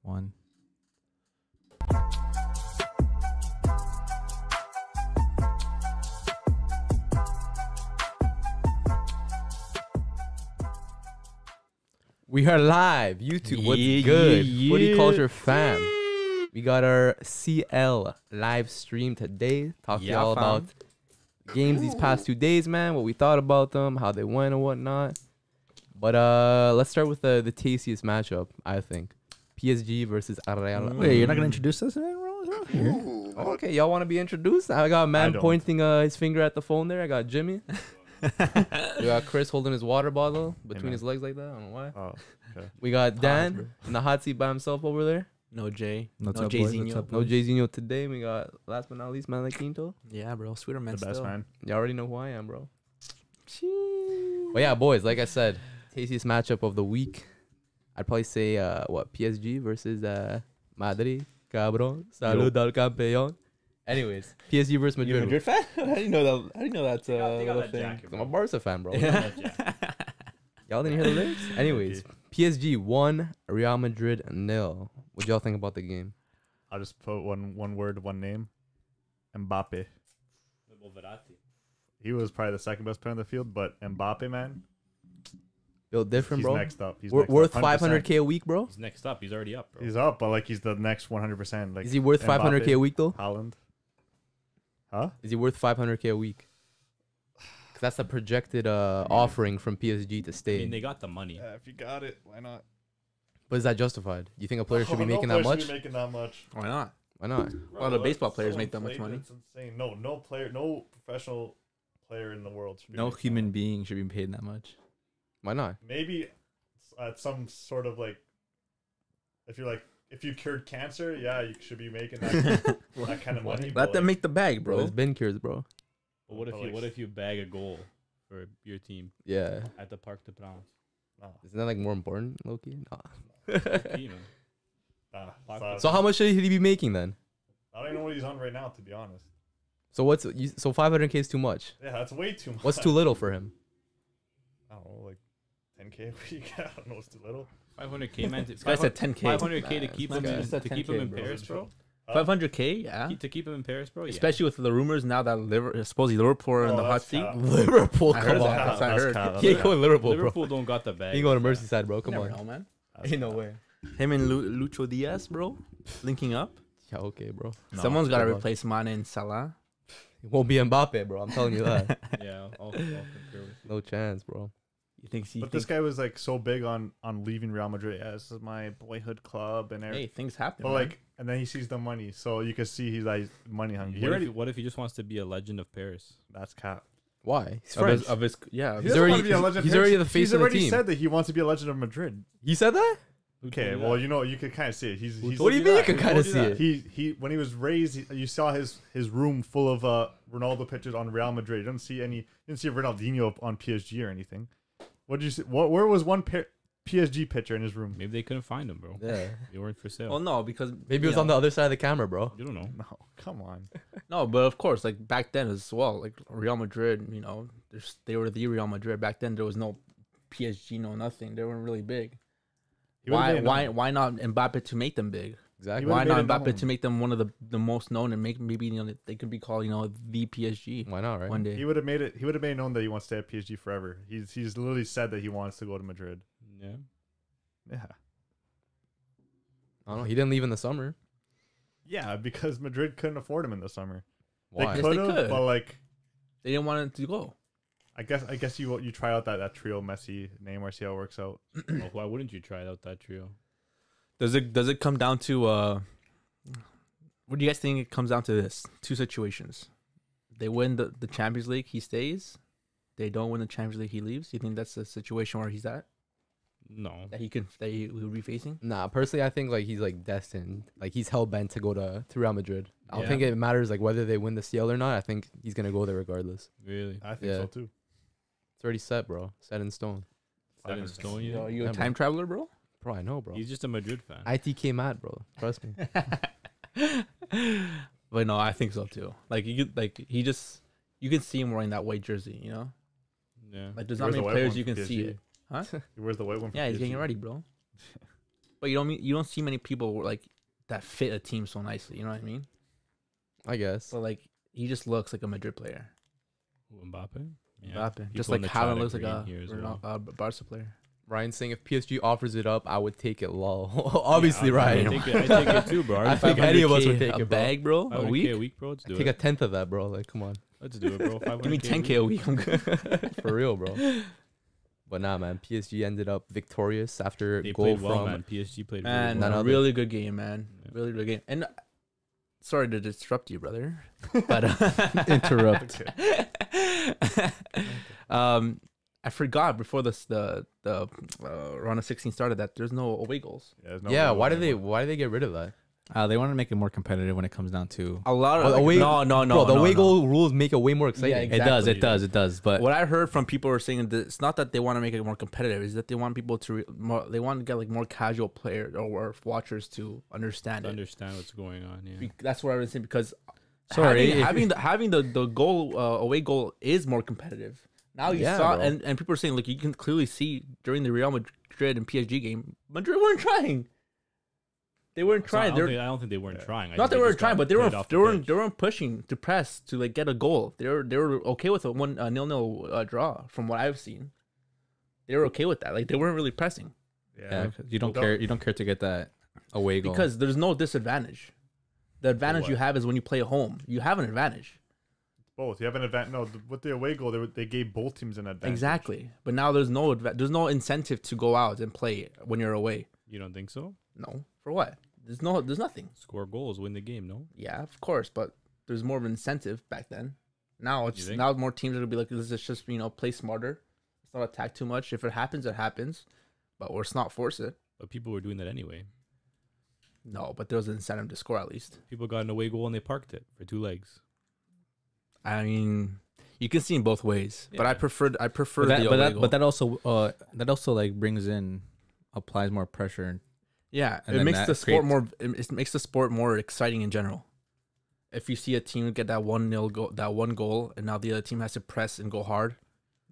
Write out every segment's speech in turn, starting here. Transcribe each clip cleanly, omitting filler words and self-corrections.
1. We are live. YouTube, what's good? Footy Culture fam. We got our CL live stream today. Talk to y'all about games these past 2 days, man. What we thought about them, how they went and whatnot. But let's start with the tastiest matchup, I think. PSG versus Real. Wait, you're not gonna introduce us, man? Oh, okay, y'all want to be introduced? I got a man pointing his finger at the phone there. I got Jimmy. We got Chris holding his water bottle between his legs like that. I don't know why. Oh, okay. We got Dan in the hot seat by himself over there. No Jay. No Jay-Zinho. No Jay-Zinho today. We got, last but not least, Man Like Quinto. Yeah, bro. Sweeter man The best man. You already know who I am, bro. But yeah, boys, like I said, tastiest matchup of the week. I'd probably say, PSG versus Madrid. Cabrón. Salud al campeón. Anyways, PSG versus Madrid. You're a Madrid fan? How do you know that? How do you know that's that thing? jacket, I'm a Barca fan, bro. Yeah. Y'all didn't hear the lyrics? Anyways, PSG 1, Real Madrid 0. What y'all think about the game? I'll just put one word, one name. Mbappe. He was probably the second best player on the field, but Mbappe, man, Built different, he's bro. next up. He's Worth next up, 500K a week, bro. He's next up. He's already up, bro. He's up, but like he's the next 100%. Like, Is he worth 500K a week, though? Haaland. Huh? Is he worth 500K a week? Because that's the projected offering from PSG to I stay. mean, they got the money. Yeah, if you got it, why not? But is that justified? You think a player should be making that player much? should be making that much. Why not? Why not? A lot of baseball players make that much money. It's insane. No player, no professional player in the world should be No making human that much. being should be paid that much. Why not? Maybe at some sort of like, if you cured cancer, yeah, you should be making that, that kind of money. Let them make the bag, Bro, bro. it's been cures, bro. But what if you bag a goal for your team Yeah. at the Parc de France? Isn't that like more important, Loki? Nah. You know, So how much should he be making then? I don't even know what he's on right now, to be honest. So so 500K is too much. Yeah, that's way too much. What's too little for him? I don't know, like 10K a week. I don't know what's too little. 500K, man. This guy said 10K. 500K to keep him man just said to keep him 10K, in bro. Paris, bro. 500K, yeah. To keep him in Paris, bro. Yeah. Especially with the rumors now that supposedly Liverpool are in the hot that's seat. cap. Liverpool, I come heard on. that. That's what I That's heard. cap. He ain't going Liverpool, bro. Liverpool don't got the bag. He ain't going to Merseyside, bro. Come Never on. know, man. Ain't no way. Him and Lucho Diaz, bro, linking up. Yeah, okay, bro. Someone's got to come on. replace Mane and Salah. It won't be Mbappe, bro. I'm telling you that. Yeah, I'll concur with No chance, bro. You think? But this guy was like so big on leaving Real Madrid. Yeah, this is my boyhood club and everything. Hey, things happen. But man. like, and then he sees the money, so you can see he's like money hungry. you. What if he just wants to be a legend of Paris? That's cap. Why? He's of French. his, of his, yeah. He He's doesn't already- want to be a legend of he's Paris. already the face He's of the already team. said that he wants to be a legend of Madrid. He said that? Who Okay, told you well, that? you know, you could kind of see it. He's What do you mean you can kind of told see you it? that? he when he was raised, you saw his room full of Ronaldo pictures on Real Madrid. You didn't see Ronaldinho on PSG or anything. What did you see? Where was one PSG picture in his room? Maybe they couldn't find him, bro. Yeah. They weren't for sale. Well, no, because Maybe it was on the other side of the camera, bro. You don't know. No, come on. No, but of course, like back then as well, like Real Madrid, you know, they were the Real Madrid. Back then, there was no PSG, no nothing. They weren't really big. He would've made it Why not Mbappe to make them big? Exactly. Why would've not made it Mbappe to make them one of the most known and maybe they could be called the PSG Why not, right? one day. He would have made it. He would have made known that he wants to stay at PSG forever. He's literally said that he wants to go to Madrid. Yeah. Yeah. I don't know. He didn't leave in the summer. Yeah, because Madrid couldn't afford him in the summer. Why? Yes, They they could have, could. but like, They didn't want it to go. I guess you try out that trio Messi, Neymar, see how it works out. Well, why wouldn't you try out that trio? Does it come down to what do you guys think it comes down to? This two situations: they win the Champions League, he stays. They don't win the Champions League, he leaves. You think that's the situation where he's at? No. That he will be facing? Nah, personally, I think like he's like destined. Like he's hell bent to go to Real Madrid. I don't Yeah. think it matters like whether they win the CL or not. I think he's gonna go there regardless. Really? I think Yeah. so too. It's already set, bro. Set in stone. Set in stone, you Yo, think? you a Yeah, time traveler, bro? Bro, I know, bro. He's just a Madrid fan. ITK mad, bro. Trust me. But no, I think so too. Like you can see him wearing that white jersey, you know? Yeah. Like there's He not wears the many white players one you for can see PSG. it. Huh? He wears the white one. For Yeah, he's PSG. getting ready, bro. But you don't see many people like that fit a team so nicely. You know what I mean? I guess. So like he just looks like a Madrid player. Mbappe. Mbappe. Just People in like the Haaland chat looks like agreeing here as well. a Barca player. Ryan saying if PSG offers it up, I would take it. Lol. Obviously, Ryan. I take it too, bro. I think any of us would 500K take a it, bro. bag, bro. A 500K week. a week, bro. Let's do Take it. a tenth of that, bro. Like, come on, Let's do it, bro. 500K Give me 10K a week. I'm good. for real, bro. But nah, man. PSG ended up victorious after They goal played from. well, man. PSG played really Man, None well. other. really good game, man. Yeah. Really good game. And sorry to disrupt you, brother. But Interrupt. I forgot before the round of 16 started that there's no away goals. there's no Yeah, real why did anymore. they get rid of that? They want to make it more competitive when it comes down to. A lot Well, of away- no, Bro, the away goal rules make it way more exciting. Yeah, It does. exactly. It does. But What I heard from people were saying that it's not that they want to make it more competitive, is that they want people to they want to get like more casual players or watchers to understand To it. understand what's going on. Yeah. That's what I was saying because Sorry, if- having the goal away goal is more competitive. Now you Yeah, saw bro. and people are saying like you can clearly see during the Real Madrid and PSG game, Madrid weren't trying. They weren't So I trying. don't think they weren't trying. I Not think they weren't just trying, got but they played weren't off they the weren't pitch. they weren't pushing to press to like get a goal. They were okay with a 0-0 draw from what I've seen. They were okay with that. Like they weren't really pressing yeah, 'cause you don't Well, care. You don't care to get that away goal because there's no disadvantage. The advantage what? you have is when you play at home. You have an advantage. Both. You have an advantage. No, with the away goal, they gave both teams an advantage. Exactly. But now there's no incentive to go out and play when you're away. You don't think so? No. For what? There's nothing. Score goals, win the game. No. Yeah, of course, but there's more of an incentive back then. Now it's think? now more teams are gonna be like, let's just play smarter. Let's not attack too much. If it happens, it happens. But let's not force it. But people were doing that anyway. No, but there was an incentive to score at least. People got an away goal and they parked it for 2 legs. I mean, you can see in both ways. But Yeah. I prefer But the away goal. that also like brings in applies more pressure. Yeah, And it then makes that the sport creates- it makes the sport more exciting in general. If you see a team get that 1-0 goal, that one goal, and now the other team has to press and go hard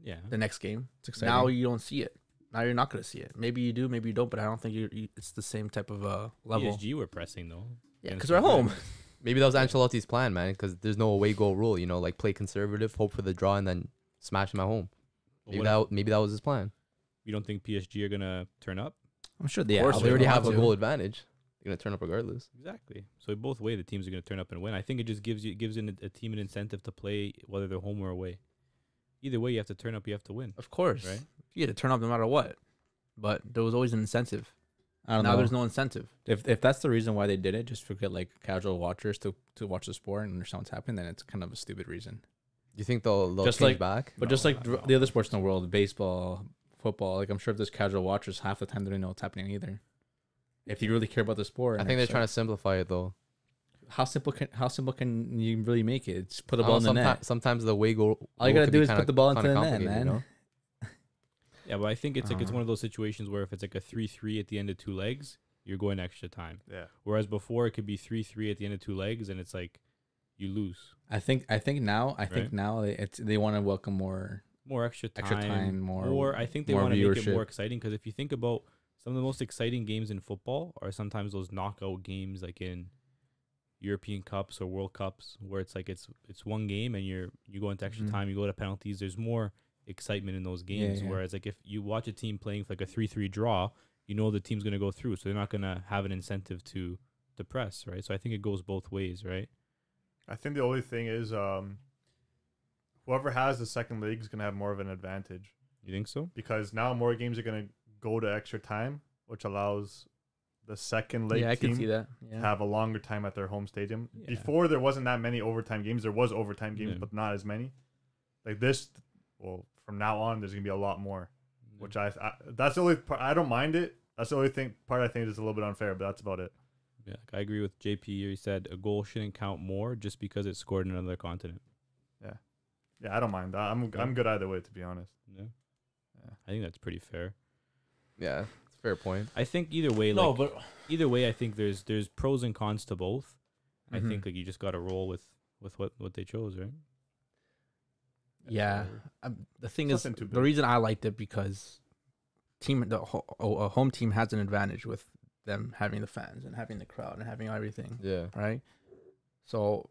Yeah. the next game, It's exciting. now you don't see it. Now you're not gonna see it. Maybe you do, maybe you don't. But I don't think it's the same type of level. PSG were pressing though. Yeah, against because we're home. Madrid. Maybe that was Ancelotti's plan, man, because there's no away goal rule. You know, like play conservative, hope for the draw, and then smash them at home. But what if Maybe that was his plan. you don't think PSG are gonna turn up? I'm sure They course already they have a want to. goal advantage. They're gonna turn up regardless. Exactly. So both way, the teams are gonna turn up and win. I think it just gives a team an incentive to play whether they're home or away. Either way, you have to turn up. You have to win. Of course, Right. you had to turn up no matter what. But there was always an incentive. I don't Now know. there's no incentive. If that's the reason why they did it, just to get like casual watchers to watch the sport and understand what's happening, then it's kind of a stupid reason. Do you think they'll Just change like- back? But No, just like no. the other sports in the world, baseball, football, like I'm sure if there's casual watchers, half the time they don't know what's happening either. If you really care about the sport, I think they're trying to simplify it though. How simple can you really make it? Just put a I ball in don't the know, net. sometimes the away goal. All you rule gotta could do be is put kinda- the ball into kinda the net, complicated, man. Yeah, but I think it's Uh-huh. one of those situations where if it's like a 3-3 at the end of 2 legs, you're going extra time. Yeah. Whereas before it could be 3-3 at the end of 2 legs, and it's like you lose I think now Right. they want to welcome more. more extra time. Extra time, more- Or I think they more want to make it viewership. more exciting because if you think about some of the most exciting games in football are sometimes those knockout games like in European Cups or World Cups where it's like it's one game and you go into extra Mhm. time, you go to penalties. There's more excitement in those games. yeah. Whereas like if you watch a team playing for like a 3-3 draw, you know the team's gonna go through, so they're not gonna have an incentive to press, right? So I think it goes both ways, right? I think the only thing is whoever has the second leg is going to have more of an advantage You think so? because now more games are going to go to extra time, which allows the second leg Yeah, I team can see that. to Yeah. have a longer time at their home stadium. Yeah. Before, there wasn't that many overtime games. There was overtime games, Yeah. but not as many. Like this, well, from now on, there's going to be a lot more, which I that's the only part. I don't mind it. That's the only part I think is a little bit unfair, but that's about it. Yeah, I agree with JP. He said a goal shouldn't count more just because it's scored in another continent. Yeah, I don't mind that. I'm good either way, to be honest. Yeah, Yeah. I think that's pretty fair. Yeah, it's a fair point. I think either way, No, like but either way, I think there's pros and cons to both. Mhm. I think like you just got to roll with what they chose, right? yeah, the thing is, Nothing too the big. reason I liked it because a home team has an advantage with them having the fans and having the crowd and having everything, Yeah. right? So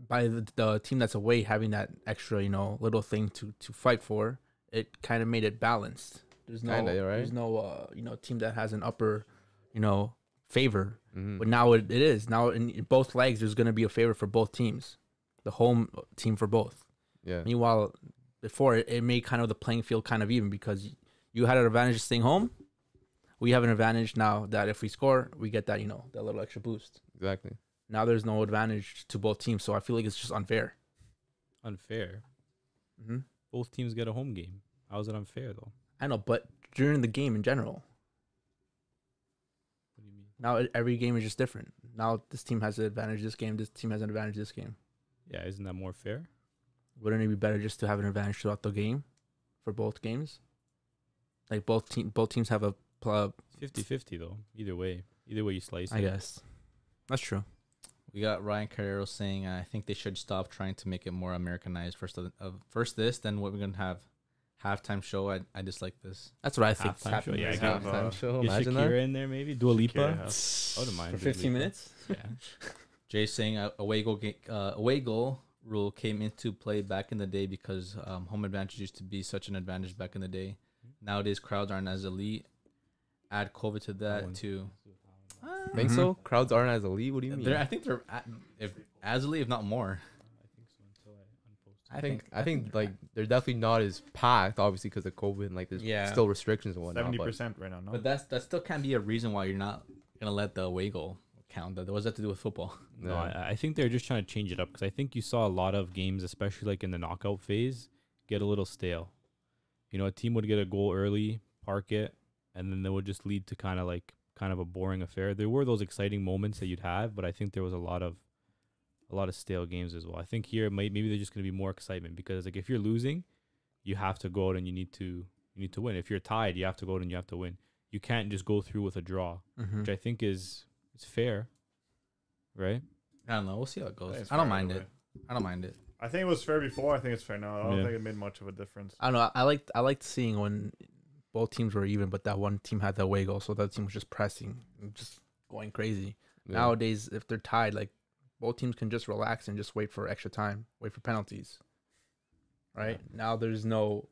by the team that's away having that extra, little thing to fight for, it kind of made it balanced. There's no, Kinda, right? there's no, team that has an upper, favor. Mhm. But now it is. Now in both legs, there's going to be a favor for both teams, the home team for both. Yeah. Meanwhile, before it made kind of the playing field kind of even because you had an advantage staying home. We have an advantage now that if we score, we get that, that little extra boost. Exactly. Now there's no advantage to both teams, so I feel like it's just unfair. Unfair. Mm-hmm. Both teams get a home game. How is it unfair though? I know, but during the game in general, What do you mean? now every game is just different. Now this team has an advantage this game, this team has an advantage this game. Yeah, isn't that more fair? Wouldn't it be better just to have an advantage throughout the game for both games? Like both teams have a club. 50-50 though. Either way you slice I it. guess that's true. We got Ryan Carrero saying, I think they should stop trying to make it more Americanized. First this, then what we're going to have. Halftime show. I dislike this. That's what I think. Halftime show. Yeah, Have, Halftime show. Get Imagine Shakira that. in there maybe. Dua Lipa. Shakira, I wouldn't mind For Dua 15 Lipa. minutes? Yeah. Jay saying away goal rule came into play back in the day because home advantage used to be such an advantage back in the day. Nowadays, crowds aren't as elite. Add COVID to that too. Think Mhm. so? Crowds aren't as elite. What do you mean? I think they're as elite, if not more. I think like they're definitely not as packed, obviously because of COVID and like there's Yeah. still restrictions and whatnot. 70% right now. No, But that still can't be a reason why you're not gonna let the away goal count. What does that have to do with football? But, No, yeah. I think they're just trying to change it up because I think you saw a lot of games, especially like in the knockout phase, get a little stale. A team would get a goal early, park it, and then they would just lead to kind of a boring affair. There were those exciting moments that you'd have, but I think there was a lot of stale games as well. I think here maybe there's just going to be more excitement because like if you're losing, you have to go out and you need to win. If you're tied, you have to go out and you have to win. You can't just go through with a draw, Mm-hmm. which I think is fair, right? I don't know. We'll see how it goes. it's I don't fair mind either it. way. I don't mind it. I think it was fair before. I think it's fair now. I don't Yeah. think it made much of a difference. I don't know. I liked seeing when both teams were even, but that one team had the away goal, so that team was just pressing, and just going crazy. Yeah. Nowadays, if they're tied, like both teams can just relax and just wait for extra time, wait for penalties. Right now, there's no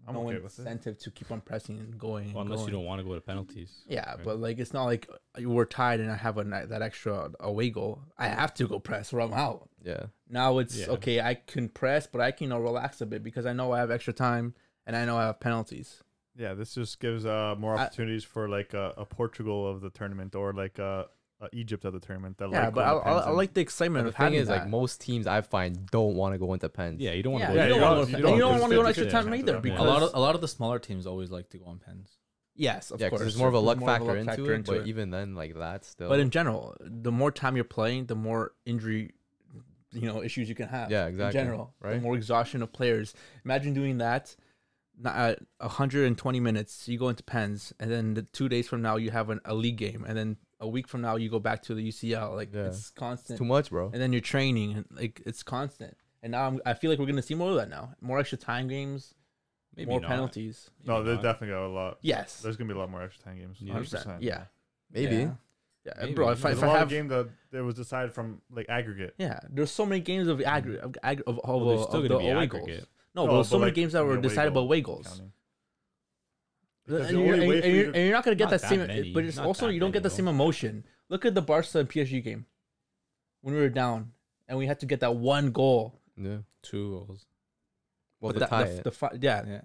I'm okay with it. incentive to keep on pressing and going. Well, and unless you going. don't want to go to penalties. Yeah, right? but like it's not like we're tied and I have that extra away goal. I have to go press or I'm out. Yeah. Now it's Yeah. okay. I can press, but I can relax a bit because I know I have extra time and I know I have penalties. Yeah, this just gives more opportunities for like a Portugal of the tournament or like a Egypt of the tournament. That Yeah, like but going to pens I and- like the But excitement the of thing having is, that. like most teams I find don't want to go into pens. Yeah, you don't want to Yeah, go. you don't you want don't- to you go. don't. You don't There's want to go 50% extra time chance of either that. because A lot of the smaller teams always like to go on pens. yes, of Yeah, course, because there's more of a luck There's more of a factor luck into it. But even then, like that still. But in general, the more time you're playing, the more injury, issues you can have. Yeah, exactly. In general, the Right. more exhaustion of players. Imagine doing that. At 120 minutes, you go into pens, and then 2 days from now you have a league game, and then a week from now you go back to the UCL. Like Yeah. it's constant. too much, bro. And then you're training, and like it's constant. And now I feel like we're gonna see more of that now. More extra time games, Maybe more not. penalties. No, Maybe there's not. definitely got a lot. Yes, There's gonna be a lot more extra time games. Yeah. 100%. yeah, Maybe. Yeah. yeah, Maybe. bro. If There's I a lot have of game that was decided from like aggregate. yeah, there's so many games of aggregate of Well, there's still the gonna be away aggregate. goals. No, No, but there's so but, many like, games that the were away decided by goal away goals. counting. And Because the you're, only way for you to- and you're not gonna get Not that that same, many. but it's Not also that you don't get many, the though. same emotion. Look at the Barca and PSG game when we were down and we had to get that one goal. Yeah. 2 goals. Well, But to tie it. yeah, Yeah.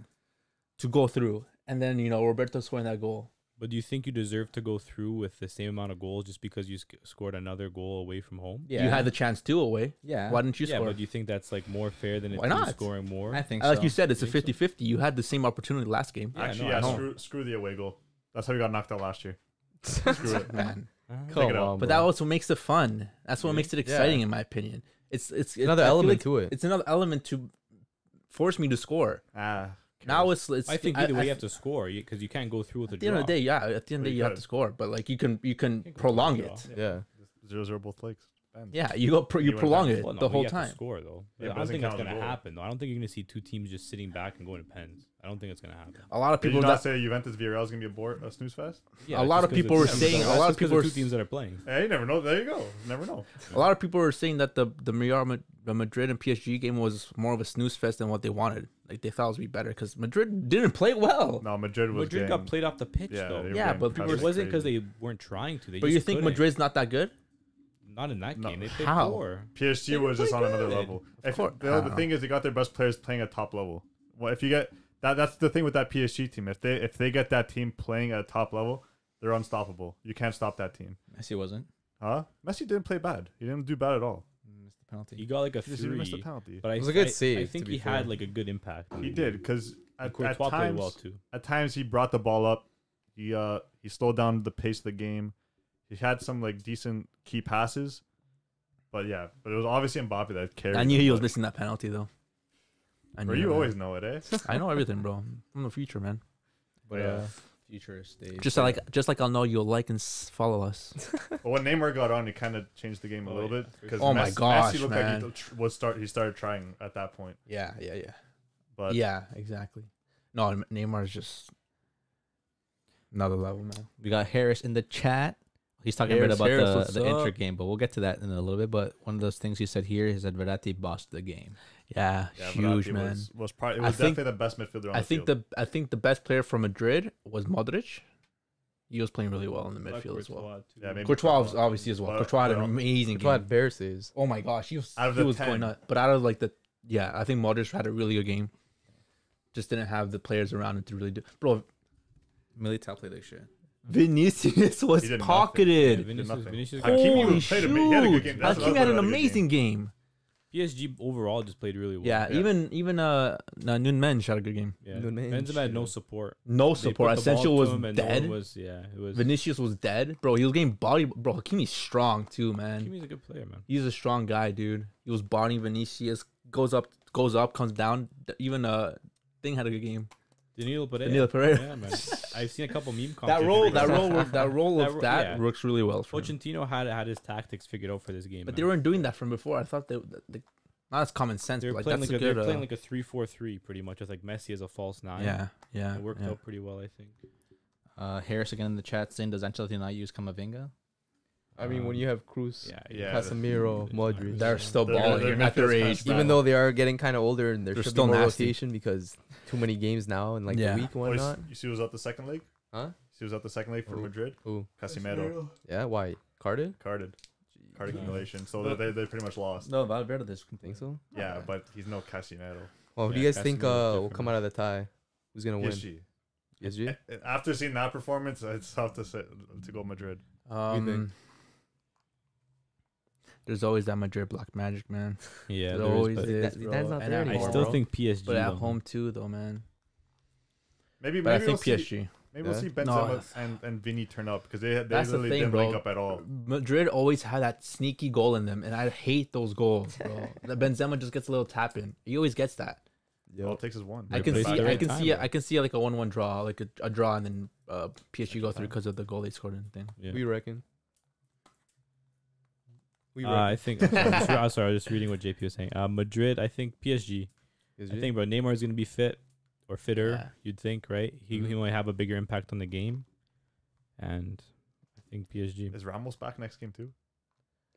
to go through, and then Roberto scoring that goal. But do you think you deserve to go through with the same amount of goals just because you scored another goal away from home? Yeah. You had the chance to away. Yeah. Why didn't you Yeah, score? but do you think that's like more fair than a Why team not? scoring more? I think Like so. you said, it's a Think so? 50-50. You had the same opportunity last game. Yeah, Actually, no, I know. screw the away goal. That's how we got knocked out last year. Screw it. Man. Come it out. on, But bro. that also makes it fun. That's what Really? makes it exciting, in my opinion. It's another I feel element like to it. It's another element to force me to score. Now it's I think either way you have to score because you can't go through with a At the draw. end of the day, yeah. At the end of the Well, day, you you have could. to score, but like you can go prolong for a it. draw. Yeah. 0-0 both legs. bench. Yeah, you prolong it Well, no, the but whole you have to time. score though. Yeah, I but don't doesn't think that's count gonna as a goal. happen. Though. I don't think you're gonna see two teams just sitting back and going to pens. I don't think it's gonna happen. A lot of Did you people not that say Juventus Villarreal is gonna be a snooze fest? Yeah, A lot just of 'cause people it's- were saying- that's a lot of just 'cause people were two teams that are playing. Hey, you never know. There you go. Never know. a lot of people were saying that the Madrid and PSG game was more of a snooze fest than what they wanted. Like they thought it would be better because Madrid didn't play well. No, Madrid was. Madrid got played off the pitch Yeah, though. they were Yeah, getting but people pressed It wasn't because crazy. they weren't trying to. They But just you think couldn't. Madrid's not that good? Not in that No. game. They played How? poor. PSG was just on another good. level. If, course. the thing is, they got their best players playing at top level. Well, if you get that's the thing with that PSG team. If they get that team playing at top level, they're unstoppable. You can't stop that team. Messi wasn't. Huh? Messi didn't play bad. He didn't do bad at all. Missed the penalty. He got like a He just even missed a 3. penalty. But It was a good I save, think to be he had fair. like a good impact. He did because at Courtois played times, well too. at times he brought the ball up. He slowed down the pace of the game. He had some like decent key passes. But yeah, but it was obviously Mbappe that carried. I knew them, he was but- missing that penalty though. I Bro, knew you it, always man. know it, eh? I know everything, bro. I'm the future, man. But Yeah. future stage. Just like I'll know you'll like and follow us. But when Neymar got on, he kind of changed the game a Oh, little yeah, bit for because sure. Oh my gosh, Messi looked man. like he started trying at that point. Yeah. But Yeah, exactly. No, Neymar's just another level, man. We got Harris in the chat. He's talking a bit Harris, about Harris, the what's Inter up? game, but we'll get to that in a little bit. But one of those things he said here is that Verratti bossed the game. Yeah, huge, Verratti man. was probably I think- definitely the best midfielder on I the think field. I think the best player for Madrid was Modric. He was playing really well in the midfield as well. Yeah, maybe Courtois was obviously as well. But- Courtois had an but- amazing Courtois game. had bear saves. Oh my gosh, he was Out of he the was 10. going nuts. But out of like I think Modric had a really good game. Just didn't have the players around him to really do. Bro, Militao played like shit. Vinicius was He did nothing. pocketed. nothing. Vinicius Hakimi Holy played he had a good game. shoot! That's Hakimi another had an really good amazing game. PSG overall just played really well. Yeah, Yeah. even Nunez had a good game. Yeah. Nunes, Benzema had no shit. support. No They support. put the ball Asensio to was him and no one dead. It was. Vinicius was dead. Bro, he was getting body. Bro, Hakimi's strong too, man. Hakimi's a good player, man. He's a strong guy, dude. He was bodying Vinicius. Goes up, comes down. Even Thing had a good game. Danilo Pereira. Danilo Pereira. Yeah, man. I've seen a couple meme That role yeah. works really well for him. Pochettino had his tactics figured out for this game. But man. they weren't doing that from before. I thought not as common sense. They But were like playing that's like a they good. were playing like a 3-4-3 pretty much with like Messi as a false nine. Yeah. It worked out pretty well, I think. Harris again in the chat saying, does Ancelotti not use Camavinga? I mean, when you have Cruz, Yeah, Casemiro, Modric, They're still They're- balling. they're You're not their midfield's kinda age, strong. even though they are getting kind of older and there They're should still be more nasty. rotation because too many games now and like Yeah. the week and Oh, whatnot. you see, who was at the second leg? Huh? He was at the second leg for Who? Madrid. Who? Casemiro Yeah, why? Carded? carded Yeah. accumulation. So But- they pretty much lost. No, Valverde is Think so? Yeah, but he's no Casemiro. Well, who do Yeah, you guys think Casemiro's will different. come out of the tie? Who's gonna win? PSG. PSG? After seeing that performance, it's tough to go Madrid. think? There's always that Madrid black magic, man. Yeah, There there is, always but is, Zidane's bro. not And there at I anymore, home, still bro. think PSG. but at though. home too, though, man. Maybe But I we'll think see. PSG. Maybe we'll Yeah. see No, Benzema that's- and Vinny turn up because they That's the literally thing, didn't bro. link up at all. Madrid always had that sneaky goal in them, and I hate those goals, bro. The Benzema just gets a little tap in. He always gets that. All it takes is one. I They can played see, at the I right can time, see, though. I can see like a 1-1 draw, like a draw, and then PSG go through time. because of the goal they scored and thing. Yeah. Who you reckon? I think. I'm sorry, I was just reading what JP was saying. Madrid. I think PSG. I think, bro, Neymar is gonna be fit or fitter. Yeah. You'd think, right? He might have a bigger impact on the game, and I think PSG. Is Ramos back next game too?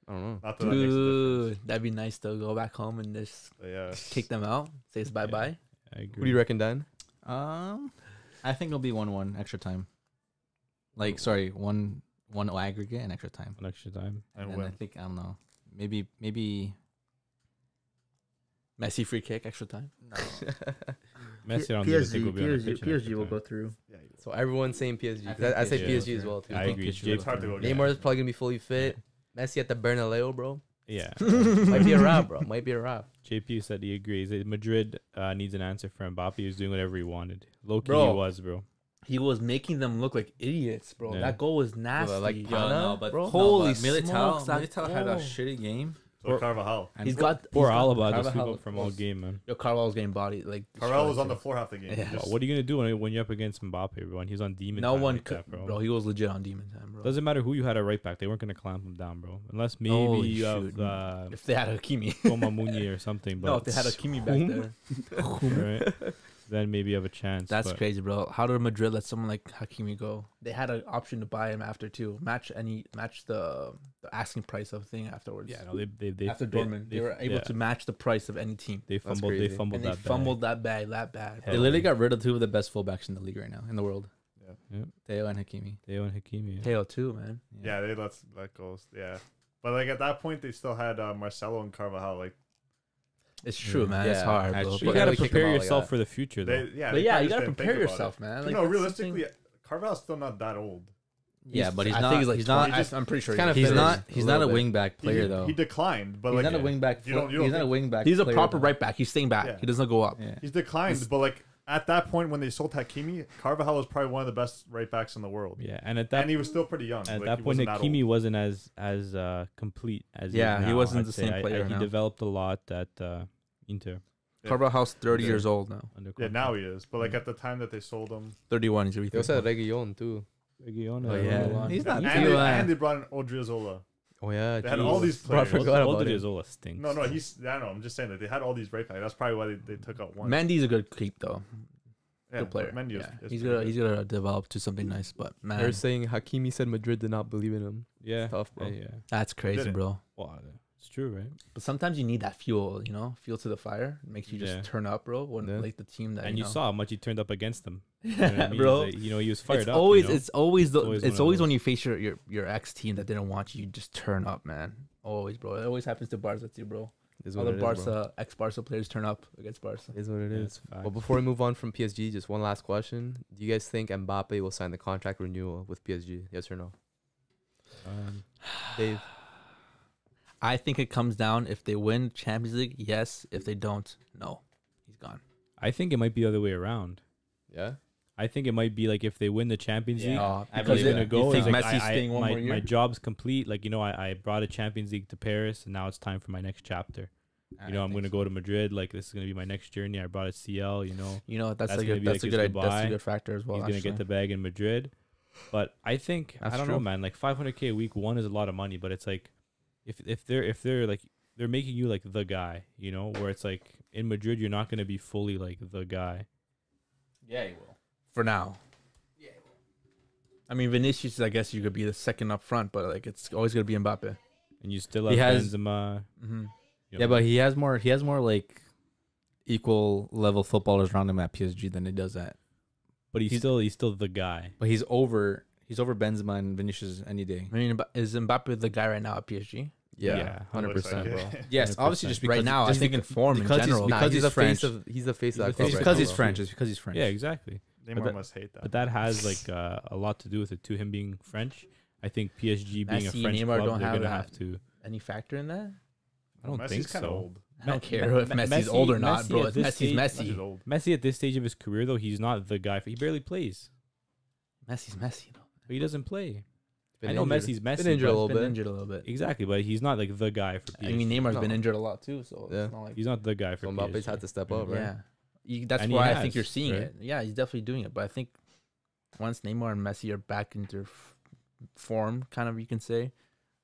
I don't know. Not that that makes a difference. Dude, that'd be nice to go back home and just But yeah. kick them out, say it's bye bye. I agree. Who do you reckon, Dan? I think it'll be 1-1 extra time. Like, sorry, one aggregate and extra time. An extra time. And And then I win. think, I don't know, maybe Messi free kick, extra time. no. Messi, I don't even think will be on the pitch in extra time. through. Yeah, So everyone's saying PSG. I think I say PSG PSG as well too. I agree. it's hard to go against. Neymar is probably gonna be fully fit. Messi at the Bernabeu, bro. Yeah. Might be a wrap, bro. Might be a wrap. JP said he agrees. Madrid needs an answer for Mbappe. He was doing whatever he wanted. Low-key Bro. he was, bro. He was making them look like idiots, bro. Yeah. That goal was nasty. like, Yo, Ghana, no, but bro? no, Holy but Militao smokes, that had a goal. shitty game. So Carvajal. And He's got Poor he's got- Alaba just Carvajal sweep up from all game, man. Yo, Carvalho's getting body like. Carvajal was destroyed, on the too. floor half the game. Yeah. He just- What are you gonna do when you're up against Mbappe, everyone? He's on demon. No time one like could, that, bro. He was legit on demon time, bro. Doesn't matter who you had at right back. They weren't gonna clamp him down, bro. Unless maybe Oh, you shoot. have If they had Hakimi. Toma Muñe or something. But No, if they had Hakimi back there. right? Then maybe you have a chance. That's but crazy, bro. How did Madrid let someone like Hakimi go? They had an option to buy him after too. Match the asking price of thing afterwards. Yeah, no, they After Dortmund, they were able yeah, to match the price of any team. They That's fumbled. They crazy. fumbled And they that. fumbled that bag that bad. They literally got rid of two of the best fullbacks in the league right now in the world. Yeah. Theo and Hakimi. Theo and Hakimi. KO too, man. Yeah, they let go. Yeah, but like at that point, they still had Marcelo and Carvajal. Like It's true, man. It's Yeah, hard, that's bro. true. You But, gotta kick 'em prepare out like yourself that. for the future, though. they, yeah, but they yeah, kinda you just gotta didn't prepare think about yourself, it. man. But Like, no, that's realistically, something- Carvajal's still not that old. Yeah, but he's I not. think he's like he's not. 20. I'm pretty sure He's kinda He's finished not. a He's not a little bit. wing back player he, though. he declined, but He's like not a wing back. you don't He's not a think- wing back. He's a player, proper though. right back. He's staying back. Yeah. He doesn't go up. Yeah. he's declined. But like at that point when they sold Hakimi, Carvajal was probably one of the best right backs in the world. Yeah, and at that And he was still pretty young. at like, that he point, wasn't that Hakimi old. wasn't as complete as Yeah, he is he now, wasn't I'd the say. same player He now. developed a lot at Inter. Yeah. Carvajal's 30 Yeah. years old now. Under Yeah, now he is. But like at the time that they sold him, 31. He's They also had Reguilon too. Regione. Oh, yeah. He's not and, too. and they brought in Odriozola. Oh yeah, They had geez. all these Bro, I players. forgot about him. Odriozola stinks. No, he's. I don't know. I'm just saying that they had all these right backs. That's probably why they took out one. Mendy's a good keep though. Yeah, Good player. Mendy is- Yeah. is He's pretty gonna good. he's gonna develop to something nice. But They're man, saying Hakimi said Madrid did not believe in him. Yeah, Tough, bro. Yeah. that's crazy, Didn't. bro. Well, it's true, right? But sometimes you need that fuel, fuel to the fire. It makes you just Yeah. turn up, bro. When Yeah. like the team that And you know. saw how much he turned up against them. You know what I mean? bro. He's like, he was fired It's up. always you know? it's always the, always it's one of always those. when you face your ex team that didn't want you, you just turn up, man. Always, bro. It always happens to Barca too, bro. Is All what the it is, bro. Barca ex Barca players turn up against Barca. Is what it Yeah, is. it's Well, facts. before we move on from PSG, just one last question: do you guys think Mbappe will sign the contract renewal with PSG? Yes or no? Dave. I think it comes down if they win Champions League, yes. If they don't, no. He's gone. I think it might be the other way around. Yeah. I think it might be like if they win the Champions League, I because believe he's gonna that. go. You think it's like, Messi's staying one my, more year? my job's complete. Like I brought a Champions League to Paris, and now it's time for my next chapter. I'm gonna go to Madrid. Like this is gonna be my next journey. I brought a CL. That's That's a gonna good be like his that's a goodbye. good factor as well. He's gonna get the bag in Madrid. But I think That's I don't know, true. man. Like 500K a week, one is a lot of money. But it's like if they're like they're making you like the guy, where it's like in Madrid you're not gonna be fully like the guy. Yeah, he will. For now. Yeah, he will. I mean, Vinicius, I guess you could be the second up front, but like it's always gonna be Mbappe. And you still He have has- Benzema. Mm-hmm. Yeah, but he has more. He has more like equal level footballers around him at PSG than he does at. but he's still the guy. But he's over Benzema and Vinicius any day. I mean, is Mbappe the guy right now at PSG? Yeah. Yeah, 100%, Looks bro. like it. Yes, 100%. obviously just because Right now, I just think in form in because he's- general. Nah, because he's he's the face French. of he's the face of that He's club. the It's right because now, he's bro. French. It's because he's French. Yeah, exactly. Neymar that- must hate that. But that has like a lot to do with it too. Him being French, I think PSG being Messi, a French Neymar club, don't they're have gonna that. have to. Any factor in that? I don't Messi's think kinda so. old. I don't care if Me- Messi's Messi- old or not, Messi bro. at If this Messi's stage- Messi's Messi. old. Messi at this stage of his career though, he's not the guy. He barely plays. Messi's Messi, though. But he doesn't play. Been I know injured. Messi's Messi. Been injured a but- little He's been bit. injured a little bit. Exactly, but he's not like the guy for PSG. I mean, Neymar's been No. injured a lot too, so Yeah. it's not like he's not the guy for So PSG. Mbappe's had to step up, right? yeah. That's And he why I has, think you're seeing right? it. Yeah, he's definitely doing it. But I think once Neymar and Messi are back into form, kind of you can say,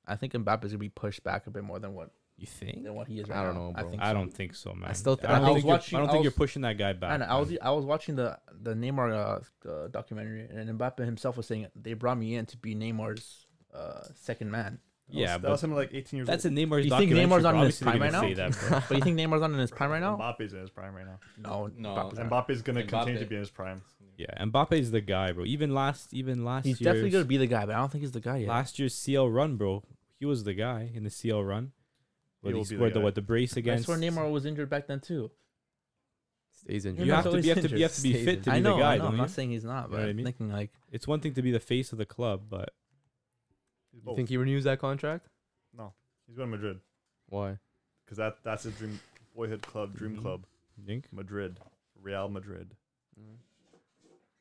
I think Mbappe's gonna be pushed back a bit more than what You think? he is right I don't now. know, bro. I so. don't think so, man. I still I don't I was think you're- watching- I don't I think was- you're pushing that guy back. I was watching the Neymar documentary, and Mbappe himself was saying they brought me in to be Neymar's second man. Yeah, that was but him at like 18 years that's old. in Neymar's You think documentary. Neymar's on bro. his Obviously they're prime gonna right say that, bro. But you think Neymar's not in his prime right now? Mbappe's in his prime right now. No, No. Mbappe's not. Mbappe's gonna continue to Mbappe. be in his prime. Yeah, Mbappe's the guy, bro. Even last He's year's, definitely gonna be the guy, but I don't think he's the guy yet. last year's CL run, bro. He was the guy in the CL run. He But will he be the scored the guy. brace I against. swear Neymar was injured back then too. Stays injured. You have to always be be injured. be Stays fit to I be know, the guy. I know. don't I'm you? not saying he's not, You know but what I I'm mean? thinking like It's one thing to be the face of the club, but You think he renews that contract? He's going to Madrid Why? because that's his dream boyhood club, dream Mhm. club. you think? Madrid, Real Madrid.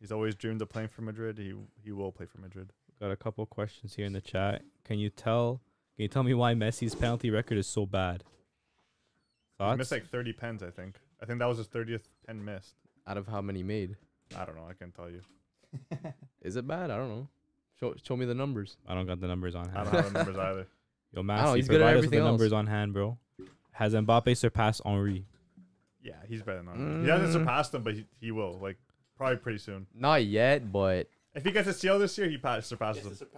He's always dreamed of playing for Madrid. He will play for Madrid. Got a couple questions here in the chat. Can you tell Can you tell me why Messi's penalty record is so bad? He Thoughts? missed like 30 pens, I think. I think that was his 30th pen missed. Out of how many made? I don't know. I can't tell you. Is it bad? I don't know. Show me the numbers. I don't got the numbers on I hand. don't have the numbers either. Yo, know, Massey, he's good at provide us with the everything numbers else. on hand, bro. Has Mbappe surpassed Henry? Yeah, he's better than him. He hasn't surpassed him, but he will. Like, probably pretty soon. Not yet, but If he gets a CL this year, he surpasses him.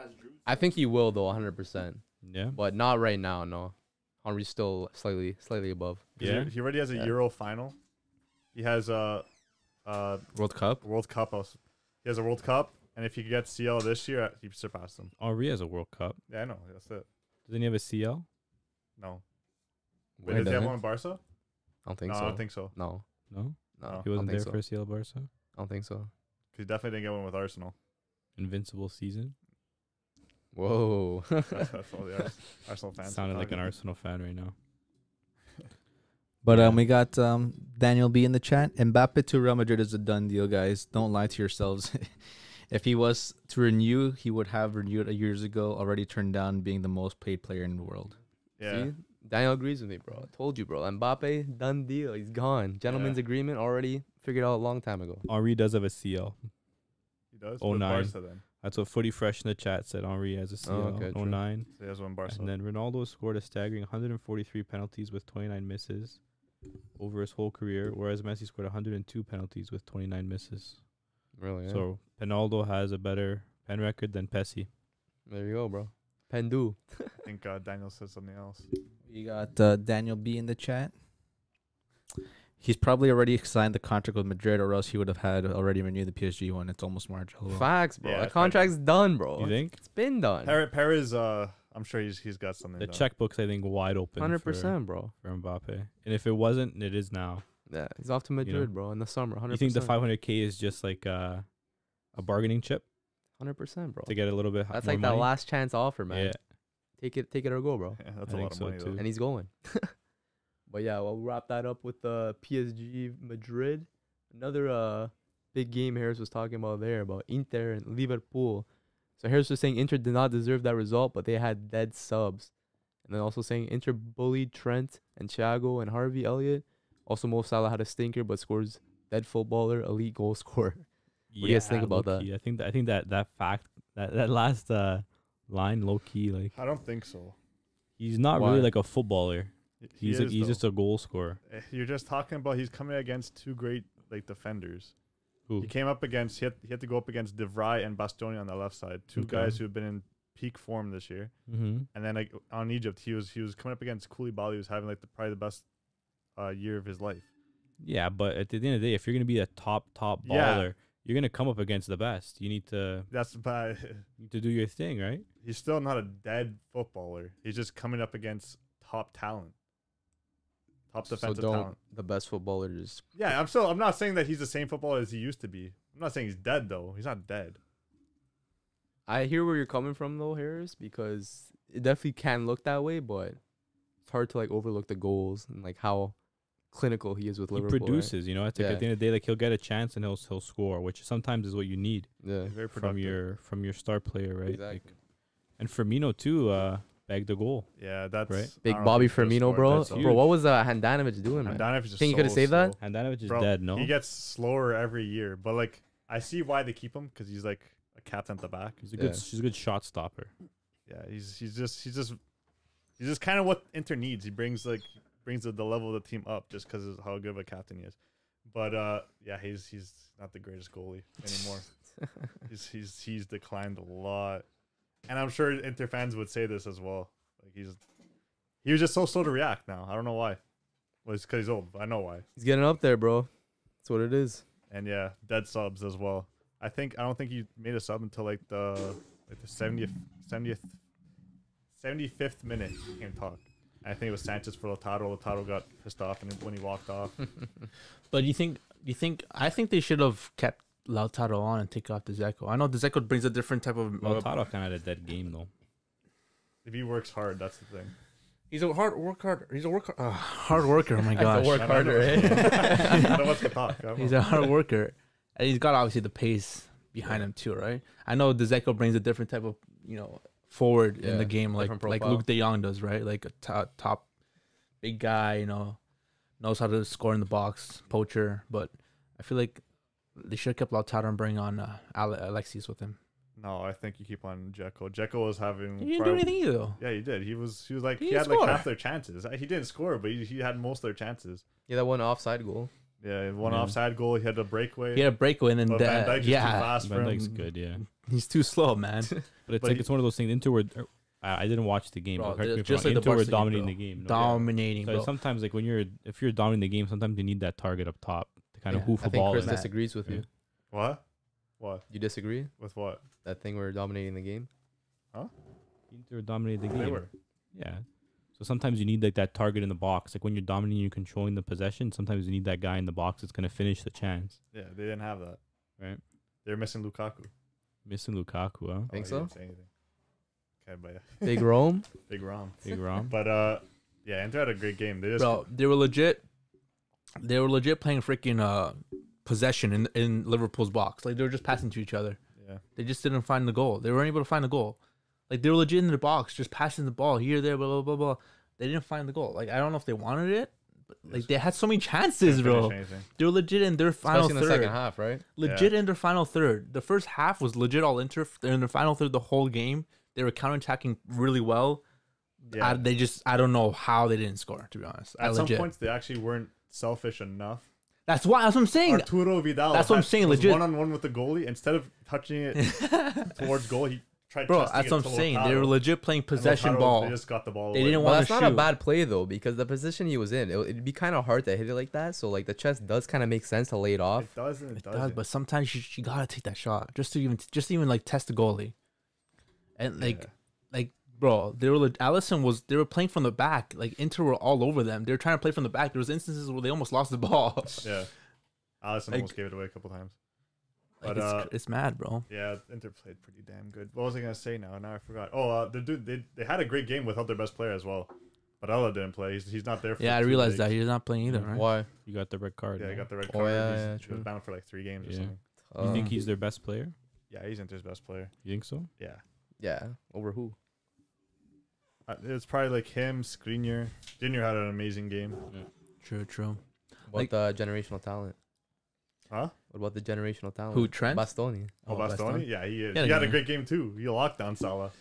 I think he will though, 100%. Yeah. But not right now. No, Henry's still slightly above. Yeah. He already has a Euro final. He has a World Cup. World Cup. He has a World Cup, and if he gets CL this year, he surpassed him. Henry has a World Cup. Yeah, I know. That's it. Doesn't he have a CL? No. Wait, Wait, does he have doesn't? one in Barca? I don't think No, so. I don't think so. No, No? no, He I wasn't don't there think for so. CL Barca? I don't think so. He definitely didn't get one with Arsenal. Invincible season? Whoa. That's all the Arsenal fans. Sounded are like an talking. Arsenal fan right now. But we got Daniel B in the chat. Mbappe to Real Madrid is a done deal, guys. Don't lie to yourselves. If he was to renew, he would have renewed years ago. Already turned down being the most paid player in the world. Yeah. See? Daniel agrees with me, bro. I told you, bro. Mbappe, done deal. He's gone. Gentleman's agreement already figured out a long time ago. Henry does have a CL. He does. Oh, With 09. Barca then. That's what Footy Fresh in the chat said. Henry has a CL. okay, true. 09. So he has one Barca. And then Ronaldo scored a staggering 143 penalties with 29 misses over his whole career, whereas Messi scored 102 penalties with 29 misses. Really? Yeah. So Ronaldo has a better pen record than Pessi. There you go, bro. Pendu. I think Daniel said something else. We got Daniel B in the chat. He's probably already signed the contract with Madrid, or else he would have had already renewed the PSG one. It's almost March. LOL. Facts, bro. Yeah, the contract's done, bro. You think? It's been done. Perez, I'm sure he's got something. The done. checkbook's, I think, wide open 100%, bro. for Mbappe. And if it wasn't, it is now. Yeah, he's off to Madrid, bro, in the summer. 100%. You think the 500K is just like a bargaining chip 100%, bro. to get a little bit That's more like money? that last chance offer, man. Yeah. Take it or go, bro. Yeah, that's I a think lot of so money, too. though. And he's going. But yeah, we'll wrap that up with the PSG Madrid. Another big game Harris was talking about there, about Inter and Liverpool. So Harris was saying Inter did not deserve that result, but they had dead subs. And then also saying Inter bullied Trent and Thiago and Harvey Elliott. Also, Mo Salah had a stinker, but scores dead footballer, elite goal scorer. What do you guys think about that? low-key. I think that fact, that last line, low key, like I don't think so. he's not Why? really like a footballer. He He's is, he's though. just a goal scorer. You're just talking about he's coming against two great like defenders. Who? He came up against he had to go up against De Vrij and Bastoni on the left side, two Okay. guys who have been in peak form this year. Mm-hmm. And then like on Egypt, he was coming up against Koulibaly, who was having like probably the best year of his life. Yeah, but at the end of the day, if you're gonna be a top Yeah. baller, you're gonna come up against the best. You need to That's bad. do your thing, right? He's still not a dead footballer. He's just coming up against top talent, top defensive talent. the best footballer just Yeah, I'm not saying that he's the same footballer as he used to be. I'm not saying he's dead though. He's not dead. I hear where you're coming from though, Harris, because it definitely can look that way, but it's hard to like overlook the goals and like how clinical he is with He Liverpool. right? produces, you know. It's like Yeah. at the end of the day, like he'll get a chance and he'll score, which sometimes is what you need Yeah. He's very from productive. your star player, right? Exactly. Like, and Firmino too, bagged the goal. Yeah, that's Right. I Big don't know Bobby if he could've Firmino, scored bro. that, so- Bro, what was Handanovic doing, man? Handanovic is Think he so could've saved that? slow. Handanovic is Bro, dead, no? He gets slower every year, but like I see why they keep him because he's like a captain at the back. He's a Yeah. he's a good shot stopper. Yeah, he's just kind of what Inter needs. He brings the level of the team up just because of how good of a captain he is. But yeah, he's not the greatest goalie anymore. he's declined a lot, and I'm sure Inter fans would say this as well. Like he was just so slow to react now. I don't know why. Well, it's because he's old. But I know why. He's getting up there, bro. That's what it is. And yeah, dead subs as well. I don't think he made a sub until like the 75th minute. He can't talk. And I think it was Sanchez for Lautaro. Lautaro got pissed off and when he walked off. But you think I think they should have kept Lautaro on and take off the Dzeko. I know the Dzeko brings a different type of. Lautaro kind of had a dead game though. If he works hard, that's the thing. He's a hard worker. Hard worker. Oh my gosh. work harder, eh? I don't know what to talk. He's a hard worker, and he's got obviously the pace behind him too, right? I know the Dzeko brings a different type of forward in Yeah, the game like different like profile. Luke De Jong does, right? Like a top big guy, you know, knows how to score in the box, poacher. But I feel like they should have kept Lautaro and bring on Alexis with him. No, I think you keep on Dzeko. Dzeko was having. He didn't do anything either, though. Yeah, he did. He was like He he didn't had like score. half their chances. He didn't score, but he had most of their chances. Yeah, that one offside goal. Yeah, one Yeah. offside goal. He had a breakaway. He had a breakaway and then but Van Dijk's just too fast for Van him. Dijk's good, yeah. he's too slow, man. But it's But like it's one of those things. Inter were. I didn't watch the game. Bro, but correct me if just I'm like wrong. the Inter were Barca game, dominating bro. the game. No? Dominating, So bro. sometimes, like if you're dominating the game, sometimes you need that target up top to kind of Yeah, hoof I a think ball. Chris in. disagrees with Yeah. you. What? What? You disagree? With what? That thing we're dominating the game. Inter dominated the game. They were. Yeah. So sometimes you need like that target in the box. Like when you're dominating, you're controlling the possession. Sometimes you need that guy in the box that's gonna finish the chance. Yeah, they didn't have that. Right. They're missing Lukaku. Missing Lukaku, huh? Think he so? didn't say anything. Okay, but yeah. Big Rome. Big Rom. Big Rom. But yeah, Inter had a great game. They just Bro, they were legit playing freaking possession in Liverpool's box. Like they were just passing to each other. yeah. They just didn't find the goal. They weren't able to find the goal. Like they were legit in the box, just passing the ball here, there, blah blah blah blah. They didn't find the goal. Like I don't know if they wanted it, but like they had so many chances, Couldn't bro. finish anything. They were legit in their final Especially in the third. second half, right? Legit in their final third. The first half was legit all Inter. They're in their final third the whole game. They were counterattacking really well. Yeah. I don't know how they didn't score, to be honest. At some Legit. points, they actually weren't selfish enough. That's what I'm saying. Arturo Vidal. That's what I'm saying, legit. One on one with the goalie. Instead of touching it towards goal, he tried. Bro, chesting that's it what I'm to saying. Lautaro. They were legit playing And possession Lautaro, ball. They just got the ball. They away. didn't Well, want that's to not shoot. a bad play though, because the position he was in, it'd be kind of hard to hit it like that. So like the chest does kind of make sense to lay it off. It doesn't. It It does, doesn't. but sometimes you gotta take that shot just to even like test the goalie. And like, bro, they were playing from the back. Like Inter were all over them. They were trying to play from the back. There was instances where they almost lost the ball. Yeah. Allison Like- almost gave it away a couple times. Like, But it's mad, bro. yeah, Inter played pretty damn good. What was I gonna say now? Now I forgot. Oh, they had a great game without their best player as well. But Ella didn't play. He's not there. For Yeah, I 2 realized that legs. he's not playing either, right? Why? You got the red card. Yeah, he no? got the red Oh, card. yeah, He true. was bound for like 3 games or Yeah. something. You think he's their best player? Yeah, he's Inter's best player. You think so? Yeah. Yeah, over who? It's probably like him, Skriniar. Skriniar had an amazing game. True. What Like- the generational talent? Huh? What about the generational talent? Who, Trent? Bastoni. Oh, Bastoni? Yeah, he is. Yeah, He had a yeah. great game too. He locked down Salah.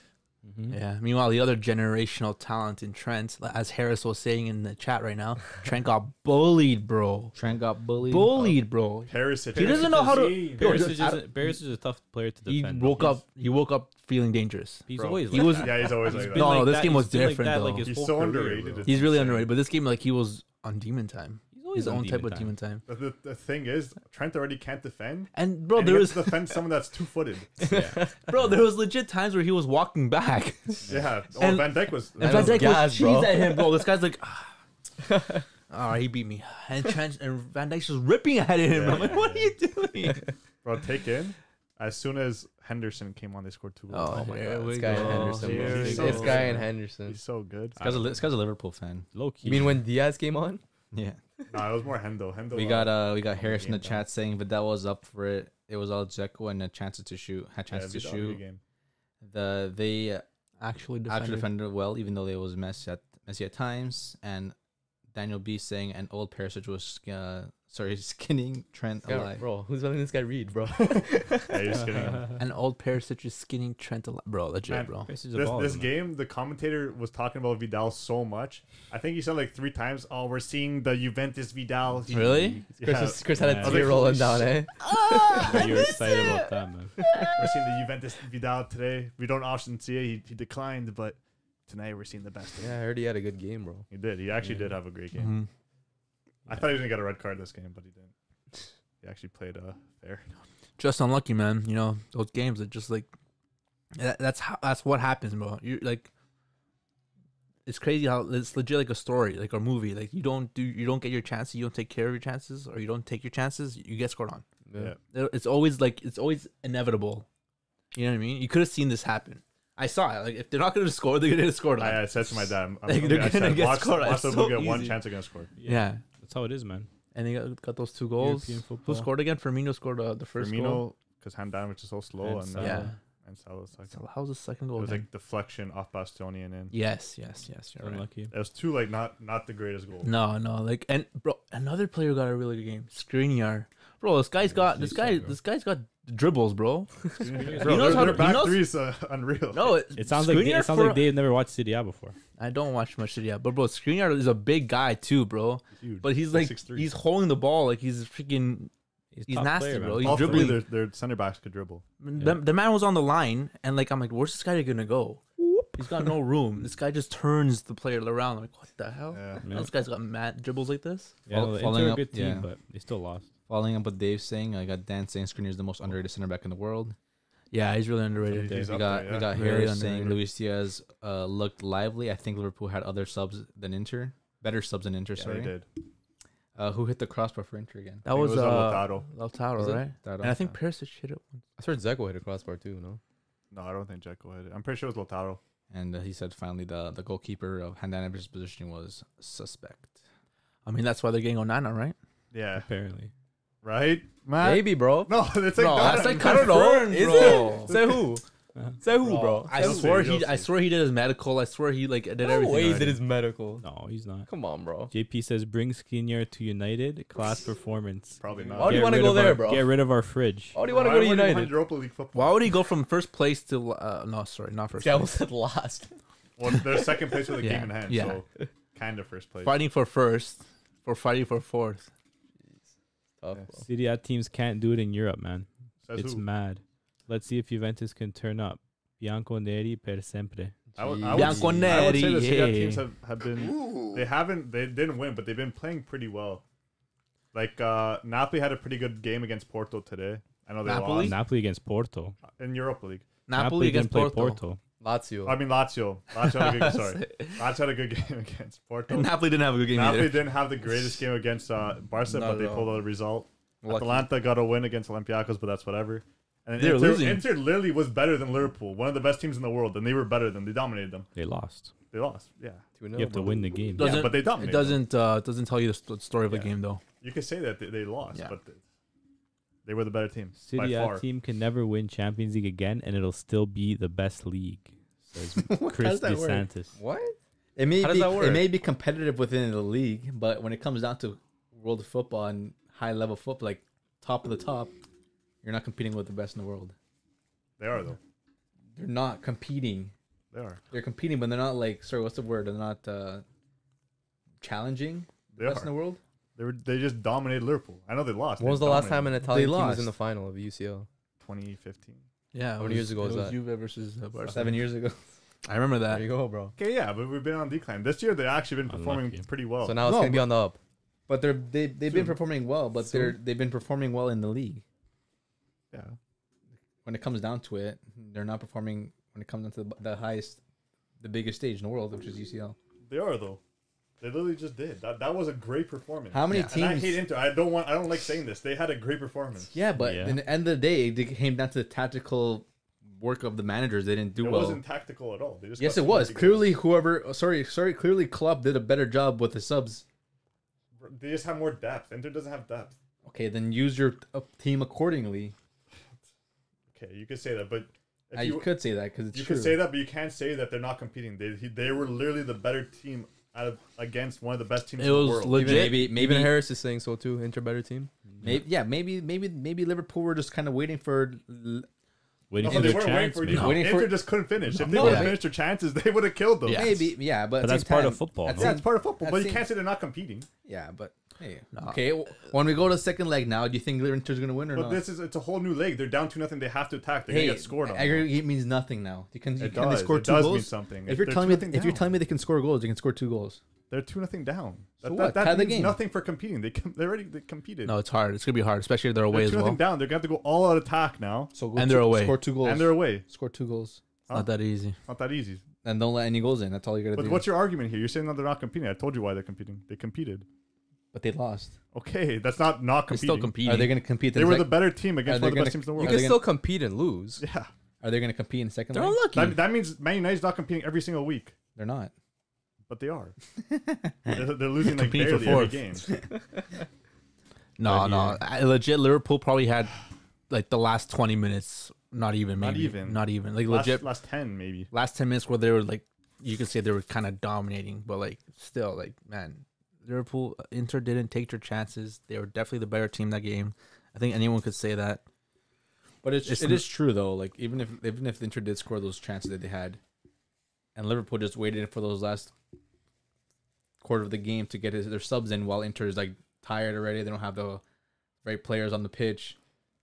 Mm-hmm. Yeah. Meanwhile, the other generational talent in Trent, as Harris was saying in the chat right now, Trent got bullied, bro. Trent got bullied. Bullied, bro. Perisic. He doesn't know how to. Barris is a tough player to He defend. woke up. He woke up feeling dangerous. He's Bro. always. He like was- that. Yeah, he's always He's like been that. No, like this that- game was he's been like different, that, though. like, his He's whole so career, underrated. bro. He's really Insane. underrated. But this game, like he was on demon time. He's always His on own type of demon demon time. time. The thing is, Trent already can't defend. And bro, And there he was has to defend someone that's 2-footed. there was legit times where he was walking back, Yeah. Oh, And- Van Dijk was. and And Van those Dijk guys, was bro. cheese at him, bro. This guy's like, all right, he beat me. And Trent and Van Dijk's just ripping at him. Yeah. I'm like, what are you doing? Bro, take in. As soon as Henderson came on, they scored 2 goals. Oh, my here god. we This guy and go. Henderson. Here Bro. we This go. guy and Henderson. He's so good. This guy's a Liverpool fan. Low key. You mean when Diaz came on? Yeah. Nah, it was more Hendo. Hendo. We got Harris in the game chat saying Vidal was up for it. It was all Dzeko and chances to shoot. Had chances to shoot. Game. Actually Actually defended. defended well, even though they was messy at times. And Daniel B saying an old Perisic was skinning Trent Yeah, alive. bro, who's letting this guy read, bro? Yeah, you're just kidding. An old Perisic is skinning Trent alive. Bro, legit, Man, bro. This game, the commentator was talking about Vidal so much. I think he said like 3 times, "Oh, we're seeing the Juventus Vidal." Really? Yeah. Chris had Yeah. a tear rolling down, eh? You're excited about that, man. We're seeing the Juventus Vidal today. We don't often see it. He declined, but tonight we're seeing the best. of Yeah, I him. heard he had a good game, bro. He did. He actually did have a great game. Mhm. I thought he was gonna get a red card this game, but he didn't. He actually played fair. Just unlucky, man. You know those games are just like that's what happens, bro. You like it's crazy how it's legit like a story, like a movie. Like you don't get your chances, you don't take care of your chances, or you don't take your chances, you get scored on. Yeah. It's always inevitable. You know what I mean? You could have seen this happen. I saw it. Like if they're not going to score, they're going to score on. I said to my dad, Like, they're gonna get watch scored. watch It's them so get one easy. chance they're gonna score. Yeah. That's how it is, man. And they got those 2 goals. European Who football. scored again? Firmino scored the first goal. Firmino, because Handanovic is so slow, And and Salah. Yeah. And Salah's second. So how's the second It goal? was again? like deflection off Bastoni and in. Yes. You're right. Unlucky. It was two like not the greatest goals. No, like, and bro, another player got a really good game. Skriniar, bro. This guy's got He's so good. this guy's got dribbles, bro. Bro, He knows how their to- back he knows- three is unreal. No, It sounds like Skriniar Dave never watched City A before. I don't watch much City, but bro, Skriniar is a big guy too, bro. Huge. But he's like 6'3". he's holding the ball like he's freaking. He's top nasty, player, bro. man. He's All three dribbling. their center backs could dribble. The man was on the line, and like I'm like, where's this guy gonna go? He's got no room. This guy just turns the player around. I'm like, what the hell? Yeah. Yeah. This guy's got mad dribbles like this. Yeah, Fol- no, the following Inter are a up- good team, yeah. but they still lost. Following up what Dave's saying, I got Dan saying Skriniar is the most underrated center back in the world. Yeah, he's really underrated. He's We up got there, yeah. we got Very Harris saying underrated. Luis Diaz looked lively. I think Liverpool had other subs than Inter, better subs than Inter. Yeah, Sorry, they did. Who hit the crossbar for Inter again? I That think was it Lautaro. Lautaro, Was it? right? That And I think also. Perisic hit it once. I heard Zeko hit a crossbar too. No. No, I don't think Dzeko hit it. I'm pretty sure it was Lautaro. And he said finally the goalkeeper of Handanovich's position was suspect. I mean, that's why they're getting Onana, right? Yeah. Apparently. Right, Matt? Maybe, bro. No, it's like Bro, that. that's like I don't know. confirmed, Is bro. it? Say who? Say who, bro? I You'll swear see, you'll I see. swear he did his medical. I swear he like did No everything. way he already. did his medical. No, he's not. Come on, bro. JP says bring Skriniar to United. Class performance. Probably not. Why do you Get wanna rid go of there, our- bro? Get rid of our fridge. Why do you want to go to Why would he United? want Europa League football? Why would he go from first place to no, sorry, not first See, I place. almost said last. Well, they're second place with a Yeah, game in hand, yeah. so kind of first place. Fighting for first, for fighting for fourth. Tough, Yeah. bro. City A teams can't do it in Europe, man. Says It's who? mad. Let's see if Juventus can turn up. Bianco Neri per sempre. I would Bianconeri, say the Serie A teams yeah. have been they didn't win, but they've been playing pretty well. Like Napoli had a pretty good game against Porto today. I know they Napoli? Napoli against Porto. lost in Europa League. Napoli against didn't play Porto. Lazio. I mean Lazio. Lazio had a good sorry. Lazio had a good game against Porto. And Napoli didn't have a good game Napoli either. didn't have the greatest game against Barca, Not but they at all. pulled out a result. Lucky. Atalanta got a win against Olympiacos, but that's whatever. And They were losing. Inter literally was better than Liverpool, one of the best teams in the world, and they were better than they dominated them. They lost. They lost, yeah. 2-0, You have to bro. win the game. Yeah, Doesn't- but they It dominated. doesn't tell you the story of the Yeah. game though. You could say that they lost, Yeah. but they were the better team City by A far. team can never win Champions League again, and it'll still be the best league. Says Chris does that work? DeSantis. What? It may How does be that work? it may be competitive within the league, but when it comes down to world of football and high level football, like top of the top, you're not competing with the best in the world. They are though. They're not competing. They are. They're competing, but they're not like sorry, what's the word? They're not challenging They the best in are. the world. They just dominated Liverpool. I know they lost. When was They the last time dominated an Italian They team was in lost. the final of the UCL? 2015. Yeah. How many years ago was that? Juve versus Barca. 7 years ago. I remember There that. you go, bro. Okay, yeah, but we've been on decline. This year, they've actually been performing Unlucky. pretty well. So now it's No, gonna be on the up. But they've been Soon. performing well, but they've been performing well in the league. yeah, When it comes down to it, they're not performing when it comes down to the highest, the biggest stage in the world, which is UCL. they are though. They literally just did. That was a great performance. How many Yeah. And I teams? hate Inter. I don't like saying this. They had a great performance. Yeah, but Yeah. in the end of the day, it came down to the tactical work of the managers. They didn't do It well. wasn't tactical at all. They just Yes, got it was. lucky. Clearly, clearly, Klopp did a better job with the subs. They just have more depth. Inter doesn't have depth. Okay, then use your team accordingly. Okay, you could say that, but if You could say that because it's you true. could say that, but you can't say that they're not competing. They were literally the better team against one of the best teams It in the was world. legit. Maybe Even Harris is saying so too. Inter better team. maybe Liverpool were just kind of waiting for. Waiting No, for they their weren't waiting chance. for man. it. Waiting for- Inter just couldn't finish. If they No, would have they- finished their chances, they would have killed them. Yeah. Maybe, yeah, but, But at the that's same part time- of football, at no? the Yeah, same- it's part of football, at but the you same- can't say they're not competing. Yeah, but hey, No. okay. When we go to the second leg now, do you think Inter's gonna win or But not? it's a whole new leg. They're down 2-0. They have to attack. They're Hey, gonna get scored on. aggregate means nothing now. Can It they does. score It two does mean goals? something. If you're They're telling me 2-0 if you're down. telling me they can score goals, they can score 2 goals. They're 2-0 down. So what? Tie That the means game. nothing for competing. They competed. No, it's hard. It's gonna be hard, especially if they're away They're as 2-0 well. down. They're gonna have to go all out attack now, So go And they're away. Score 2 goals. and they're away. Score 2 goals. It's not that easy. It's not that easy. And don't let any goals in. That's all you gotta But do. what's your argument here? You're saying that they're not competing. I told you why they're competing. They competed. But they lost. Okay, that's not They're competing. still competing. Are they gonna compete? They were the better team against Are they one of the gonna- best teams in the You world. Are can they still compete and lose. Yeah, Are they gonna compete in second They're leg? unlucky. that means Man United's not competing every single week, They're not. but they are. they're losing like Competing for barely every fourth. game. No, But no. Legit, Liverpool probably had like the last 20 minutes Not even. Not Maybe. even. Not even. Like last, legit. last 10 maybe. Last 10 minutes where they were like, you could say they were kind of dominating, but like still, like man, Liverpool, Inter didn't take their chances. They were definitely the better team that game. I think anyone could say that. But it is true though. Like even if Inter did score those chances that they had, and Liverpool just waited for those last quarter of the game to get their subs in, while Inter is like tired already. They don't have the right players on the pitch.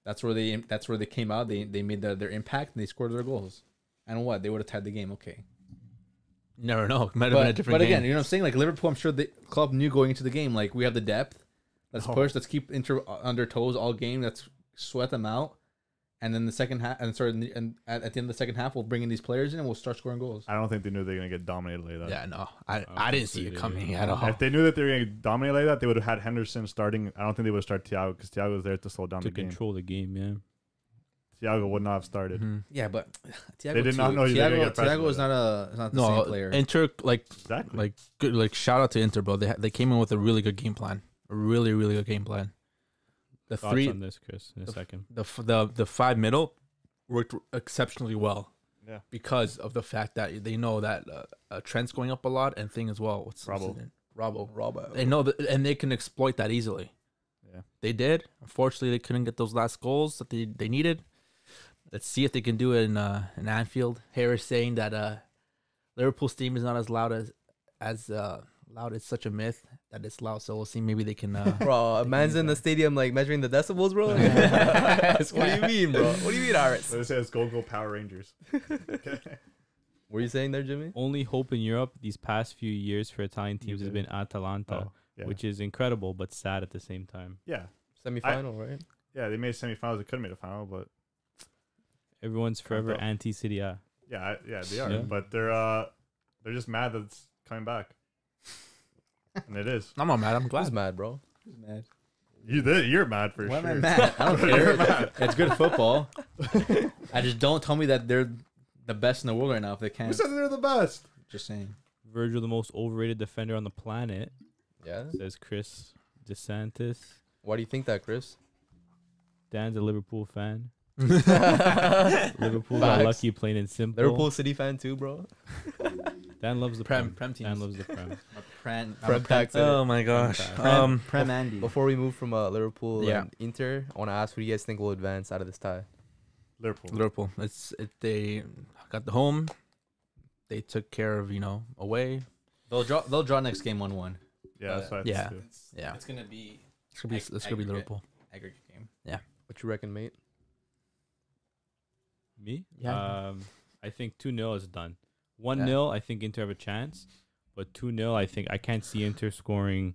That's where they came out. They made their impact and they scored their goals. And what? They would have tied the game. Okay. You never know. It might have been a different game. But again, you know what I'm saying? Like Liverpool, I'm sure the club knew going into the game, like we have the depth. Let's push. Let's keep Inter on their toes all game. Let's sweat them out. And then the second half, at the end of the second half, we'll bring in these players in and we'll start scoring goals. I don't think they knew they were going to get dominated like that. Yeah, no. I didn't see it coming at all. If they knew that they were going to dominate like that, they would have had Henderson starting. I don't think they would have started Thiago because Thiago was there to slow down To the game. control the game, yeah. Thiago would not have started. Mm-hmm. Yeah, but Thiago They did not know you were gonna get pressed Thiago like is not the same player. Inter, Exactly. like good, like shout out to Inter, bro. They came in with a really good game plan. A really, really good game plan. The Thoughts on this, Chris, in a second. The five middle worked exceptionally well. Yeah. Because of the fact that they know that Trent's going up a lot and thing as well. What's his name? Robbo. They know that, and they can exploit that easily. Yeah. They did. Unfortunately, they couldn't get those last goals that they needed. Let's see if they can do it in Anfield. Harris saying that Liverpool's team is not as loud as loud. It's such a myth that it's loud. So we'll see. Maybe they can. Bro, a man's in the stadium like measuring the decibels, bro. What do you mean, bro? What do you mean, Aris? Let's say it's Go Power Rangers. What were you saying there, Jimmy? Only hope in Europe these past few years for Italian teams has been Atalanta, which is incredible but sad at the same time. Yeah. Semi-final, right? Yeah, they made semifinals. They could have made a final, but Everyone's forever anti-City A. yeah, they are. Yeah. But they're just mad that it's coming back, and it is. I'm not mad. I'm glad. Who's mad, bro? Who's mad? You're mad for Why sure. am I mad? I don't You're care. mad. It's good football. I just don't tell me that they're the best in the world right now if they Who can't. said they're the best? Just saying. Virgil, the most overrated defender on the planet, Yeah. says Chris DeSantis. Why do you think that, Chris? Dan's a Liverpool fan. Liverpool got Facts. lucky, plain and simple. Liverpool City fan too, bro. Dan loves the Prem Dan teams. loves the Prem. Prem tax in it. Oh my gosh. Prem Andy. Before we move from Liverpool Yeah. and Inter, I want to ask who do you guys think will advance out of this tie? Liverpool. They got the home. They took care of away. They'll draw next game 1-1. Yeah, that's what I Yeah. think too. Yeah, It's gonna be it's gonna be aggregate. Liverpool. aggregate game. What you reckon, mate? Me? Yeah. I think 2-0 is done. 1-0, I think Inter have a chance. But 2-0, I can't see Inter scoring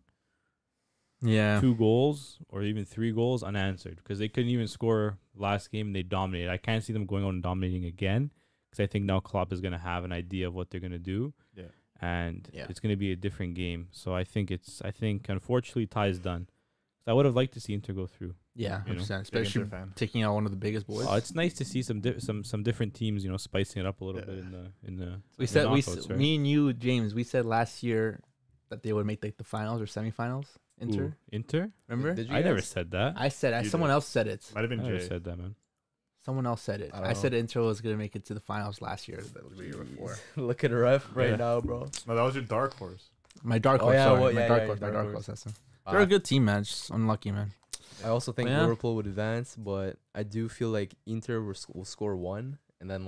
Yeah. 2 goals or even 3 goals unanswered because they couldn't even score last game and they dominated. I can't see them going out and dominating again because I think now Klopp is going to have an idea of what they're going to do. Yeah. And Yeah. it's going to be a different game. So I think unfortunately tie is done. I would have liked to see Inter go through. Yeah, You know, 100%, Big especially Inter fan. taking out one of the biggest boys. Oh, it's nice to see some different teams, spicing it up a little bit in the we said knockouts, right? me and you, James. We said last year that they would make like the finals or semifinals. Inter, Ooh, Inter? remember? Did you I never guys? said that. I said You someone did. else said it. Might have I been never Jay. said that, man. Someone else said it. I don't I said know. Inter was gonna make it to the finals last year. The year before. Look at the ref right Yeah. now, bro. No, that was your dark horse. My dark Oh, horse. yeah, sorry. well, my yeah, dark yeah, horse. My dark dark horse. horse. That's They're a good team, man. Just unlucky, man. I also think Yeah. Liverpool would advance, but I do feel like Inter will score 1, and then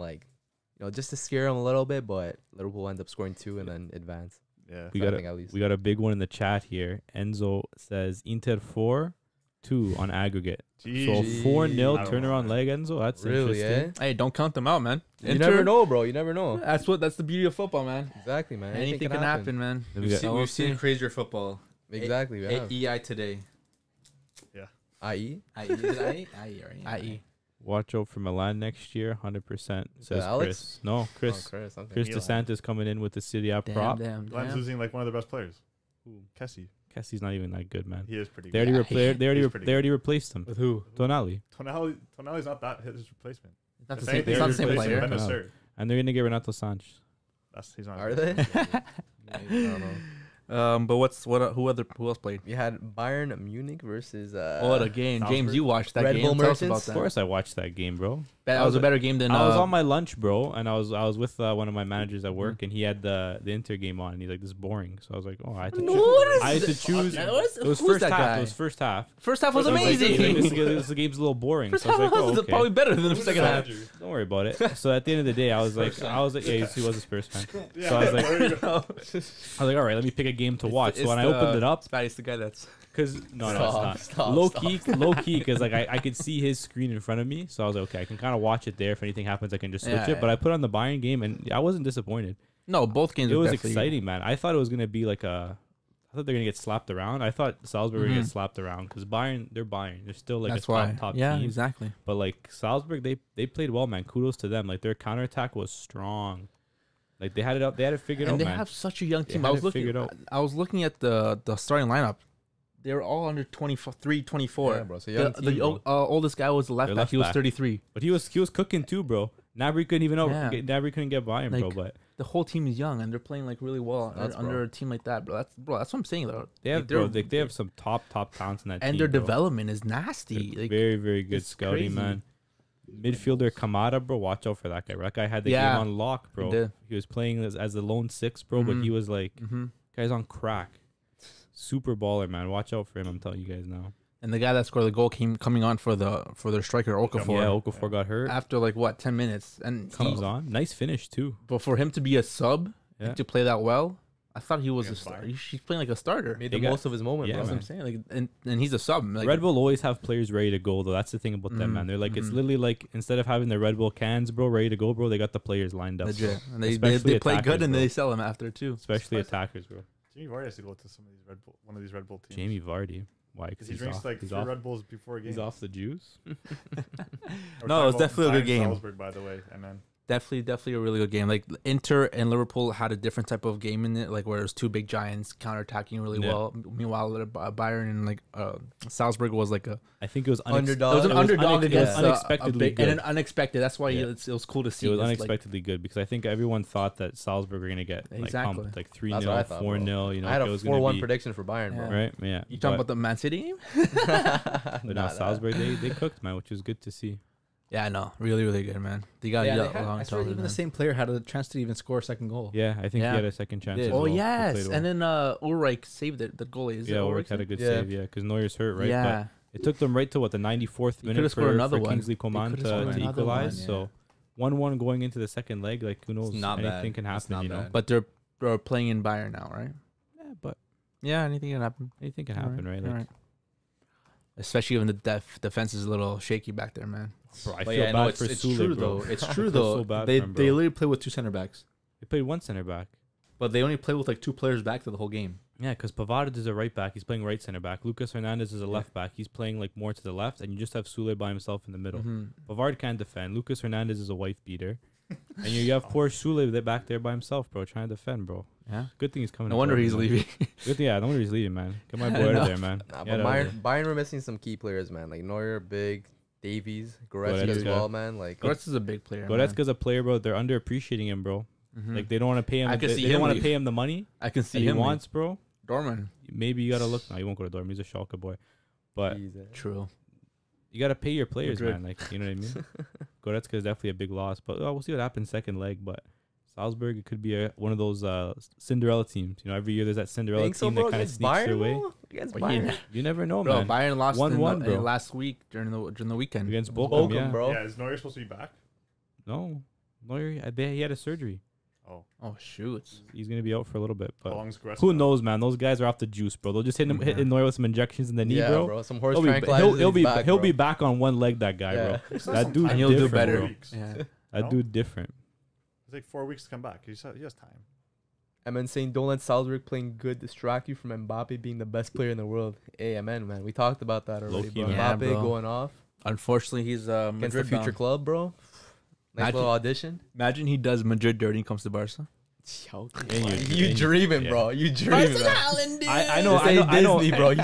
just to scare them a little bit, but Liverpool will end up scoring 2 and then advance. Yeah. We I got think at least. we got a big one in the chat here. Enzo says Inter 4-2 on aggregate. So Jeez. 4-0 I don't turnaround know. leg, Enzo. That's Really, interesting. Hey, don't count them out, man. You never know, bro. You never know. That's the beauty of football, man. Exactly, man. Anything can happen, man. Then we We've got- seen, we'll we've seen see. crazier football. Exactly. We have. EI today. IE. IE, is it IE? IE, right? IE. Watch out for Milan next year, 100%. Says Alex? Chris. No, Chris. Oh, Chris. Okay. Chris Milan. DeSantis coming in with the City A Damn, prop. damn, Glenn's damn. losing like one of their best players. Kessie. Kessie's not even that good, man. He is pretty They good. already, Yeah, repla- pretty they already replaced him. With who? Tonali. Tonali's not that his replacement. It's not If the same. anything, It's not the he's same replacing player. Benacer. And they're going to get Renato Sanchez. He's not. Are they? I don't know. But who else played? We had Bayern Munich versus What a game, James! Salzburg. You watched that Red game. Bull Tell us Merchants? about Of that. course, I watched that game, bro. That was a better game than. I was on my lunch, bro, and I was with one of my managers at work, and he had the Inter game on, and he's like, "This is boring." So I was like, "Oh, I had to choose." I had to choose. It was Who's first that half. guy? It was first half. First half was It was like, amazing. this game's a little boring. First So I half was like, was "Oh, okay." probably better than the second half. Don't worry about it. So at the end of the day, I was like, yeah, he was a Spurs fan. So I was like, all right, let me pick a game to watch. So when I opened it up, Spatty's the guy that's. because it's not low key, because like I could see his screen in front of me, so I was like, okay, I can kind of watch it there. If anything happens, I can just switch it. But I put on the Bayern game, and I wasn't disappointed. No, both games. It were was definitely- exciting, man. I thought it was gonna be like I thought they're gonna get slapped around. I thought Salzburg were gonna get slapped around because Bayern, they're Bayern. They're still like That's a why. top Yeah, team. exactly. But like Salzburg, they played well, man. Kudos to them. Like their counterattack was strong. Like they had it up. They had it figured And out, they man. have such a young They team. had I was it looking. figured out. I was looking at the starting lineup. They were all under 23, 24. Yeah, bro. So young The team, bro. oldest guy was the left Their back. left He was back. 33. But he was cooking too, bro. Nabry couldn't even Yeah. Nabry couldn't get Bayern, bro. Like, But The whole team is young and they're playing like really well Nuts, under bro. a team like that, bro. That's what I'm saying though. they have Like, they have some top talents in that team. and their bro. development is nasty. They're Like, very, very good it's scouting, crazy. man. Midfielder Kamada, bro. Watch out for that guy. That guy had the Yeah. game on lock, bro. did. He was playing as the lone six, bro. But he was like, guy's on crack. Super baller, man. Watch out for him. I'm telling you guys now. And the guy that scored the goal coming on for their striker Okafor. Yeah, Okafor got hurt. After like what 10 minutes, and Comes on. Nice finish too. But for him to be a sub Yeah. to play that well, I thought he was a Against star. Bayern. He's playing like a starter. Made They the got- most of his moment, yeah, bro. That's what I'm man. saying. Like, and he's a sub. Like, Red Bull always have players ready to go, though. That's the thing about them, Mhm, man. They're like, it's mhm. literally like instead of having the Red Bull cans, bro, ready to go, bro, they got the players lined up. legit. Bro. And they Especially play good attackers, and bro. they sell him after too. Especially attackers, bro. Jamie Vardy has to go to one of these Red Bull teams. Jamie Vardy. Why? Because Because he he's drinks off. like he's 3 off. Red Bulls before a game. He's off the juice. We're No, it was talking about definitely a good Bayern game. Salzburg, by the way, and then Definitely a really good game. Like Inter and Liverpool had a different type of game in it, like where it was two big giants counterattacking really Yeah. well. Meanwhile, Bayern and like Salzburg was like a I think it was Underdog. it was an underdog against unexpectedly and an good. unexpected. That's why Yeah. it was cool to see. It was It's like- unexpectedly good because I think everyone thought that Salzburg were gonna get like Exactly. pumped, like That's what I 3-0, thought, 4-0. You know, I had it a was gonna 4-1 be prediction for Bayern, bro. right. Yeah, You talking about the Man City game? But no, Nah, Salzburg they cooked, man, which was good to see. Yeah, I know. Really good, man. They got Yeah, yeah, they had, long I swear even the man. same player had a chance to even score a second goal. Yeah, I think Yeah. he had a second chance. did. as Oh well. He yes, played well. and then Ulreich saved it. The goalie is yeah, it Ulrich had a good Yeah. save. Yeah, because Neuer's hurt, right? Yeah, But it took them right to what the 94th He minute could've scored for another one. Kingsley They Coman could've to scored another equalize. one, So 1-1 going into the second leg, like who knows? not Anything bad. can It's happen, not you know. bad. but they're playing in Bayern now, right? Yeah, but Yeah, anything can happen. anything can Alright, happen, right? Like, alright. Especially when the defense is a little shaky back there, man. bro, I But feel yeah, bad no, for it's Sule, true bro. though. It's I true feel though. so bad They for him, they bro. literally play with two center backs, They played one center back. but they only play with like two players back to the whole game. Yeah, because Pavard is a right back. He's playing right center back. Lucas Hernandez is a Yeah. left back. He's playing like more to the left, and you just have Sule by himself in the middle. Mhm. Pavard can't defend. Lucas Hernandez is a wife beater, and you have poor Sule back there by himself, bro, trying to defend, bro. Yeah. Good thing he's coming. No to wonder Dortmund, he's man. leaving. Good, yeah, no wonder he's leaving, man. Get my I boy out know. of there, man. Nah, Get but out of Bayern were missing some key players, man. Like Neuer, big, Davies, Goretzka as Goretzka. well, man. Like Goretzka's a big player. there. Goretzka's a player, bro. They're underappreciating him, bro. Mhm. Like they don't want to pay him. I can They, see they don't him want to leave. pay him the money I can that see he him wants, bro. Dortmund. Maybe you gotta look. No, he won't go to Dortmund. He's a Schalke boy, but Jesus. True. you gotta pay your players, Madrid. man. Like you know what I mean. Goretzka is definitely a big loss, but we'll see what happens second leg. But Salzburg, it could be one of those Cinderella teams. You know, every year there's that Cinderella Think so, team bro? that kind of Against sneaks their Bayern, way. bro? Against But Bayern. You never know, Bro, man. Bayern lost 1-1, bro. last week during the weekend Against It was Bochum, Bochum, yeah. bro. yeah, is Neuer supposed to be back? No, he had a surgery. Oh, Oh shoot! He's gonna be out for a little bit, how but long's Goretzka who out? knows, man? Those guys are off the juice, bro. They'll just hit him, Yeah. hit Neuer with some injections in the knee, Yeah, bro. Some horse He'll be, tranquilizers. he'll and be he's back, he'll bro. be back on one leg. That guy, Yeah. bro. He still That has some dude time. And he'll do different, better. bro. Yeah. That No? dude different. It's like 4 weeks to come back. He has time. I'm then saying don't let Salzburg playing good distract you from Mbappe being the best player in the world. Hey, amen, man. We talked about that already, Low-key, bro. man. Yeah, Mbappe bro. going off Unfortunately, he's against the Madrid future bound. club, bro. Nice Imagine- little audition. Imagine he does Madrid dirty and comes to Barca. You dreaming, bro. You dreaming. I know. This ain't Disney, bro.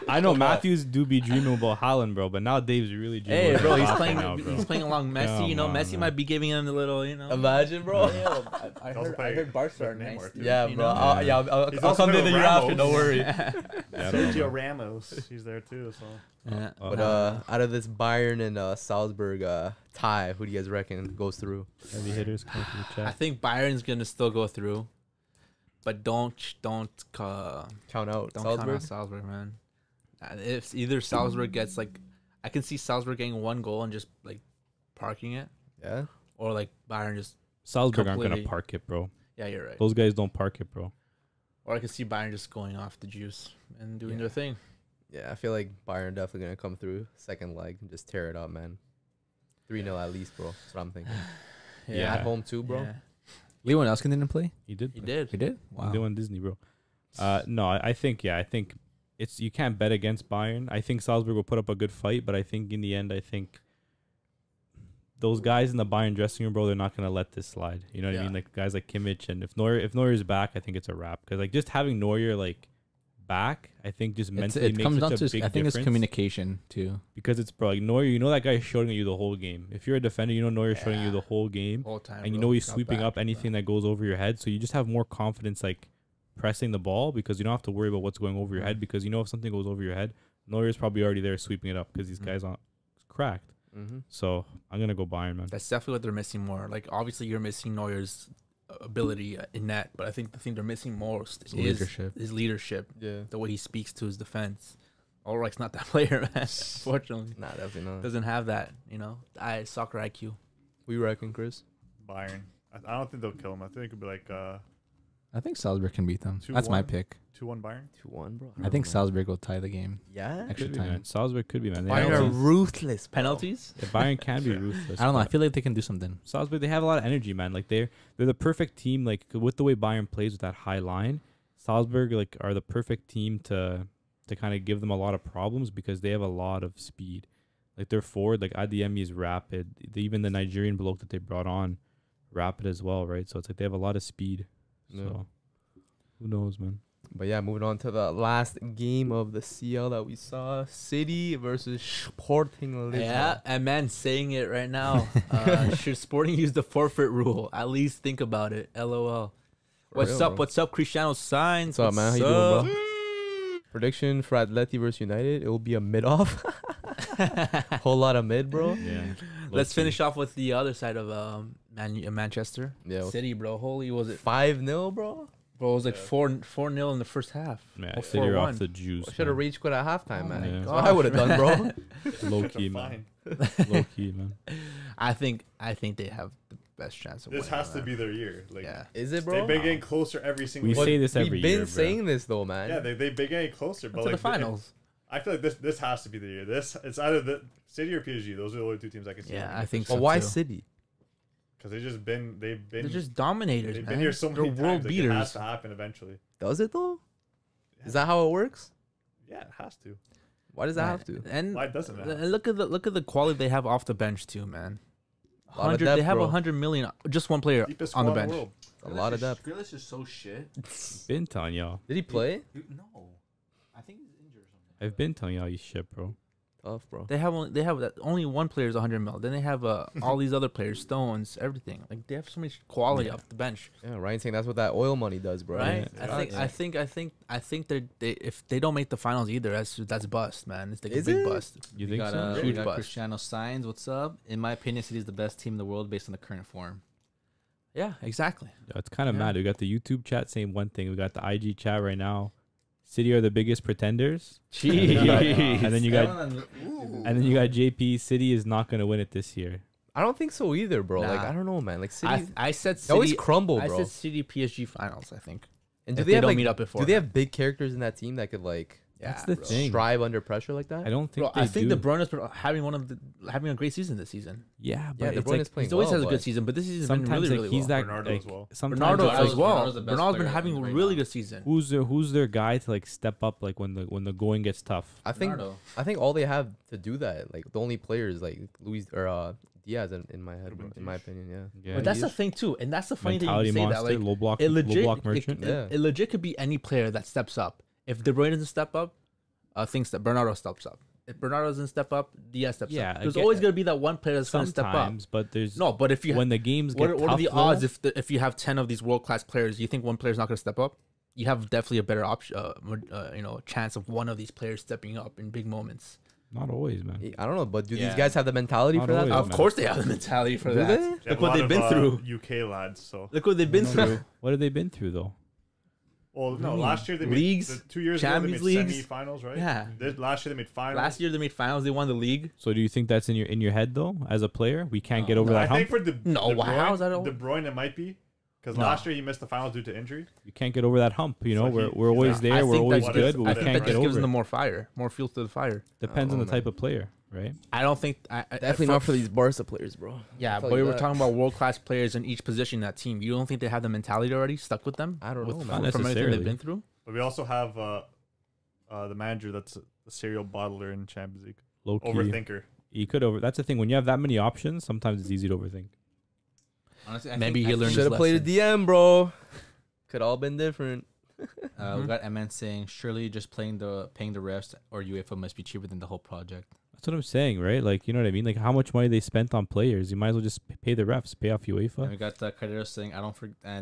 I know Matthews do be dreaming about Haaland, bro, but now Dave's really dreaming. Hey, about bro, he's Mbappe playing. now, bro. He's playing along Messi. Come You know, on, Messi man. might be giving him the little. You know. Imagine, bro. I Also heard. play I heard Barca are Neymar, nice. too. Yeah, you bro. know? I'll He's come also in the been year with after. Ramos. Don't worry. Yeah, I don't know. Sergio Ramos, he's there too. So Yeah. But out of this Bayern and Salzburg tie, who do you guys reckon goes through? Heavy hitters come to the I chat. think Bayern's gonna still go through, but don't Count out count Salzburg. out Salzburg, man. If either Salzburg gets like, I can see Salzburg getting one goal and just like parking it, Yeah. or like Bayern just. Salzburg aren't gonna completely- park it, bro. Yeah, you're right. Those guys don't park it, bro. Or I can see Bayern just going off the juice and doing their thing. Yeah, I feel like Bayern definitely gonna come through second leg and just tear it up, man. 3-0 at least, bro. That's what I'm thinking. Yeah. At home too, bro. Yeah. Lewandowski didn't play. He did. He play. did. He did. He's doing Disney, bro. No, I think it's you can't bet against Bayern. I think Salzburg will put up a good fight, but I think in the end, I think those guys in the Bayern dressing room, bro, they're not gonna let this slide. You know what I Yeah. mean? Like guys like Kimmich, and if Neuer's back, I think it's a wrap. Because like just having Neuer like back, I think just mentally It makes comes down such a to. big I think it's difference. communication too. Because it's bro, like Neuer, you know that guy is showing you the whole game. If you're a defender, you know Neuer's showing you Yeah. the whole game. Whole time. And you bro. know he's Got sweeping back, up anything that goes over your head, so you just have more confidence like pressing the ball because you don't have to worry about what's going over your head because you know if something goes over your head, Neuer's probably already there sweeping it up because these guys aren't cracked. Mm-hmm. So I'm gonna go Bayern, man. That's definitely what they're missing more. Like obviously you're missing Neuer's ability in net, but I think the thing they're missing most is Leadership. His leadership, Yeah. the way he speaks to his defense. Ulrich's not that player, man. Unfortunately, Nah, definitely not. doesn't have that. You know, soccer IQ. Who you reckon, Chris? Bayern. I don't think they'll kill him. I think it could be like I think Salzburg can beat them. That's my 2-1. pick. 2-1 Bayern. 2-1, bro. I think Salzburg will tie the game. Yeah. Extra Could be, time. man. Salzburg could be, man. They Bayern have are some- ruthless. Bro. Penalties. yeah, Bayern can be ruthless. I don't know. I but feel like they can do something. Salzburg, they have a lot of energy, man. Like they're the perfect team. Like with the way Bayern plays with that high line, Salzburg like are the perfect team to kind of give them a lot of problems because they have a lot of speed. Like their forward, like Adeyemi is rapid. Even the Nigerian bloke that they brought on, rapid as well, right? So it's like they have a lot of speed. Yeah. So who knows, man? But yeah, moving on to the last game of the CL that we saw: City versus Sporting Lisbon. Yeah, and man, saying it right now. Should Sporting use the forfeit rule? At least think about it. LOL. What's real, up? bro. What's up, Cristiano Sainz? What's up, man? How you doing, bro? Prediction for Atleti versus United: it will be a mid-off. Whole lot of mid, bro. Yeah. Let's finish off with the other side of Manchester. Yeah, City, bro. Holy, was it? 5-0, bro. Bro, it was like 4-0 in the first half. Yeah, Or City are 4-1. off the juice. Should have reached quit at halftime, Oh man. my Yeah. That's what I would have done, bro. Low That's key, a man. fine. Low key, man. I think they have the best chance of This winning. has to man. be their year. Like, Yeah. Is it, they've bro? been getting closer every single We year. say this every We've year, been bro. saying this though, man. Yeah, they've been getting closer. But To like the finals. I feel like this has to be the year. It's either the City or PSG. Those are the only two teams I can see. Yeah, I think But so. why too. City? because they've They're been just dominators, they've man. been here so many They're world times. Like, it has beaters. to happen eventually. Does it though? Is that how it works? Yeah, it has to. Why does that have to? And Why doesn't it? and look at the quality they have off the bench too, man. A lot of 100. depth, They have bro. 100 million. Just one player Deepest on the squad in bench. world. A lot of depth. Grealish is so shit. Been telling y'all. Did he play? No, I think he's injured or something. I've been telling y'all you shit, bro. Tough, bro. They have only one player is 100 mil. Then they have all these other players, Stones, everything. Like they have so much quality off the bench, Yeah, Ryan's saying that's what that oil money does, bro. right? Yeah. I think they if they don't make the finals either, that's bust, man. It's like Is a big it? bust. You We think got, so? we Huge got bust. Cristiano Sainz. What's up? In my opinion, City's the best team in the world based on the current form. Yeah, exactly. Yeah, it's kind of Yeah. mad. We got the YouTube chat saying one thing. We got the IG chat right now. City are the biggest pretenders. Jeez. And then you got JP. City is not going to win it this year. I don't think so either, bro. Like Nah. I don't know, man. Like City, I said they always City. crumble, I bro. said City PSG finals. I think. And do if they, they have don't like meet up before. do they have big characters in that team that could like That's the bro. thing. strive under pressure like that. I don't think. Bro, I think do. De Bruyne is having a great season this season. Yeah, but Yeah, De it's Bruyne like is playing He always well, has a but good season, but this season's been sometimes really, like really he's well. that Bernardo like as well. sometimes Bernardo it's as like, well. Bernardo's the best Bernardo's been player having a right really now. good season. who's their guy to like step up like when the going gets tough. I think all they have to do that, like the only players like Luis or Diaz in my head, bro, in my opinion, yeah. Yeah, But that's the He's- thing too, and that's the funny thing mentality you say monster, that. Like low block, it legit, low block merchant. it legit could be any player that steps up. If De Bruyne doesn't step up, thinks that Bernardo steps up. If Bernardo doesn't step up, Diaz steps Yeah, up. There's again, always gonna be that one player that's gonna step up. Sometimes, but there's No, but if you when the games get what are the tough, odds though, if you have 10 of these world class players? You think one player's not gonna step up? You have definitely a better option, chance of one of these players stepping up in big moments. not always, man. I don't know, but do these Yeah. guys have the mentality Not for that? always. Of man. course, they have the mentality for Do that. they? They have Look a what lot they've of, been through. UK lads. So Look what they've been through. What have they been through though? well, no, mean? last year they Leagues, made 2 years ago Champions they made Leagues. semi-finals, right? Yeah. Last year they made finals. Last year they made finals. They won the league. So do you think that's in your head though? As a player, we can't get over I that hump. think for No, De wow, Bruyne, how's that all- De Bruyne it might be because No. last year he missed the finals due to injury. You can't get over that hump. You know, So we're he's always not- there. I We're think always that good, gives- but I we think can't that get just gives over them it. more fire, more fuel to the fire. Depends on Oh, the type man. of player, right? I don't think. Definitely not for these Barca players, bro. Yeah, I'll but tell we you were that. talking about world class players in each position in that team. You don't think they have the mentality already stuck with them? I don't know, man. Not From everything necessarily. they've been through. But we also have the manager that's a serial bottler in Champions League. Low key. Overthinker. You could over. That's the thing. When you have that many options, sometimes it's easy to overthink. Honestly, Maybe he learned Should his have played a lesson. DM, bro. Could all been different. We got MN saying surely just paying the refs or UEFA must be cheaper than the whole project. That's what I'm saying, right? Like, you know what I mean? Like, how much money they spent on players? You might as well just pay the refs, pay off And UEFA. we got Carrera saying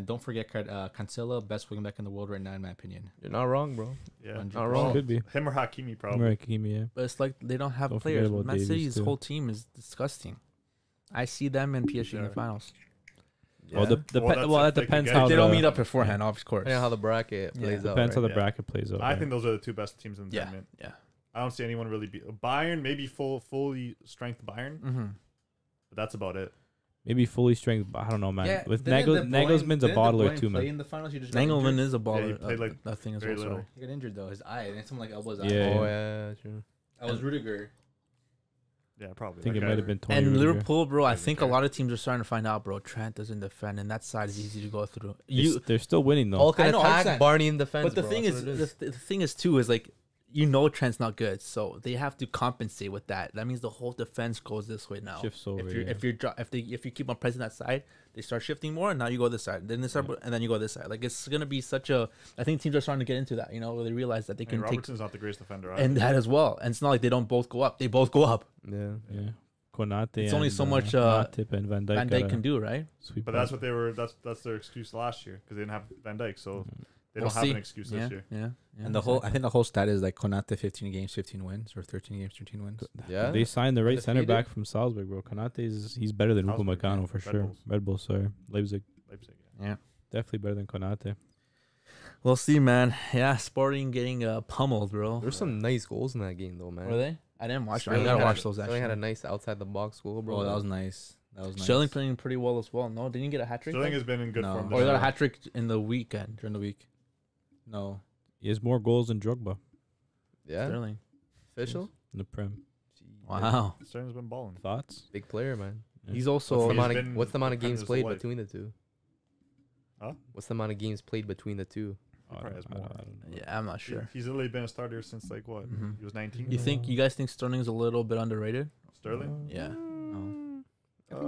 don't forget Cancelo, best wing back in the world right now in my opinion. You're not wrong, bro. Yeah. 100%. Not wrong. Could be. Him or Hakimi probably. Right, Hakimi, yeah. But it's like they don't have Don't forget players. about Man Davies, City's too. whole team is disgusting. I see them and PSG in the Yeah. finals. Well, Well, that's that if they depends could get how If they it. don't the, meet up beforehand, of course. Depending on how the bracket Yeah. plays out. depends how right? the Yeah. bracket plays out. I right? think those are the two best teams in the Yeah, tournament. yeah. I don't see anyone really beat Bayern. Maybe fully strength Bayern, Mm-hmm. but that's about it. Maybe fully strength. I don't know, man. With Nagelsmann's Nagelsmann's a bottler too, play man. in the finals, he just Nangelman is a he baller. played, like, that thing is very also. little. He got injured though. His eye, and someone like elbow his eye. Yeah. Oh yeah, true. That was Rudiger. Yeah, probably. I think it That might guy- have been Tony And Rudiger. Liverpool, bro, I Doesn't think care. a lot of teams are starting to find out, bro. Trent doesn't defend, and that side is easy to go through. They're still winning though. All can I know, attack, 100%. Barney in defense. But the bro. thing That's is, what it the thing is too is like, Trent's not good, so they have to compensate with that. That means the whole defense goes this way now. Shifts over. If you keep on pressing that side, they start shifting more, and now you go this side. Then they start, and then you go this side. Like it's gonna be such a. I think teams are starting to get into that. You know, where they realize that they I can mean, take Robertson's not the greatest defender. and that as well. And it's not like they don't both go up; they both go up. Yeah. Yeah. Konate. It's only and, so much, Matip and Van Dijk. Van Dijk can do, right? Sweep But up. that's what they were. That's their excuse last year because they didn't have Van Dijk, so they We'll don't have see. an excuse Yeah, this year. yeah. And I think the whole stat is like Konate 15 games, 15 wins, or 13 games, 13 wins. Yeah. They signed the right center Undefeated? back from Salzburg, bro. He's better than Salzburg, Upamecano yeah. for Red sure. Bulls. Red Bull, sorry. Leipzig. Leipzig. Yeah. Definitely better than Konate. We'll see, man. Yeah, Sporting getting pummeled, bro. There's some nice goals in that game, though, man. Were they? I didn't watch them. I Sterling gotta had- watch those Sterling actually. had a nice outside the box goal, bro. Bro, that was nice. That was nice. Sterling playing pretty well as well. No, didn't he get a hat trick? Sterling has been in good No. form. Or This he got a year. hat trick in the weekend. during the week. No. He has more goals than Drogba Yeah. Sterling. Official. in the Prem. Wow. Sterling's been balling. Thoughts? Big player, man. Yeah. He's What's also the amount been of, what's the amount of defending games his played whole life. between the two? Huh? What's the amount of games played between the two? I probably don't- has I don't- more. I don't know. yeah, I'm not sure. He's literally been a starter since like what? Mhm. He was 19. You guys think Sterling's a little bit underrated? Sterling. Yeah. No.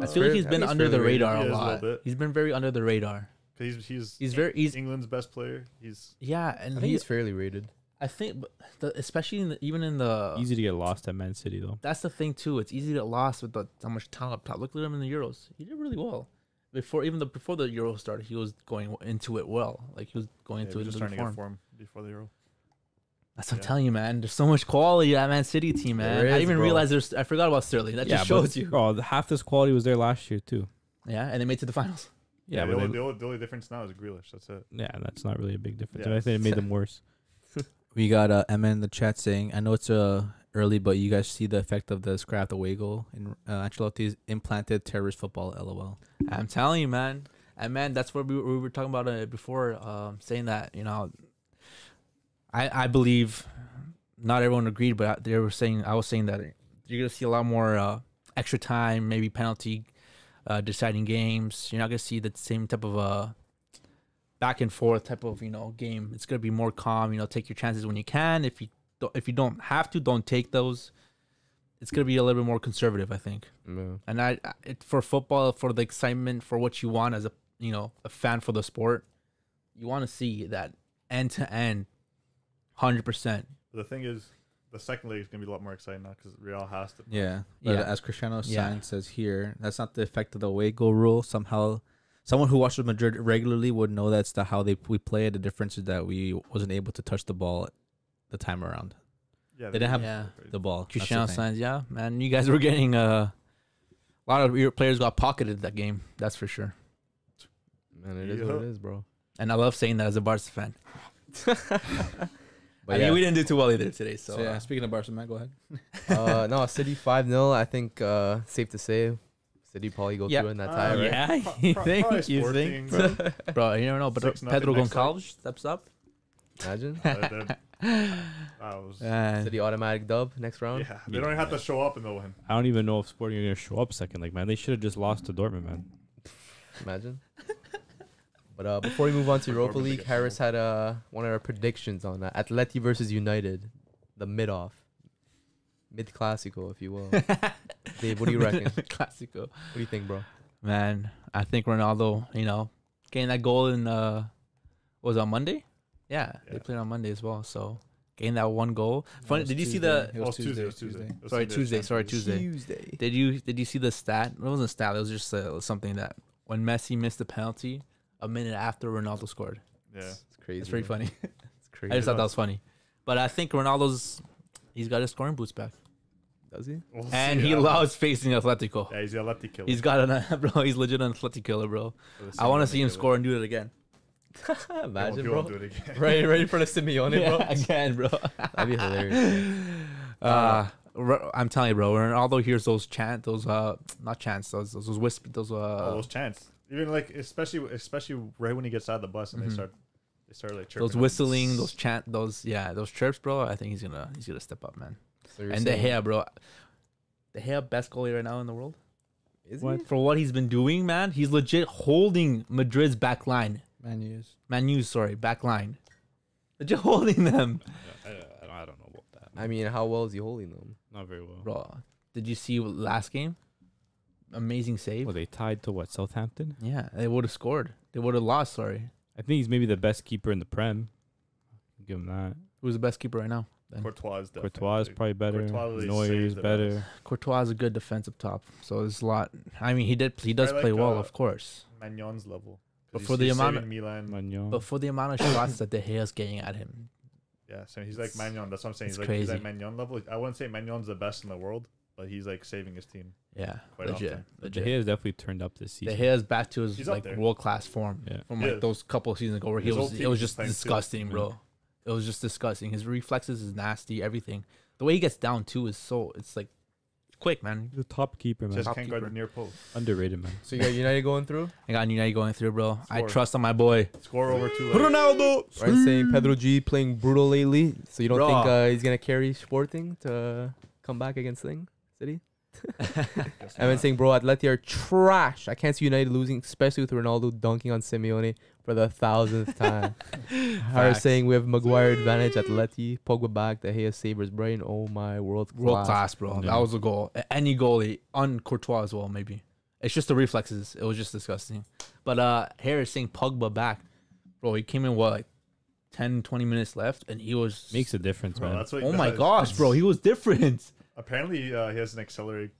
I feel like he's been under the radar He a is a little lot. bit. He's been very under the radar. Because he's He's England's best player. He's yeah, I and think he's fairly rated. I think, especially even in the Easy to get lost at Man City though. that's the thing too. It's easy to get lost with how much talent up top. Look at him in the Euros. He did really well. Before the Euro started, he was going into it well. Like he was going yeah, into he it was in just trying to form. get form before the Euro. That's what I'm Yeah. telling you, man. There's so much quality at Man City team, man. There I is, didn't even bro. realize I forgot about Sterling. That just shows you. Bro, half this quality was there last year too. Yeah, and they made it to the finals. Yeah, the, but the only difference now is Grealish. That's it. that's not really a big difference. Yeah. And I think it made them worse. We got Emma in the chat saying, I know it's early, but you guys see the effect of the scrap away goal in Ancelotti's implanted terrorist football, LOL. I'm telling you, man. And man, that's what we were talking about before, saying that I believe not everyone agreed, but they were saying, I was saying that you're gonna see a lot more extra time, maybe penalty deciding games. You're not gonna see the same type of back and forth type of game. It's gonna be more calm. Take your chances when you can. If you don't have to, don't take those. It's gonna be a little bit more conservative, I think. Yeah. And for football, for the excitement, for what you want as a fan for the sport, you want to see that end to end, 100%. The thing is, the second leg is gonna be a lot more exciting now because Real has to. Yeah, but Yeah. as Cristiano says here, that's not the effect of the away goal rule. Somehow, someone who watches Madrid regularly would know that's how we play. The difference is that we wasn't able to touch the ball the time around. Yeah, They didn't have Yeah. the ball. That's the Cristiano thing. signs, yeah, man. You guys were getting a lot of your players got pocketed that game. That's for sure. Man, it is what it is, bro. And I love saying that as a Barca fan. But I mean, we didn't do too well either today. So, So yeah, speaking of Barca, man, go ahead. no, City 5-0. I think safe to say, City probably go through in that tie, right? Yeah, Probably you Sporting, think, bro? You never know. But 6-0 Pedro next Goncalves steps up. Imagine that was, City automatic dub next round. yeah, they don't even have to show up and they'll win. I don't even know if Sporting are gonna show up second. Like, man, they should have just lost to Dortmund, man. Imagine. But before we move on to Europa Dortmund League, against Harris had one of our predictions on Atleti versus United, the mid-off, mid-classico, if you will. Dave, what do you reckon? What Classico. do you think, bro? Man, I think Ronaldo, getting that goal in was it on Monday? Yeah, they Yeah. played on Monday as well. So getting that one goal. Funny, It was did you see Tuesday. the? It Oh, was it's Tuesday. Tuesday. It's Tuesday. It was Sorry, Sunday's Tuesday. Sorry, Champions Tuesday. Tuesday. Did you see the stat? It wasn't a stat. It was just something that when Messi missed the penalty, a minute after Ronaldo scored. League. Yeah. It's crazy. It's pretty bro. funny. It's crazy. I just thought that was funny. But I think he's got his scoring boots back, Does he? We'll and see, he loves facing Atletico. Yeah, he's the Atleti killer. He's got bro. He's legit an Atleti killer, bro. I want to see him score and do it again. Imagine, He won't bro. do it again. Ready for the Simeone, bro. Again, bro. That'd be hilarious. I'm telling you, bro. Ronaldo hears those not chants, those whisper, those All those chants. Even like especially right when he gets out of the bus and they start like chirping. those whistling, those chirps, bro. I think he's gonna step up, man. So you're And De saying- Gea, bro. De Gea, best goalie right now in the world. Is What? he? For what he's been doing, man, he's legit holding Madrid's back line. Man U's, sorry, back line. Legit holding them, I don't know about that. I mean, how well is he holding them? Not very well. bro. Did you see last game? Amazing save. Well, they tied to what? Southampton? Yeah, they would have scored. They would have lost. Sorry. I think he's maybe the best keeper in the Prem. Give him that. Who's the best keeper right now? Then? Courtois is definitely Courtois is probably better. Courtois really Neuer saves is the better. best. Courtois is a good defensive top, so there's a lot. I mean, he does Probably play like, well, of course. Magnon's level. 'Cause But he's- for the he's amount saving Milan. Magnon. But for the amount of shots that De Gea's getting at him, Yeah, so he's like Magnon. That's what I'm saying. It's He's like he's crazy. at Magnon level. I wouldn't say Magnon's the best in the world, but he's like saving his team. yeah, Quite legit, often. De legit. Gea has definitely turned up this De season. Gea's back to his He's up like there. world class form Yeah. from He like is. those couple of seasons ago where His whole it team was is just playing too. disgusting, bro. It was just disgusting. His reflexes is nasty. Everything. The way he gets down too is it's like quick, man. He's a top keeper, man. Just Top can't guard keeper. the near post. Underrated, man. So you got United going through? I got United going through, bro. I Score. trust on my boy. Score over 2 legs. Ronaldo. Right, saying Pedro G playing brutal lately. So you don't Bro. think he's gonna carry Sporting to come back against City? I've been saying, bro, Atleti are trash. I can't see United losing, especially with Ronaldo dunking on Simeone for the 1,000th time. Harris Facts. saying we have Maguire advantage, Atleti, Pogba back, De Gea Sabres brain. Oh my, world Class, bro. Yeah. That was a goal. Any goalie on Courtois as well, maybe. It's just the reflexes. It was just disgusting. But Harris saying Pogba back, bro. He came in like 10, 20 minutes left, and he was Makes a difference, Bro, man. that's what Oh he my does. gosh, bro. He was different. Apparently, he has an accelerate.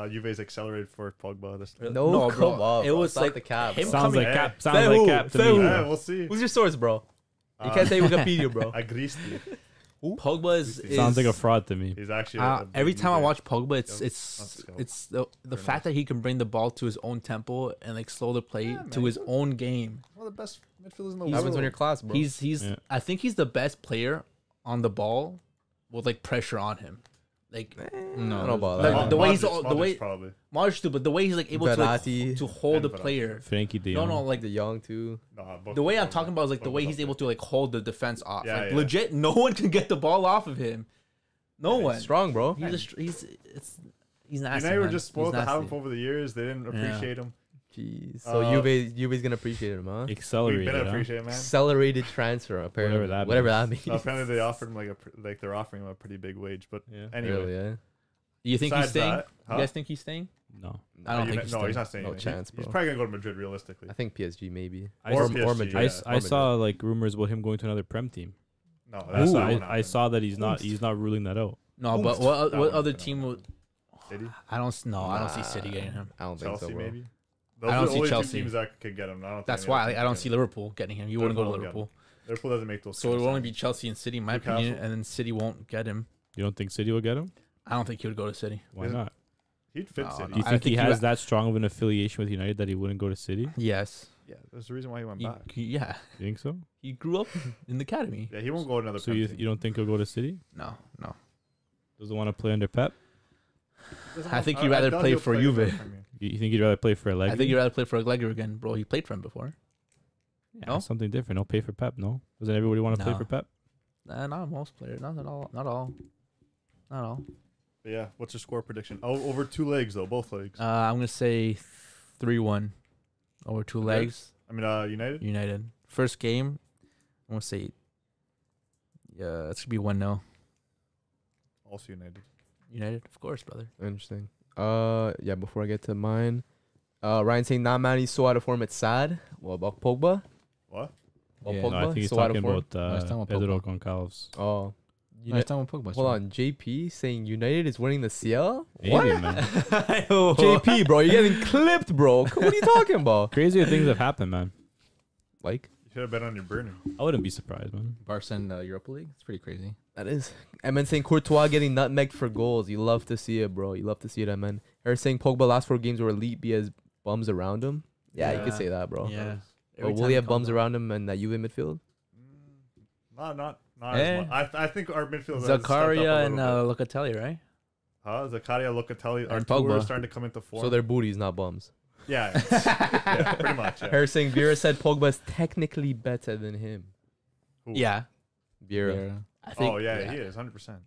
Juve's accelerated for Pogba this time. No, No, come bro. on. It bro. was Stop like the cap. him Sounds coming- like cap. Say Sounds like who? cap to Say me. who? Yeah, we'll see. Who's your source, bro? You can't say Wikipedia, bro. Agristi. Pogba is Sounds like a fraud to me. He's actually every big time I Juve. watch Pogba, Let's it's go. it's the Fair fact that he can bring the ball to his own tempo and like slow the play to man. his own game. One of the best midfielders in the Happens world. when you're class, bro. He's Yeah. I think he's the best player on the ball with like pressure on him. Like I don't know about Like, that. the way he's Modric- the way- Modric probably. Modric too, but the way he's like able Verratti. to hold the And Verratti. player. Frankie De No, Jong. no, like the young too. Nah, both the way I'm Pogba- talking about is like the way Pogba's he's up able to like hold the defense off. Yeah, like yeah. legit, no one can get the ball off of him. No one. Strong, bro. He's nasty. United were man. just spoiled He's to have him nasty. over the years. They didn't appreciate him. Jeez. So Juve's gonna appreciate him, huh? We've Accelerated. been Huh? appreciate him, man. Accelerated transfer, apparently. Whatever that means. means. Apparently they offered him like they're offering him a pretty big wage. But Yeah. anyway, Really, yeah. You think he's besides staying? that, You guys think he's staying? No. I don't think no, he's he's not staying. No chance, He's bro. probably gonna go to Madrid realistically. I think PSG maybe. I Or, see- or PSG, Madrid. yeah. I Or I Madrid. saw like rumors about him going to another Prem team. No, I that's saw, not I, gonna I happen. saw that he's not ruling that out. No, Oof. but That what one's other gonna team happen. would? City, I don't see City getting him. I don't think Chelsea, so, bro. maybe. Those I are don't the see only Chelsea. two teams that could get him. I don't That's think any why other team I don't can see get him. Liverpool getting him. You wouldn't go to Liverpool will get him. Liverpool. Liverpool doesn't make those. So it kind would of only be signings. Chelsea and City, in my Newcastle. opinion, and then City won't get him. You don't think City will get him? I don't think he would go to City. Why Isn't- not? He'd fit No, City. Do you I think he think has you- that strong of an affiliation with United that he wouldn't go to City? Yes. Yeah, there's the reason why he went back. Yeah. You think so? He grew up in the academy. Yeah, he won't go to another. So Prem you team. don't think he'll go to City? No. Doesn't want to play under Pep? I think he'd rather doubt play he'll for play Juve. for Premier. You think he'd rather play for Allegri? I think you'd rather play for Allegri again, bro. He played for him before. Yeah, No? something different. Don't pay for Pep, no? Doesn't everybody want to play No. for Pep? Not most players. Not all. But yeah, what's your score prediction? Oh, over 2 legs though, both legs. I'm gonna say 3-1 over 2 Okay. legs. I mean, United. United. First game, I'm gonna say, it's gonna be 1-0. Also United. United, of course, brother. Interesting. Yeah. Before I get to mine, Ryan saying, "Nah, man, he's so out of form. It's sad." What about Pogba? What? About Yeah. Pogba? No, I think he's so out of talking form? about Nice time with Pedro Pogba. Goncalves. Oh, Nice time with Pogba. hold on. JP saying United is winning the CL. Maybe, man. JP, bro, you're getting clipped, bro. What are you talking about? Crazier things have happened, man. Like You should have bet on your burner. I wouldn't be surprised, man. Barca and Europa League. It's pretty crazy. that is. And then saying Courtois getting nutmegged for goals. You love to see it, bro. You love to see it, man. Or saying Pogba last 4 games were elite. He has bums around him. Yeah, you could Yeah. say that, bro. Yeah. But will he have bums around him in that Juve midfield? Not Eh. as much. I think our midfield has stepped up a Zakaria and little bit. Locatelli, right? Zakaria, Locatelli, our And two are Pogba. starting to come into form. So they're booties, not bums. yeah, yeah, pretty much. Yeah. Her saying Vieira said Pogba is technically better than him. Who? Yeah. Vieira. I think. Oh yeah, he is 100%.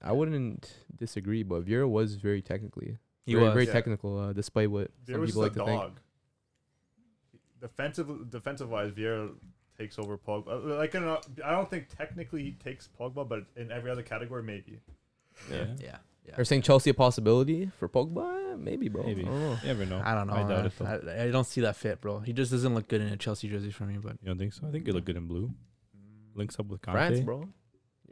I wouldn't disagree, but Vieira was very technically. He very, was. very Yeah. technical, despite what Vieira some was people just like a to think. dog. Defensive wise, Vieira takes over Pogba. I don't think technically he takes Pogba, but in every other category, maybe. Yeah. Yeah. They're saying Chelsea a possibility for Pogba? Maybe, bro. Maybe. I don't know. You never know. I don't know. I doubt man. it, though. I don't see that fit, bro. He just doesn't look good in a Chelsea jersey for me. But You don't think so? I think you look good in blue. Links up with Conte. France, bro.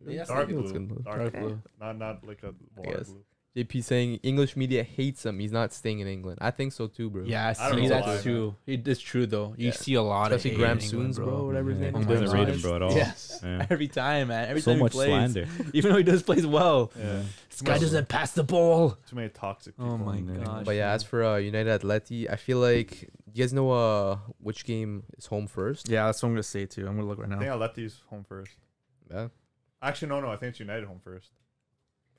Yeah, Dark He looks blue. good. Dark blue. Not like a water guess. blue. JP saying English media hates him. He's not staying in England. I think so too, bro. yeah, I don't see, know that's why, true. It's true though. You Yeah. see a lot Especially of Graham hate in England, Soons, bro. Whatever his Yeah. name Oh is. my Doesn't God. rate him, bro, at all. Yes. Yeah. Every time, man. Every So time much he plays, slander. even though he does plays well. Yeah. This guy doesn't pass the ball. Too many toxic people. Oh my Yeah. gosh. But yeah, as for United Atleti, I feel like you guys know which game is home first. Yeah, that's what I'm gonna say too. I'm gonna look right I think now. I let these home first. Yeah. Actually, no. I think it's United home first.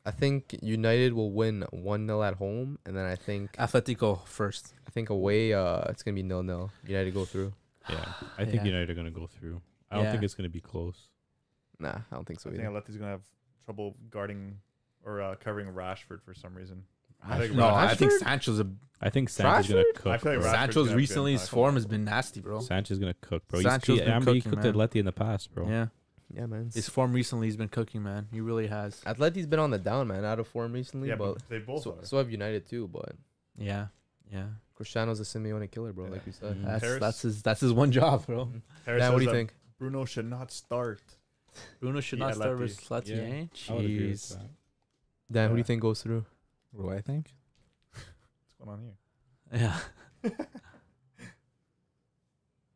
I think United will win 1-0 at home, and then I think Atletico first. away it's gonna be 0-0. United go through. Yeah. I think Yeah. United are going to go through. I don't Yeah. think it's going to be close. Nah, I don't think so I think either. Atleti's gonna have trouble guarding or covering Rashford for some reason. Rashford? No, I think Rashford? Sancho's I think Sanchez going to cook. I feel like bro. Rashford's Sancho's gonna have good recently his impact. form has been nasty, bro. Sanchez is going to cook, bro. Sancho's been He cooking, cooked man. Atleti in the past, bro. Yeah, Yeah, man. his form recently he's been cooking, man. He really has. Atleti's been on the down, man, out of form recently, Yeah, but but they both are. so have United too. But Yeah, yeah. Cristiano's a Simeone killer, bro. Yeah. Like we said. Mhm. That's his one job, bro. Harris Dan, what do says you that think? Bruno should not start. Bruno should Yeah, not start Atleti. versus Atleti, Yeah, eh? I would agree with Jeez. that. Dan, who do you Yeah. think goes through? What do I think? What's going on here? Yeah.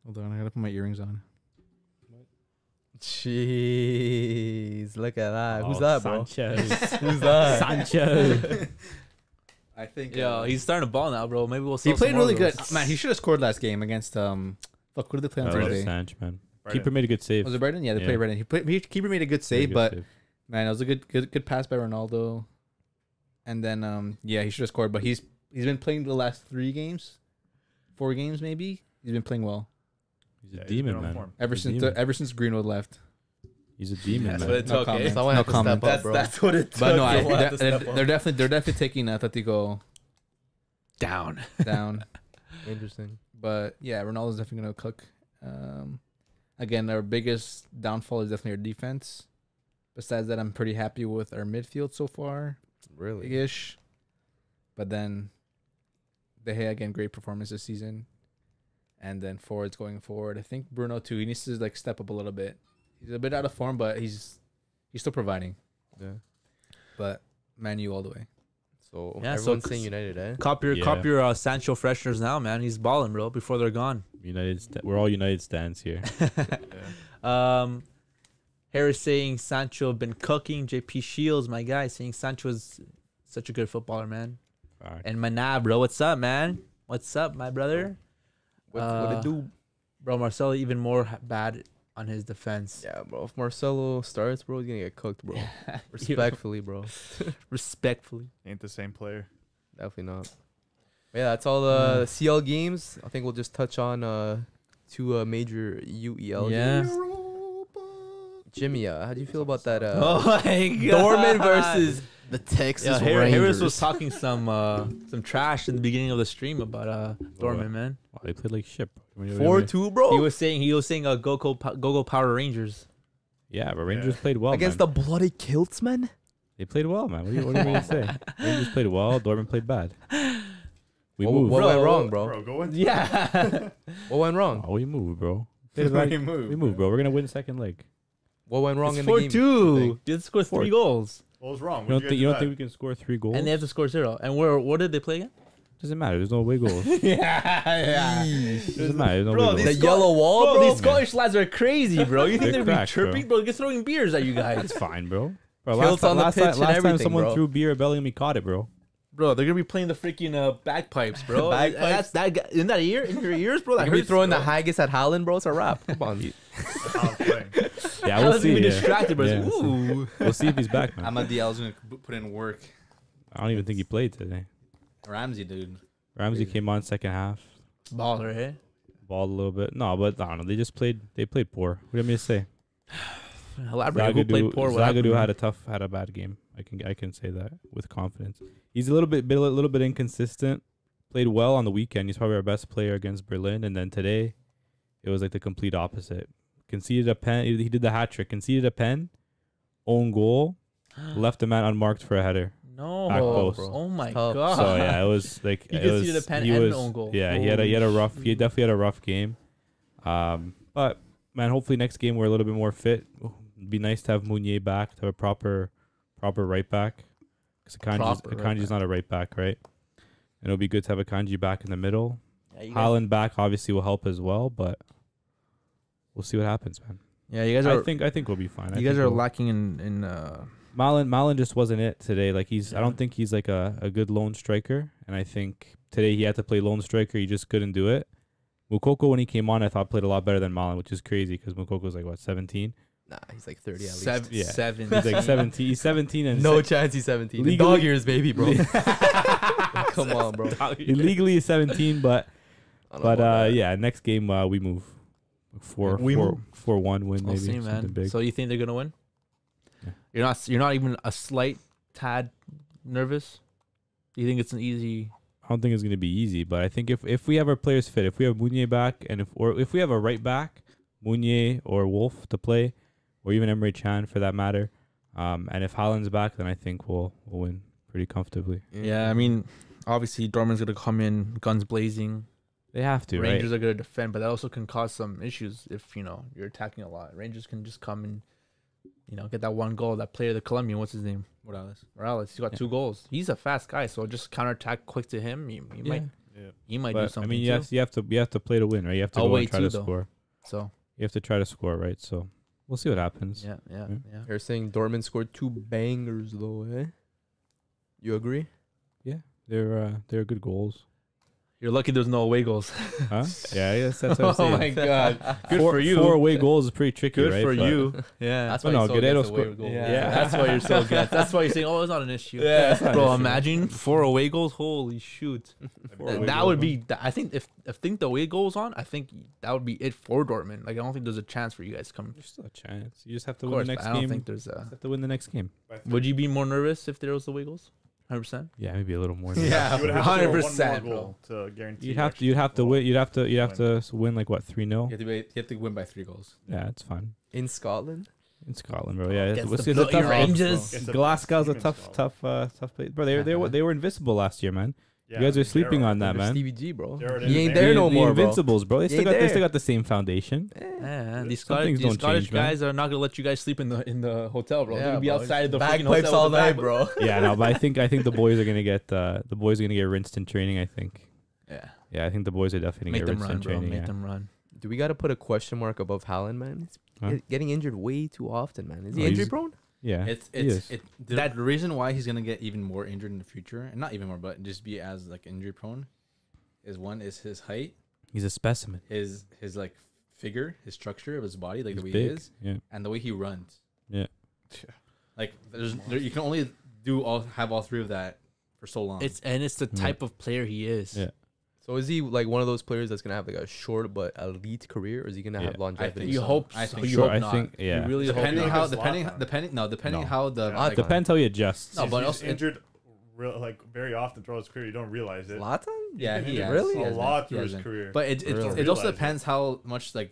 Hold on, I gotta put my earrings on. Jeez, look at that. Who's Oh, that, bro? Sanchez. Who's that? Sanchez. I think. Yeah, he's starting to ball now, bro. Maybe we'll. He sell played some more really of good. those. Man, he should have scored last game against Fuck, who did they play on That was Thursday? Sanch, man. Right Keeper in. made a good save. Was it Brighton? Yeah, they Yeah. played Brighton. Keeper made a good Very save, good but save. man, it was a good pass by Ronaldo. And then yeah, he should have scored, but he's been playing the last 3 games, 4 games maybe. He's been playing well He's a Yeah, he's demon, been on man. form. ever He's a since demon. ever since Greenwood left. He's a demon, That's man. what it No took. comment. Eh? Someone No had to step comment. up, bro. That's what it took. But no, Someone had to step up. they're definitely taking Atletico down. down. Interesting. But yeah, Ronaldo's definitely gonna cook. Again, our biggest downfall is definitely our defense. Besides that, I'm pretty happy with our midfield so far, Really? ish. But then, De Gea again, great performance this season. And then forwards going forward, I think Bruno too. He needs to like step up a little bit. He's a bit out of form, but he's still providing. Yeah. But Man U all the way. So Yeah, so everyone's saying United, eh? Cop your Sancho fresheners now, man. He's balling, bro. Before they're gone. We're all United stands here. Harris saying Sancho been cooking. JP Shields, my guy, saying Sancho is such a good footballer, man. All right. And Manab, bro, what's up, man? What's up, my brother? What it do? Bro, Marcelo even more bad on his defense. Yeah, bro. If Marcelo starts, bro, he's gonna get cooked, bro. Respectfully, bro. Respectfully. Ain't the same player. Definitely not. But yeah, that's all the CL games. I think we'll just touch on two major UEL games. Jimmy, how do you feel about that? Oh my god. Dortmund versus the Texas Rangers. Harris was talking some trash in the beginning of the stream about Dortmund, man. Wow, they played like shit. 4-2, bro. He was saying go Power Rangers. Yeah, but Rangers played well against man. the bloody kilts, man. They played well, man. What do you mean to say? Rangers played well. Dortmund played bad. We What moved. went wrong, bro? Bro, go in. Yeah. What went wrong? Oh, we moved, bro. We moved, bro. We're gonna win second leg. What went wrong It's in the game? 4-2. They scored 3 goals. What was wrong? You don't think we can score 3 goals? And they have to score 0. And what did they play again? Doesn't matter. There's no away goals. yeah. Doesn't matter. There's no away goals. The yellow wall, bro. These Scottish lads are crazy, bro. You think They're they're cracked, chirping? Bro, they're throwing beers at you guys. It's fine, bro. Bro, Kilts on the pitch and last time everything, someone bro. threw beer at Bellingham, he caught it, bro. Bro, they're gonna be playing the freaking bagpipes, bro. Bagpipes? That's that in that ear, in your ears, bro. That You're hurts, throwing bro. the haggis at Haaland, bro. It's a wrap. Come on. That's how I'm playing. Yeah, I we'll was see. be Yeah. distracted, bro. Yeah, It's like, we'll see. ooh. We'll see if he's back, man. Ahmad Diallo's gonna put in work. I don't even think he played today. Ramsey, dude. Ramsey came on second half, Baller, eh? balled a little bit. No, but I don't know. They played poor. What do you want me to say? Elaborate. Who played poor? What Zagadou happened? had a bad game. I can say that with confidence. He's a little bit inconsistent. Played well on the weekend. He's probably our best player against Berlin, and then today, it was like the complete opposite. Conceded a pen. He did the hat trick. Conceded a pen, own goal, left the man unmarked for a header. No, Back post. oh my Tough. god. So yeah, it was like He it conceded was, a pen he and was, an own goal. Yeah, he definitely had a rough game. But man, hopefully next game we're a little bit more fit. It'd be nice to have Mounier back, to have a proper right back. Because Akanji's not a right back, right? And it'll be good to have Akanji back in the middle. Yeah, you guys, Haaland back obviously will help as well, but we'll see what happens, man. yeah, you guys are. I think we'll be fine. You guys are lacking in. Malin just wasn't it today. Like I don't think he's like a good lone striker, and I think today he had to play lone striker. He just couldn't do it. Mukoko, when he came on, I thought played a lot better than Malin, which is crazy because Mukoko's like what 17. Nah, he's like 30 at least. Yeah. 7. He's like 17. He's 17 and No chance he's 17. Legally- Dog years, baby, bro. Come on, bro. Illegally is 17, but I don't know about that. yeah, next game we move. 4-1 win maybe. We'll see, something man. big. So you think they're gonna win? Yeah. You're not even a slight tad nervous. You think it's an easy? I don't think it's gonna be easy, but I think if we have our players fit, if we have Mounier back, and if we have a right back, Mounier or Wolf to play, or even Emre Can for that matter, and if Haaland's back, then I think we'll win pretty comfortably. Yeah, I mean, obviously Dortmund's gonna come in guns blazing. They have to, Rangers right? are gonna defend, but that also can cause some issues if you're attacking a lot. Rangers can just come and get that one goal. That player, the Colombian, what's his name? Morales. He's got 2 goals. He's a fast guy, so just counterattack quick to him. He might do But, something. I mean, too. you have to play to win, right? You have to go Away and try too, to though. score. So You have to try to score, right? So we'll see what happens. yeah. They're saying Dortmund scored 2 bangers, though, eh? You agree? They're good goals. You're lucky there's no away goals. Huh? Yeah, I guess that's what I'm Oh saying. my god. Good four, for you. 4 away goals is pretty tricky, Good right? for But- you. Yeah. That's But why no, he's so Guerrero against the away scored- goal. Yeah, that's why you're so against. That's why you're saying, oh, it's not an issue. Yeah. Bro, imagine 4 away goals. Holy shoot. Away That goals, would huh? be. I think if the away goes on, I think that would be it for Dortmund. Like I don't think there's a chance for you guys to come. There's still a chance. You just have to Of win course, the but next I don't game. think there's a. Just have to win the next game. By 3. Would you be more nervous if there was away goals? 100%. Yeah, maybe a little more. Than Yeah. that. You would have to 100%, score one bro. more goal to guarantee. You'd have to. extra You'd have to goal. win. You'd have to win like what 3-0. You have to win by 3 goals. Yeah, it's fine In Scotland? in Scotland, bro. Yeah, Against it's the a Bloody tough. Rangers. It's a Glasgow's a team in tough place. Bro, they were invincible last year, man. Yeah, You guys are sleeping Gerrard. on that, Under man. Stevie G, bro. Gerrard He is ain't there. there no the more, bro. Invincibles, bro. They He still ain't got there. the same foundation. Yeah, these Some things Scottish, don't Scottish change, man. guys are not gonna let you guys sleep in the hotel, bro. They're Yeah, gonna be bro. outside the freaking Bagpipes hotel all with the night, bag. bro. Yeah, no, but I think the boys are gonna get rinsed in training. I think. Yeah, Yeah, I think the boys are definitely make gonna them get rinsed run, in bro. training. Make Yeah. them run. Do we got to put a question mark above Haaland, man? He's Huh? getting injured way too often, man. Is he No, injury he's- prone? Yeah, It's he is. the reason why he's gonna get even more injured in the future, and not even more, but just be as like injury prone, is one is his height, He's a specimen. his like figure, his structure of his body, like He's the way big. he is, Yeah. and the way he runs. Yeah. Like you can only have all 3 of that for so long. It's the Yeah. type of player he is. Yeah. So is he like one of those players that's gonna have like a short but elite career, or is he gonna Yeah. have longevity? You so. hope. I so. think You so. hope I not. think- yeah. You really depending hope Like how a Zlatan. depending No. how the Yeah. like, Depends how he adjusts. No, If but he's also injured, very often throughout his career, you don't realize it. Zlatan? yeah, he has, Really? he a has lot been. through He his has been. career. But it Really? it also Realize it. depends how much like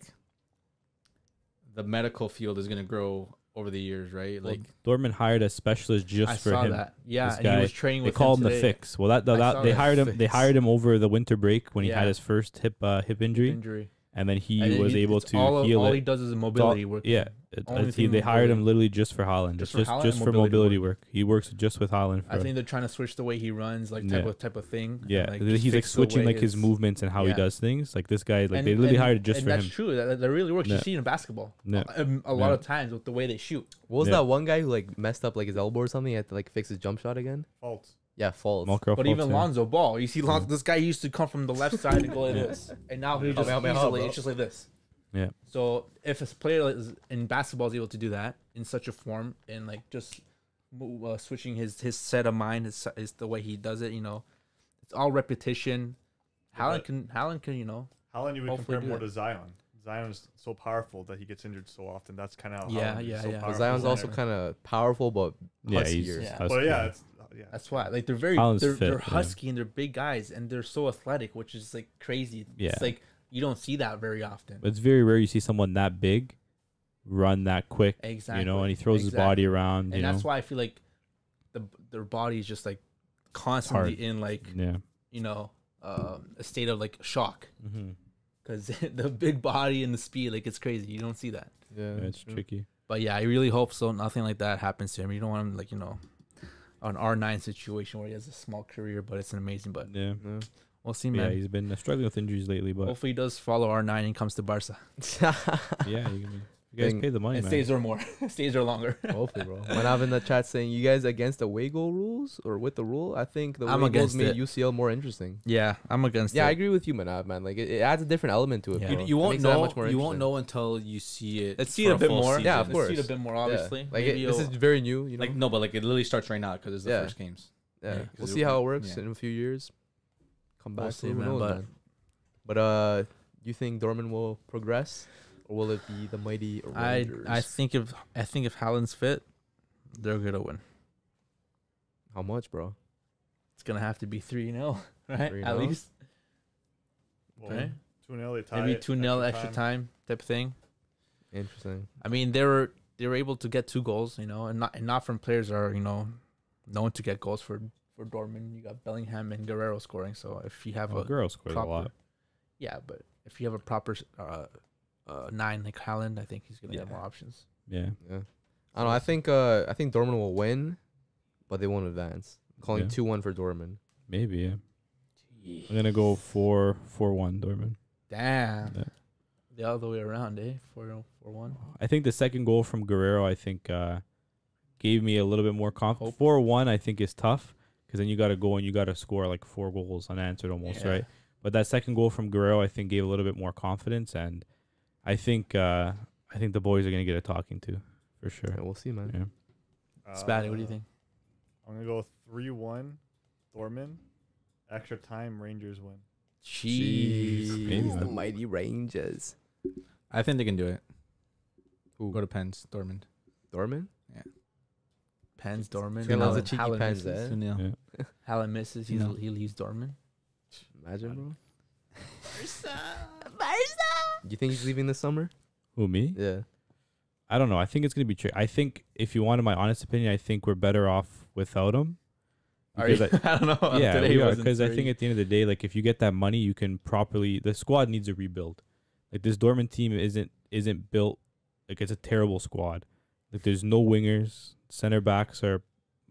the medical field is gonna grow over the years, right? Well, Like Dortmund hired a specialist just I for saw him. that. Yeah, This and he guy, was training They with call him the today. fix. Well, I saw they that. hired him. They Fix. hired him over the winter break when he Yeah. had his first hip injury, Injury. and then he And was he- able it's to all, heal all it. he does is It's all- mobility work. Yeah, Only thing they hired him mobility. literally just for Haaland. Just Just for Haaland just and for mobility mobility work. He works just with Haaland. I For, think they're trying to switch the way he runs, like Yeah. type of thing. yeah, and, just he's like fix the switching way like his movements and how he Yeah. does things. Like this guy, like And- they literally and- hired it just and for that's him. true. That really works. You Yeah. see it in basketball. Yeah. A lot Yeah. of times with the way they shoot. What was Yeah. that one guy who like messed up like his elbow or something? He had to like fix his jump shot again. Faults. Yeah, falls. Malcolm But Fultz, even yeah. Lonzo Ball, you see, this guy used to come from the left side and go like this, and now he just Help me out, easily bro. it's just like this. Yeah. So if a player in basketball is able to do that in such a form and like just switching his set of mind is the way he does it, it's all repetition. But- Haaland can Haaland, you would Hopefully compare do more that. to Zion. Zion is so powerful that he gets injured so often. That's kind of how Yeah, Haaland is yeah, so yeah. powerful. Zion's also Whenever. kind of powerful, but Yeah, husky he's years. Yeah. husky. But yeah, That's why, like, they're very Haaland's they're fit, yeah. husky and they're big guys and they're so athletic, which is like crazy. Yeah. It's like you don't see that very often. It's very rare you see someone that big run that quick. Exactly. And he throws his body around. and that's why I feel like their body is just like constantly hard. in like Yeah. a state of like shock Mm-hmm. because the big body and the speed, like, it's crazy. You don't see that. Yeah, It's tricky. But yeah, I really hope so. Nothing like that happens to him. You don't want him like an R9 situation where he has a small career, but it's an amazing. But Yeah. Yeah. we'll see, Yeah, man. he's been struggling with injuries lately, but Hopefully he does follow R9 and comes to Barca yeah, you guys Thing- pay the money, and man. stays there more, stays there longer. Hopefully, bro. When I'm in the chat saying you guys against away goal rules or with the rule, I think the I'm away goals against made it. UCL more interesting. Yeah, I'm against Yeah, it. I agree with you, Manav, man. Like it adds a different element to it. Yeah. bro. you It won't makes it that know. much more You won't interesting. know until you see it. Let's see for it a bit full more. season. Yeah, of Let's course. see it a bit more, Yeah. obviously. Like Maybe this is very new, you know. Like no, but like it literally starts right now because it's the Yeah. first games. Yeah, Yeah, we'll 'cause see it- how it works yeah. in a few years. Come We'll back, see, who man, knows, but- man. But you think Dortmund will progress, or will it be the mighty Rangers? I think if Haaland's fit, they're gonna win. How much, bro? It's gonna have to be 3-0, right? 3-0? At least, Well, right? 2-0, they tie Maybe it, 2-0 extra time type of thing. Interesting. I mean, they were able to get 2 goals, and not from players that are known to get goals for Dortmund. You got Bellingham and Guerrero scoring. So if you have Oh, a girl scores a proper, lot. yeah, but if you have a proper 9 like Haaland, I think he's gonna have Yeah. more options. Yeah. Yeah. I don't know. I think Dortmund will win, but they won't advance. I'm calling Yeah. 2-1 for Dortmund. Maybe, yeah. I'm gonna go 4-1 Dortmund. Damn, Yeah. the other way around, 4-1. I think the second goal from Guerrero, gave me a little bit more confidence. 4-1, I think, is tough because then you got to go and you got to score like 4 goals unanswered almost, Yeah. right? But that second goal from Guerrero, I think, gave a little bit more confidence, and I think the boys are gonna get a talking to for sure. Yeah, we'll see, man. Yeah. Spatty, what do you think? I'm gonna go 3-1 Dortmund. Extra time, Rangers win. Jeez, Maybe, the man. mighty Rangers. I think they can do it. Who? Go to Pens, Dortmund. Dortmund? Pens, Dortmund. Feel lots of Haaland- cheeky Haaland pens, misses eh? 2-0. Yeah. Haaland misses. He leaves Dortmund. Imagine, bro. Do you think he's leaving this summer? Who, me? Yeah. I don't know. I think it's gonna be tricky. I think if you wanted my honest opinion, I think we're better off without him. Are you? Because I don't know. Yeah, Today we are, wasn't because I very- think at the end of the day, like if you get that money, you can properly. The squad needs a rebuild. Like this Dortmund team isn't built. Like it's a terrible squad. Like there's no wingers. Center backs are.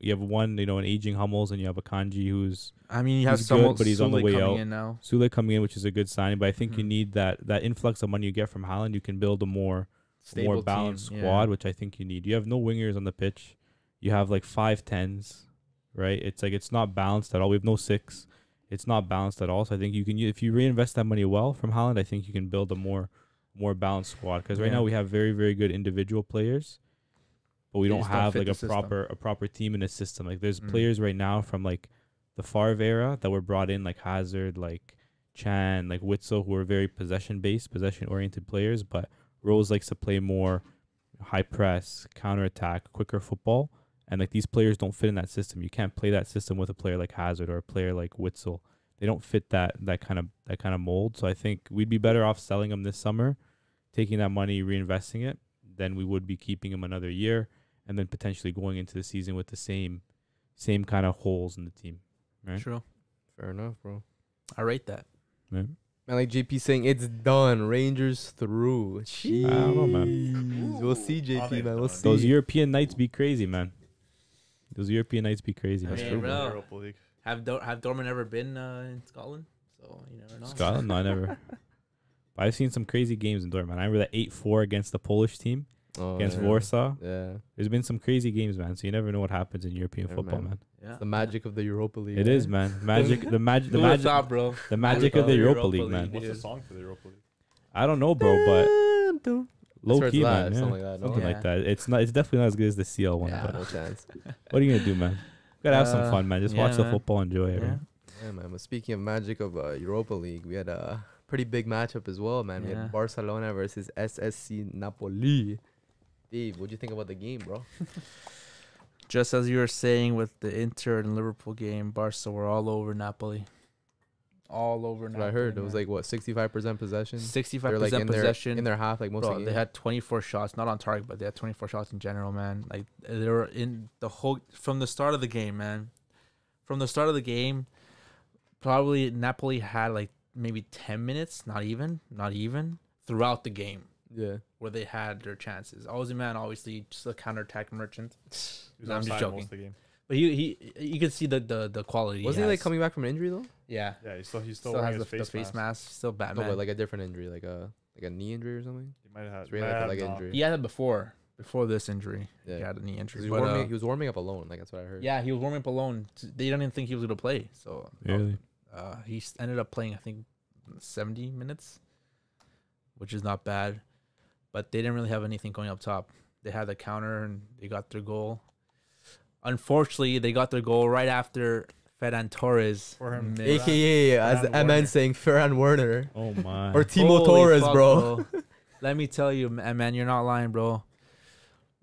You have one, an aging Hummels, and you have a Kanji who's I mean, you have he's someone, good, but he's on the Sule way coming out. in now. Sule coming in, which is a good signing. But I think you Mhm. need that influx of money you get from Haaland. You can build a more Stable balanced team, squad, which I think you need. You have no wingers on the pitch. You have like 5'10s, right? It's like it's not balanced at all. We have no 6. It's not balanced at all. So I think you can, if you reinvest that money well from Haaland, I think you can build a more balanced squad. Because right Yeah. now we have very, very good individual players, but we They don't just don't have fit like the a system. proper team in a system. Like there's Mm. players right now from like the Favre era that were brought in, like Hazard, like Chan, like Witzel, who are very possession oriented players. But Rose likes to play more high press, counterattack, quicker football. And like these players don't fit in that system. You can't play that system with a player like Hazard or a player like Witzel. They don't fit that kind of mold. So I think we'd be better off selling them this summer, taking that money, reinvesting it, than we would be keeping them another year and then potentially going into the season with the same kind of holes in the team. Right? True. Fair enough, bro. I rate that. Right? Man, like JP saying, it's done. Rangers through. I don't know, man. Jeez. We'll see, Oh, JP, they man. We'll done. see. Those European nights be crazy, man. Those European nights be crazy. That's man. true, bro. Europa League. Have Dortmund ever been in Scotland? So you never know. Scotland? No, I never. But I've seen some crazy games in Dortmund. I remember that 8-4 against the Polish team, Oh, against yeah. Warsaw. Yeah. There's been some crazy games, man. So you never know what happens in European Yeah, football, man. man. Yeah. The magic of the Europa League. It is, man. Magic, the magic, the Who would've magic, thought, bro? the magic of the Europa League, man. What's the dude. song for the Europa League? I don't know, bro, but low key, man. Yeah. Something like that. No? Something Yeah. like that. It's definitely not as good as the CL one. Yeah. But No chance. what are you gonna do, man? Gotta have some Uh, fun, man. Just yeah, watch the man. football, enjoy it. Yeah. Right? Yeah, man. But speaking of magic of Europa League, we had a pretty big matchup as well, man. We Yeah. had Barcelona versus SSC Napoli. Dave, what'd you think about the game, bro? Just as you were saying with the Inter and Liverpool game, Barca were all over Napoli. All over That's Napoli. what I heard. It man. was like, what, 65% possession? 65% They're like possession. in their half, like most of Bro, the game. they had 24 shots, not on target, but they had 24 shots in general, man. Like they were in the whole from the start of the game, man. From the start of the game, probably Napoli had like maybe 10 minutes, not even throughout the game Yeah. where they had their chances. Ozyman obviously just a counterattack merchant. He was No, I'm just offside joking. most of the game. But you could see the quality. Wasn't he like has. coming back from an injury though? Yeah. Yeah, he's still Still wearing has his the face mask. Still No, Batman. but like a different injury, like a knee injury or something. He might have It's really like a leg injury. he had it before this injury. Yeah. He had a knee 'Cause injury. He But, was warming up alone. Like that's what I heard. yeah, he was warming up alone. They didn't even think he was gonna play. So Really? ended up playing, I think, 70 minutes, which is not bad. But they didn't really have anything going up top. They had the counter and they got their goal. Unfortunately, they got their goal right after Ferran Torres. For him. missed. AKA, as Ferran MN Werner. saying, Ferran Werner Oh my. or Timo Holy Torres, fuck, bro. Let me tell you, man, you're not lying, bro.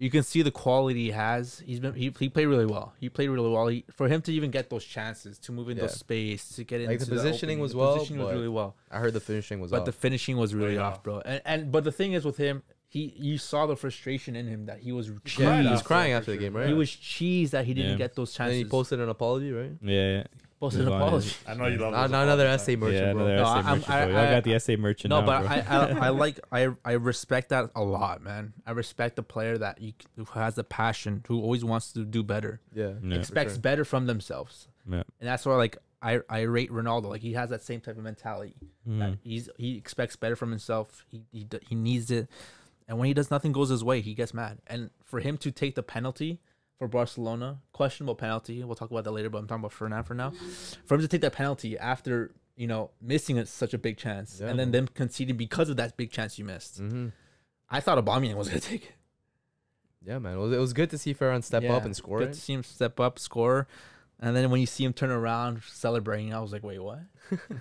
You can see the quality he has. He played really well. He played really well. For him to even get those chances, to move into Yeah. space, to get Like, into the positioning opening, was the well, positioning was but really well. I heard the finishing was But off. the finishing was really Way off, off. bro. But the thing is with him, you saw the frustration in him that he was yeah, cried he was after, crying for after the sure. game, right? he was cheesed that he didn't Yeah. get those and then chances. he posted an apology, right? Yeah. Posted an He's on apology. his- I know you love Not those another apologies, essay man. merchant, Yeah, bro. another No, essay I'm- merchant. Bro. I- I got the essay merchant No, now, but bro. I respect that a lot, man. I respect the player who has the passion, who always wants to do better, Yeah. Yeah. expects sure. better from themselves, Yeah. and that's why I rate Ronaldo. Like he has that same type of mentality. That Mhm. he expects better from himself. He needs it, and when he does nothing goes his way, he gets mad. And for him to take the penalty for Barcelona, questionable penalty. We'll talk about that later, but I'm talking about Fernand for now. For him to take that penalty after missing such a big chance, Yeah, and then them conceding because of that big chance you missed. I thought Aubameyang was gonna take it. Yeah, man. It was good to see Ferran step up and score Good it. to see him step up, score, and then when you see him turn around celebrating, I was like, wait, what?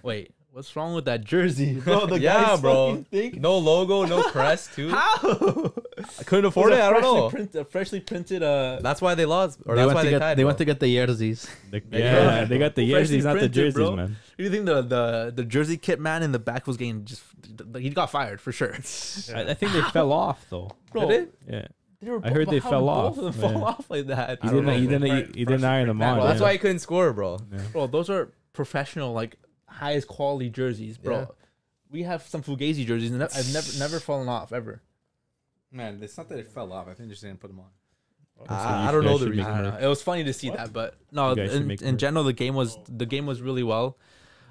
Wait, what's wrong with that jersey, bro? The guys fucking think. No logo, no crest, too. How? I couldn't afford it. I don't know. Freshly printed. That's why they lost, or They that's went why to they get. tied. They bro. went to get the jerseys. Yeah, they got the Freshly jerseys, not the printed, jerseys, bro. man. You think the jersey kit man in the back was getting just he got fired for sure, I think they fell off though. bro. Did it? Yeah, They were I heard they how fell did off. both of them fall Yeah. off like that, he I don't didn't. know. He didn't iron them on. Well, that's yeah. why he couldn't score, bro. Yeah. bro. Those are professional, like highest quality jerseys, bro. Yeah. We have some Fugazi jerseys, and I've never fallen off ever. Man, it's not that it fell off. I think they just didn't put them on. I don't know the reason. I don't know. It was funny to see that, but no, You guys should in, make in merch. general, the game was really well.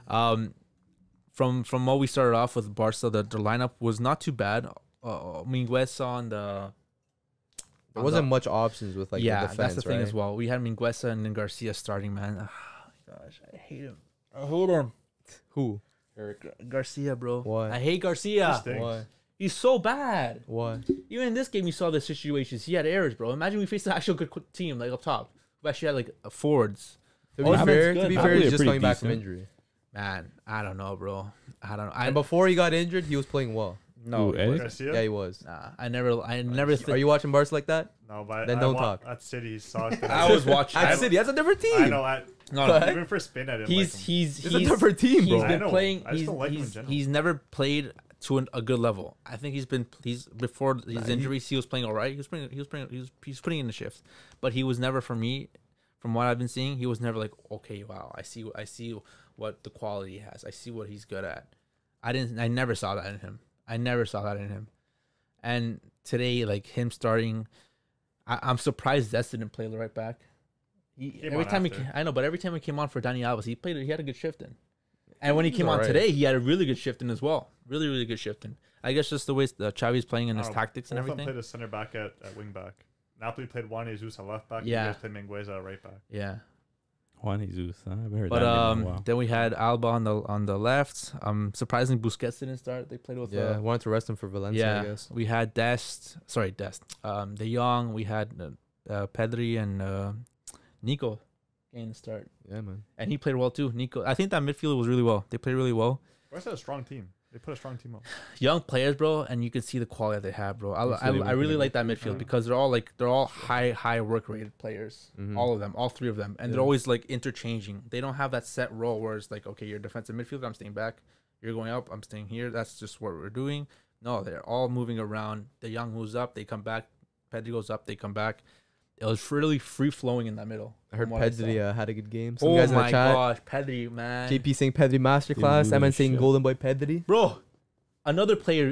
From what we started off with Barca, the lineup was not too bad. Mingueza on the There wasn't much options with like the defense, that's the thing right? as well. We had Mingueza and then Garcia starting, man. Oh, my gosh, I hate him. I hate him. Who? Garcia, bro. Why? I hate Garcia. Stinks. Why? He's so bad. Why? Even in this game, you saw the situations. He had errors, bro. Imagine we faced an actual good team like up top. We actually had like forwards. To Oh, be Ahmed's fair, good. he's Probably just pretty coming back from decent. injury. Man, I don't know, bro. I don't know. And before he got injured, he was playing well. No, Who, Eddie? Garcia? Yeah, he was. nah, I never. Are you watching Barca like that? No, but Then don't talk. At City, he sucked. I was watching. At City, that's a different team. I know. No, Even for Spain, I didn't he's like him. It's a different team, He's bro. I been know. playing. I just don't like him in general. He's never played to a good level. I think he's before his injuries. He was playing all right. He was putting in the shift, but he was never, for me, from what I've been seeing, he was never like, okay, wow, I see what the quality he has. I see what he's good at. I never saw that in him. And today, like him starting, I'm surprised Zest didn't play the right back. Every time he came on for Dani Alves, he had a good shift in. And when he came on alright. today, he had a really good shift in as well. Really, really good shift in. I guess just the way Xavi's playing and his tactics and Both of them everything. played a center back at wing back. Napoli played Juan Jesus at left back. Yeah. You guys played Mingueza at right back. Yeah. Juan Jesus. Huh? I haven't heard But that name in a while. then we had Alba on the left. Surprisingly, Busquets didn't start. They played with Yeah, wanted to rest him for Valencia, I guess. we had Dest. De Jong. We had Pedri and Nico getting the start, Yeah, man. and he played well too. Nico, I think that midfield was really well. They played really well. Barca had a strong team. They put a strong team up. Young players, bro, and you can see the quality that they have, bro. So they I were really good. like that midfield because they're all high work rated players. Mhm. All of them, all three of them, and they're Yeah. always like interchanging. They don't have that set role where it's like, okay, you're defensive midfielder, I'm staying back. You're going up, I'm staying here. That's just what we're doing. No, they're all moving around. The Young moves up, they come back. Pedri goes up, they come back. It was really free flowing in that middle. I heard from what I Pedri saw. had a good game. Some Oh guys in the my chat. gosh, Pedri, man. JP saying Pedri masterclass. Dude, Eman saying shit. Golden Boy Pedri. Bro, another player,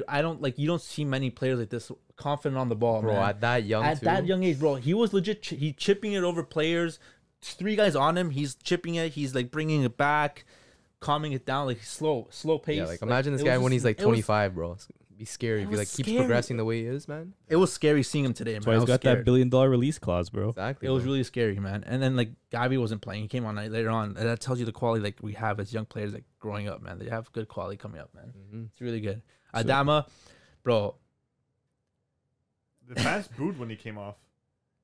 you don't see many players like this confident on the ball, Bro, man. at that young At too. that young age, bro, he was legit. He chipping it over players. Three guys on him. He's chipping it. He's like bringing it back, calming it down, like slow pace. Yeah, like imagine this it guy was when just- he's like it was- 25, bro. It'd be scary if he was like keeps scary. progressing the way he is, man. It was scary seeing him today, man. That's why I he's was got scared. that $1 billion release clause, bro. Exactly. It was bro. really scary, man. And then like Gavi wasn't playing. He came on later on. And that tells you the quality like we have as young players like growing up, man. They have good quality coming up, man. Mhm. It's really good. So- Adama, bro. The fans booed when he came off.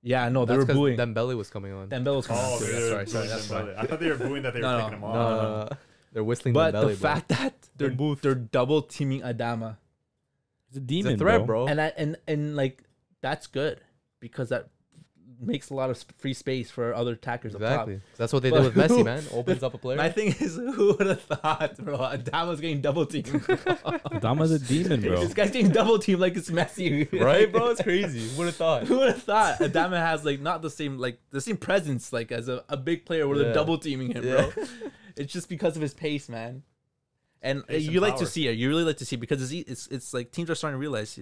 Yeah, no, they That's were 'cause booing. Dembele was coming on. Dembele was coming Oh, on too. they That's were right. Sorry, booing that's why. Dembele. I thought they were booing that they were No, taking him No, off. they're whistling But Dembele, the bro. fact that they're double teaming Adama. He's a It's demon, a threat, bro. And like that's good because that makes a lot of free space for other attackers up top. Exactly. That's what they But did with Messi, who- man. Opens up a player. My thing is, who would have thought, bro? Adama's getting double teamed. Adama's a demon, bro. This guy's getting double teamed like it's Messi, right, bro? It's crazy. Who would have thought? Who would have thought Adama has like not the same presence like as a big player where they're Yeah. double teaming him, bro? It's just because of his pace, man. And Pace and you like to power. see it. You really like to see it because it's like teams are starting to realize,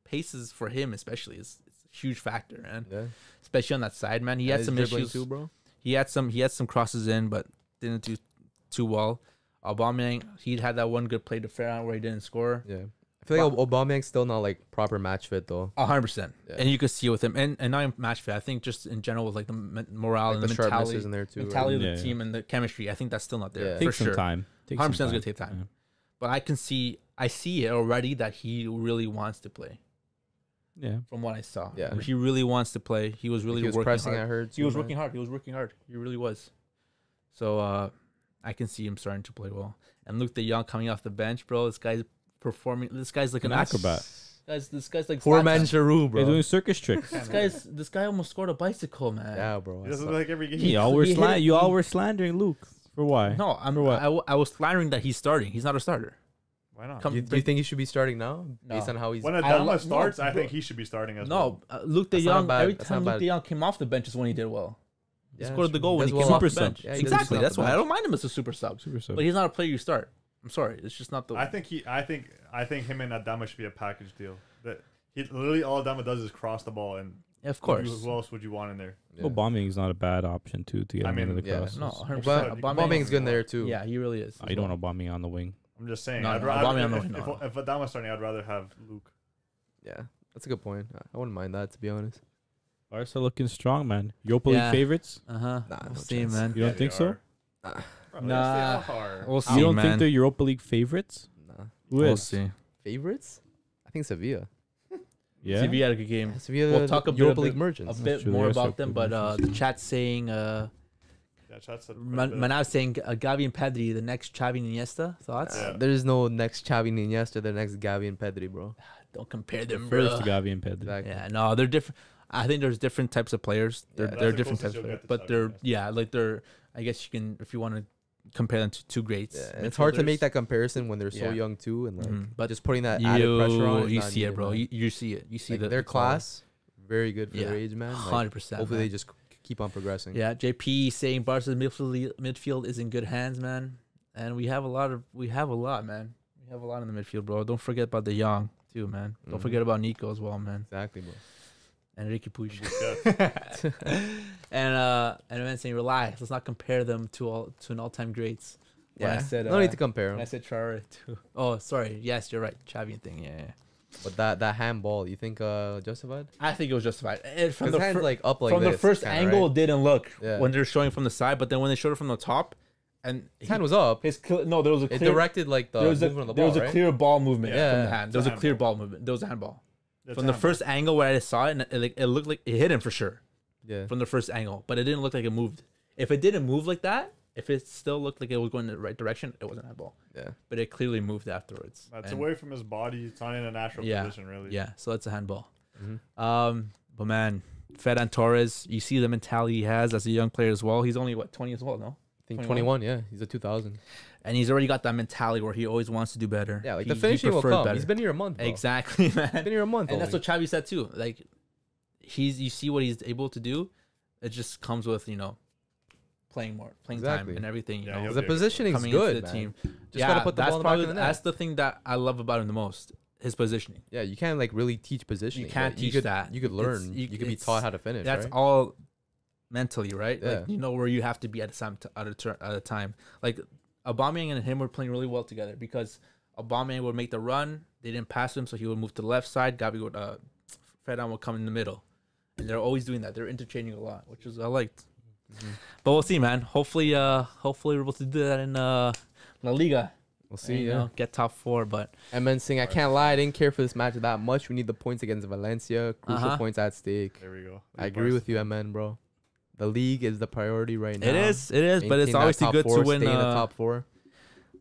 pace is for him especially is a huge factor, man. Yeah. Especially on that side, man. He Yeah, had he's some dribbling issues. too, bro. He had some crosses in, but didn't do too well. Aubameyang, he had that one good play to Ferran where he didn't score. Yeah. I feel like Aubameyang's still not like proper match fit though. 100%. Yeah. And you could see it with him. And not even match fit. I think just in general with like the morale Like and the the sharpness mentality, is in there too. mentality Yeah, of the team and the chemistry. I think that's still not there Yeah. for Takes some sure. time. Take 100% some is gonna time. take time. Yeah. But I see it already that he really wants to play. Yeah. From what I saw, Yeah. he really wants to play. He was really He was working pressing. hard. I heard. He was working hard. He was working hard. He really was. So I can see him starting to play well. And Luke De Jong coming off the bench, bro. This guy's performing. This guy's like An acrobat. This guy's like Poor man Zlatan. Giroud, They're bro. doing circus tricks. This guy almost scored a bicycle, man. Yeah, bro. He doesn't like every game. You all were he hit- you all were slandering Luke for why? No, For what? I was slandering that he's starting. He's not a starter. Why not? Come- Do you think he should be starting now, based No. on how he's? When I Adama lo- starts, no, I bro. think he should be starting as No, well. Luke De That's not Jong. bad. Every That's time not Luke bad. De Jong came off the bench is when he did well. He Yeah, scored the true. goal when Does he well came off off the the bench. bench. Yeah, he does Exactly. well off That's the why I bench. don't mind him as a super sub. Super sub. But he's not a player you start. I'm sorry. It's just not the. I think him and Adama should be a package deal. That he literally all Adama does is cross the ball, and Yeah, of course. who else would you want in there? Well, bombing is not a bad option too to get I him mean, into the yeah. crosses. No, 100%. But Bombing's good in there too. Yeah, he really is. You don't want Aubameyang on the wing. I'm just saying. No, I'd no, rather Aubameyang, no, if, no. if Adama's starting, I'd rather have Luke. Yeah, that's a good point. I wouldn't mind that, to be honest. Barca looking strong, man. Europa League Yeah. favorites? Uh huh. Nah, We'll no see, chance. man. You don't think so? Bro, Nah. they are. We'll see, You don't man. think they're Europa League favorites? Nah. Who We'll is? see. Favorites? I think Sevilla. Yeah. CV had a good game. Sevilla, We'll talk a bit Europa of League it- merchants. A bit true, more they're about so them, good but the chat's saying Yeah, chat's Manav's saying Gavi and Pedri, the next Xavi and Iniesta. Thoughts? Yeah. There's no next Xavi and Iniesta. The next Gavi and Pedri, bro. Don't compare them, First bro. Gavi and Pedri. Exactly. Yeah, no, they're different. I think there's different types of players. They're, Yeah. That's they're the different closest types of you'll players, get to but Xavi they're and Iniesta. yeah, like they're. I guess you can if you want to compare them to two greats. Yeah, and it's hard to make midfielders. that comparison when they're so Yeah. young too, and like Mhm. But just putting that added pressure on. is you not see it, needed, bro. man. You see it. You see Like, the their the quality. class, very good for Yeah. their age, man. Like, 100%. hopefully they man. just keep on progressing. Yeah, JP saying Barca's midfield is in good hands, man. And we have a lot, man. We have a lot in the midfield, bro. Don't forget about the young too, man. Don't Mhm. forget about Nico as well, man. Exactly, bro. And Ricky Puig. Yeah. And I'm saying relax. Let's not compare them to an all-time greats. When I Yeah, said, no need to compare when I them. said Traore too. Oh, sorry. Yes, you're right. Xavi thing. Yeah. But that handball, you think justified? I think it was justified. And from His the hands fir- like up like from the this, first kinda, angle, right? it didn't look Yeah. when they're showing from the side, but then when they showed it from the top, and His hand was up. no, there was a It clear, directed like the there was a, movement of the there ball, was a right? clear ball movement Yeah. from the hand. There was It's a a clear handball. ball movement. There was a handball It's from the handball. first angle where I saw it. And it looked like it hit him for sure Yeah. from the first angle, but it didn't look like it moved. If it didn't move like that, if it still looked like it was going in the right direction, it wasn't a handball. Yeah. But it clearly moved afterwards. That's And- away from his body. It's not in a natural Yeah. position, really. Yeah, so it's a handball. Mhm. But man, Ferran Torres, you see the mentality he has as a young player as well. He's only 20 as well, no? I think 21? 21. Yeah, he's a 2000. And he's already got that mentality where he always wants to do better. Yeah, like He- the finishing he will prefers come. better. He's been here a month. Bro. Exactly, man. He's been here a month. And that's only. what Xavi said too. Like you see what he's able to do. It just comes with playing more, playing Exactly. time, and everything. Yeah, You know, the positioning's coming good, into the man. team. Just gotta put the ball in the back of the net. That's the thing that I love about him the most. His positioning. Yeah, you can't like really teach positioning. You can't but teach could, that. You could It's- learn. You could be it's- taught how to finish. That's right? all mentally, right? Yeah. Like you know where you have to be at a time. Like Aubameyang and him were playing really well together because Aubameyang would make the run. They didn't pass him, so he would move to the left side. Gabi would, Ferran would come in the middle, and they're always doing that. They're interchanging a lot, which is I liked. Mm-hmm. But we'll see, man. Hopefully we're able to do that in La Liga. We'll see. And, Yeah. get top 4. But And then saying, I can't lie, I didn't care for this match that much. We need the points against Valencia. Crucial Uh-huh. points at stake. There we go. I agree with you, MN, bro. The league is the priority right now. it is, but it's Maintain that obviously top good four, to win. Stay in the top 4.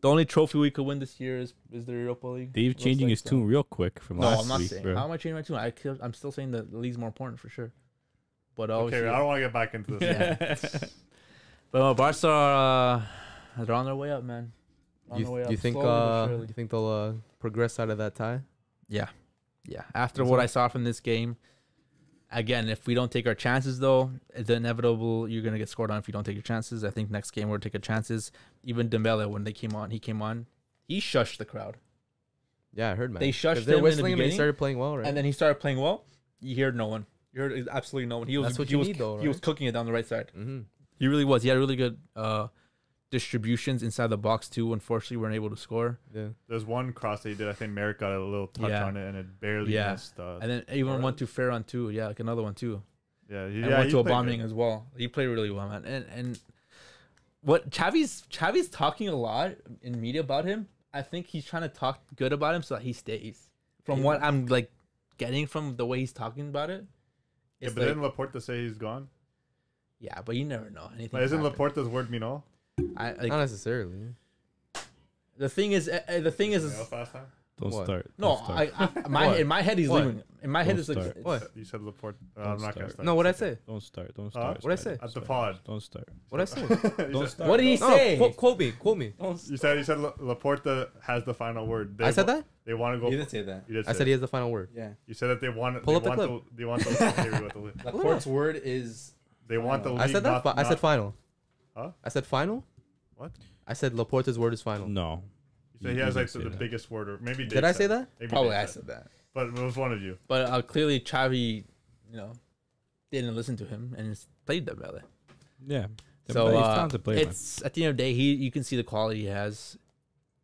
The only trophy we could win this year is the Europa League. Dave Looks changing like his so. tune real quick from No, last I'm not week, saying. bro. How am I changing my tune? I'm still saying that the league's more important for sure. But Okay, obviously, I don't want to get back into this. Yeah. But Barca are they're on their way up, man. On Do their way you up, think slowly but surely. you think they'll progress out of that tie? Yeah. After what I saw from this game, again, if we don't take our chances, though, it's inevitable you're gonna get scored on if you don't take your chances. I think next game we're taking chances. Even Dembele, when he came on, he shushed the crowd, Yeah, I heard, man. They 'Cause shushed they're him in the whistling him and he beginning, started playing well, right? and then he started playing well. You heard no one. You heard absolutely no one. He was That's what he you was, need, though, He was right? cooking it down the right side. Mm-hmm. He really was. He had really good distributions inside the box too. Unfortunately, we weren't able to score. Yeah. There's one cross that he did. I think Merrick got a little touch Yeah. on it, and it barely Yeah. missed. And then even Torres. one to Ferran too. Yeah, like another one too. Yeah, And one to played Aubameyang good. as well. He played really well, man. And what Xavi's talking a lot in media about him. I think he's trying to talk good about him so that he stays. From what I'm like getting from the way he's talking about it. Yeah, It's but didn't Laporta say he's gone? yeah, but you never know anything. But isn't happen. Laporta's word mean all? Not necessarily. The thing is, Last time? Don't What? start. no. Don't What? In my head he's What? leaving. In my head Don't it's like start. What? You said Laporta. Don't I'm not gonna start. start. No, what'd I It's okay. say? Don't start. Don't Huh? start. What'd I say? At the pod. Don't start. What'd I say? Don't start. What did he No, say? quote me. Quote me. You said Laporta has the final word. I said that? They want to go. You didn't say that. You did I say said it. he has the final word. Yeah. You said that they want. Pull they up the want they want the. Laporte's word is. They want the league. I said that? Not, I said not- final. Huh? I said final? What? I said Laporta's word is final. No. You said he You has didn't like say the that. biggest word, or maybe. Did I say that? Maybe Probably Dave I said that. But it was one of you. But clearly Xavi, didn't listen to him and played Dembele. Yeah. So He's talented player, man. it's at the end of the day, you can see the quality he has.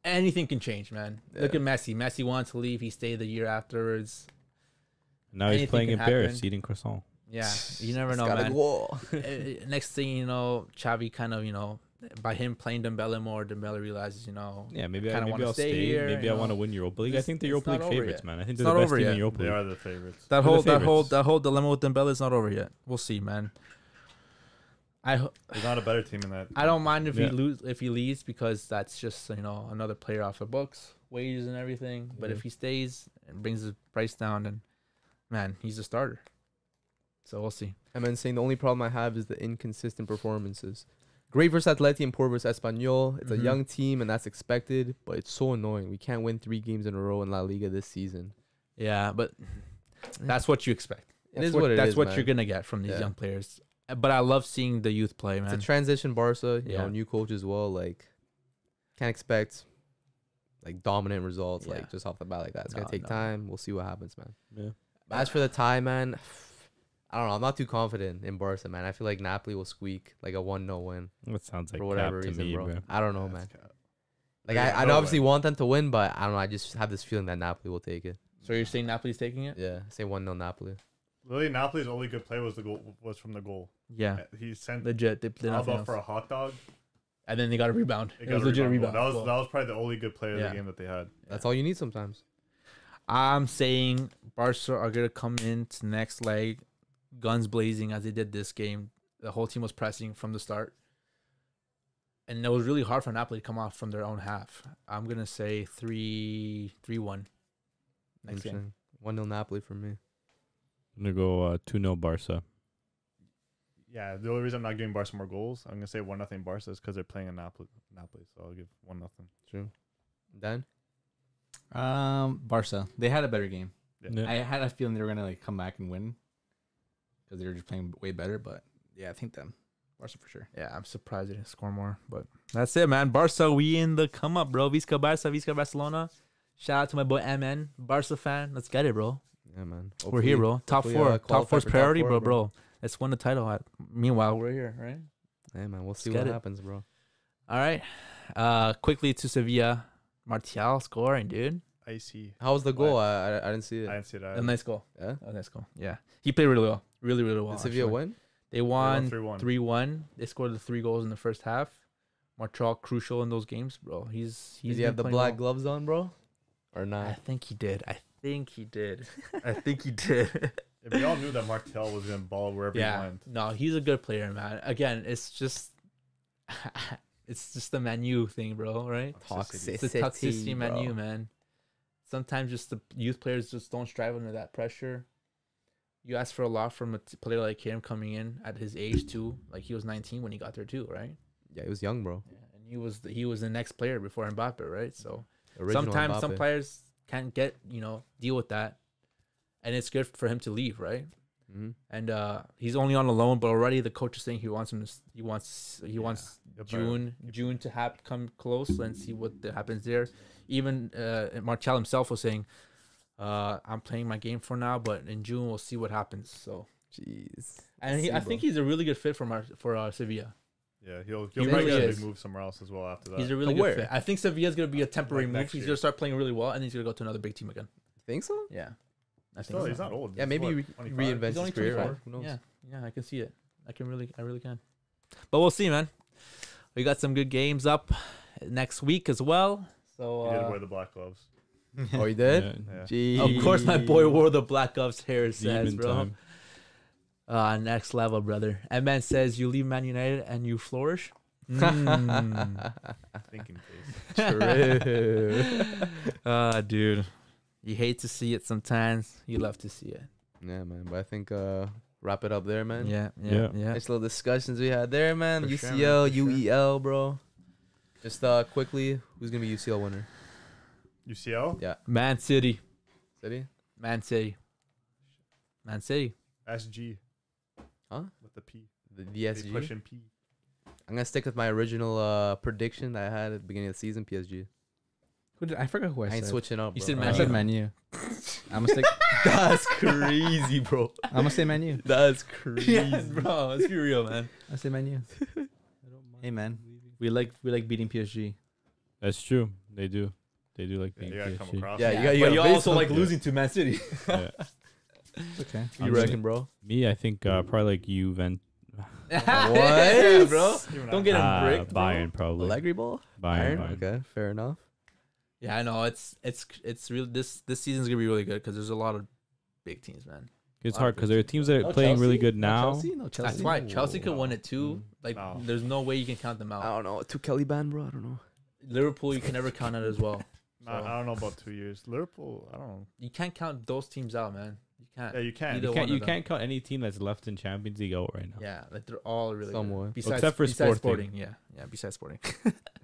Anything can change, man. Look Yeah. at Messi. Messi wanted to leave. He stayed the year afterwards. Now he's anything playing can in Paris, happen. eating croissant. Yeah, you never It's know, gotta man. go. Next thing you know, Xavi kind of, by him playing Dembele more, Dembele realizes, Yeah, maybe Kinda wanna I'll stay stay. here, Maybe you I want to know. win Europa League. I It's- think the it's Europa not League over favorites, yet. man. I think It's they're not the best over team yet. in Europa They League. are the favorites. that They're the whole favorites. dilemma with Dembele is not over yet. We'll see, man. There's not a better team in that. I don't mind if Yeah. he leaves because that's just another player off the books, wages and everything. But Yeah. if he stays and brings his price down, then man, he's a starter. So we'll see. And then saying the only problem I have is the inconsistent performances. Great versus Atleti and poor versus Espanyol. It's Mhm. a young team and that's expected, but it's so annoying. We can't win 3 games in a row in La Liga this season. Yeah, but that's what you expect. It is what it That's is, what man. you're gonna get from these Yeah. young players. But I love seeing the youth play, man. It's a transition Barca, Yeah. new coach as well. Like, can't expect like dominant results Yeah. like just off the bat like that. It's No, gonna take no. time. We'll see what happens, man. Yeah. As for the tie, man, I don't know. I'm not too confident in Barca, man. I feel like Napoli will squeak like a 1-0 win That sounds like for whatever cap to reason, me, bro. bro. I don't know, man. Like Yeah, I no obviously way. want them to win, but I don't know. I just have this feeling that Napoli will take it. So you're saying Napoli's taking it? Yeah, say 1-0 Napoli. Literally, Napoli's only good play was from the goal. Yeah, He sent legit. They did nothing Alba else. for a hot dog. and then they got a rebound. They It got was a legit rebound rebound. goal. That was probably the only good play of Yeah. the game that they had. That's all you need sometimes. I'm saying Barca are gonna come into next leg, guns blazing as they did this game. The whole team was pressing from the start, and it was really hard for Napoli to come off from their own half. I'm gonna say 3-1 next game. Interesting. 1-0 Napoli for me. I'm gonna go 2-0 Barca. Yeah, the only reason I'm not giving Barca more goals, I'm gonna say 1-0 Barca is because they're playing in Napoli. So I'll give 1-0. True. Dan? Barca. They had a better game. Yeah. I had a feeling they were gonna come back and win because they were just playing way better. But yeah, I think them Barca for sure. Yeah, I'm surprised they didn't score more, but that's it, man. Barca, we in the come up, bro. Visca Barca, Visca Barcelona. Shout out to my boy MN, Barca fan. Let's get it, bro. Yeah, man. We're here, bro. Top hopefully, four. Top qualify four's for top priority, four, bro. Let's win the title. Meanwhile, we're here, right? Yeah, man. We'll see get what it. happens, bro. All right. Quickly to Sevilla. Martial scoring, dude. Icy. How was the goal? I didn't see it. I didn't see that. A nice goal. Yeah? A nice goal. Yeah. He played really well. Really, really well. Did Sevilla actually. win? They won 3-1. 3-1. They scored the 3 goals in the first half. Martial crucial in those games, bro. He's Did he been have the playing black well. gloves on, bro? Or I not? think he did. I think he did. If we all knew that Martel was gonna ball wherever he Yeah. went. No, he's a good player, man. Again, it's just the menu thing, bro, right? Toxicity, It's the toxicity bro. menu, man. Sometimes just the youth players just don't strive under that pressure. You ask for a lot from a player like him coming in at his age too. Like he was 19 when he got there too, right? Yeah, he was young, bro. Yeah, and he was the next player before Mbappe, right? So Original sometimes some Mbappe. players can't get deal with that, and it's good for him to leave, right? Mhm. And he's only on a loan, but already the coach is saying he wants him to. He wants June to come close and see what happens there. Even Martial himself was saying, "I'm playing my game for now, but in June we'll see what happens." So, Jeez. and I think he's a really good fit for Sevilla. Yeah, he'll He probably really get a is. big move somewhere else as well after that. He's a really But good where? fit. I think Sevilla's gonna be a temporary Like move. next He's year. gonna start playing really well, and he's gonna go to another big team again. Think so? Yeah, I think Still, so. he's not old. Yeah, He's maybe what, he 25? reinvents He's only his career, 25. right? Who knows? Yeah, I can see it. I really can. But we'll see, man. We got some good games up next week as well. So He did wear the black gloves. Oh, you did? Yeah. Jeez. of course, my boy wore the Black Ops hair. Says, Demon bro. time. Next level, brother. M-Man says you leave Man United and you flourish. Thinking face. True. Dude, you hate to see it sometimes. You love to see it. Yeah, man. But I think wrap it up there, man. Yeah. Nice little discussions we had there, man. For sure, UCL, man, for sure. UEL, bro. Just quickly, who's gonna be UCL winner? UCL? Yeah, Man City. City. Man City. Man City. SG. Huh? With the P. The They DSG. pushing P. I'm gonna stick with my original prediction that I had at the beginning of the season. PSG. I forgot who I I ain't said. switching up. You Bro. said I Man said U. Man U. I'm gonna stick. That's crazy, bro. I'm gonna say Man U. That's crazy. Yes, bro. Let's be real, man. I say Man U. Hey man, we like beating PSG. That's true. They do. They do like Yeah, being you gotta come PSG. across. Yeah, it. you got. You But got you base also up. like losing to Man City. Yeah. It's okay. You I'm reckon, bro? Me, I think probably like Juventus. Yeah, bro. Even Don't I- get him bricked, bro. Bayern probably. Allegri ball. Bayern. Iron? Okay, fair enough. Yeah, I know. It's real. This season's gonna be really good because there's a lot of big teams, man. It's Wow, hard because there are teams that are playing really good now. No Chelsea. That's why Chelsea could win it too. Like, No. there's no way you can count them I out. don't know. Two Kelly band, bro. I don't know. Liverpool, you can never count out as well. Nah, I don't know about 2 years. Liverpool, I don't know. You can't count those teams out, man. You can't. Yeah, you can. Either You one can't, of you them. can't count any team that's left in Champions League out right now. Yeah, like they're all really Somewhat. good. Besides, Except for besides Sporting. Yeah, besides Sporting.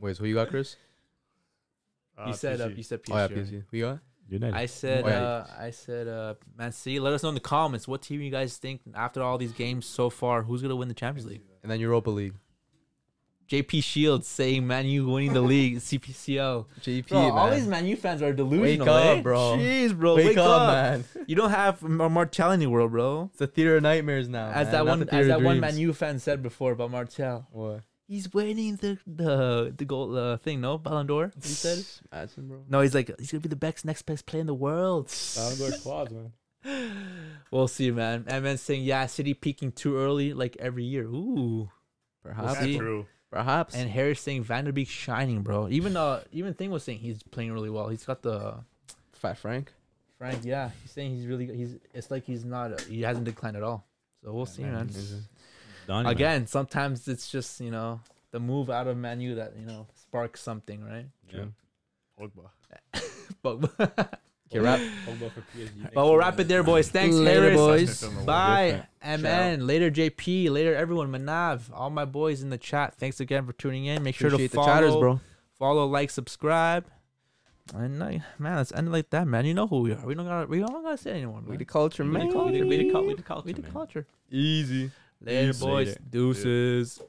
Wait, so who you got, Chris? You said PSG. you said PSG. Oh yeah, right? PSG. Who you got? United. I said Oh, yeah. Man City. Let us know in the comments what team you guys think after all these games so far. Who's gonna win the Champions League? And then Europa League. JP Shields saying Man U winning the league. CPCL. JP, Bro, all man. these Man U fans are delusional. Wake up, eh? bro. Jeez, bro. Wake up, man. You don't have Martial in the world, bro. It's a theater of nightmares now. As man, that not one, the as theater that of one dreams. Man U fan said before about Martial. What? He's winning the goal thing. No, Ballon d'Or. What he said. Imagine, bro. No, he's like he's gonna be the next best player in the world. Claws, man. We'll see, man. And then saying, yeah, City peaking too early, like every year. Ooh. Perhaps. That's see. true. Perhaps. And Harris saying Van der Beek shining, bro. Even Thing was saying he's playing really well. He's got the Fat Frank. Frank. Yeah, he's saying he's really. It's like he's not. He hasn't declined at all. So we'll see, man. Done, Again, sometimes it's just the move out of Man U that sparks something, right? Man. Pogba. But Okay, wrap. we'll wrap it there, boys. Thanks, Later, Harris. boys. Bye, Different. MN. Later, JP. Later, everyone. Manav. All my boys in the chat. Thanks again for tuning in. Make sure to Appreciate the follow, chatters, bro. follow, like, subscribe. And man, let's end it like that, man. You know who we are. We don't gotta say it anymore, man. We the culture, We man. the culture. We the We culture, the man. culture. Easy. Later, Easy. boys. Later. Deuces.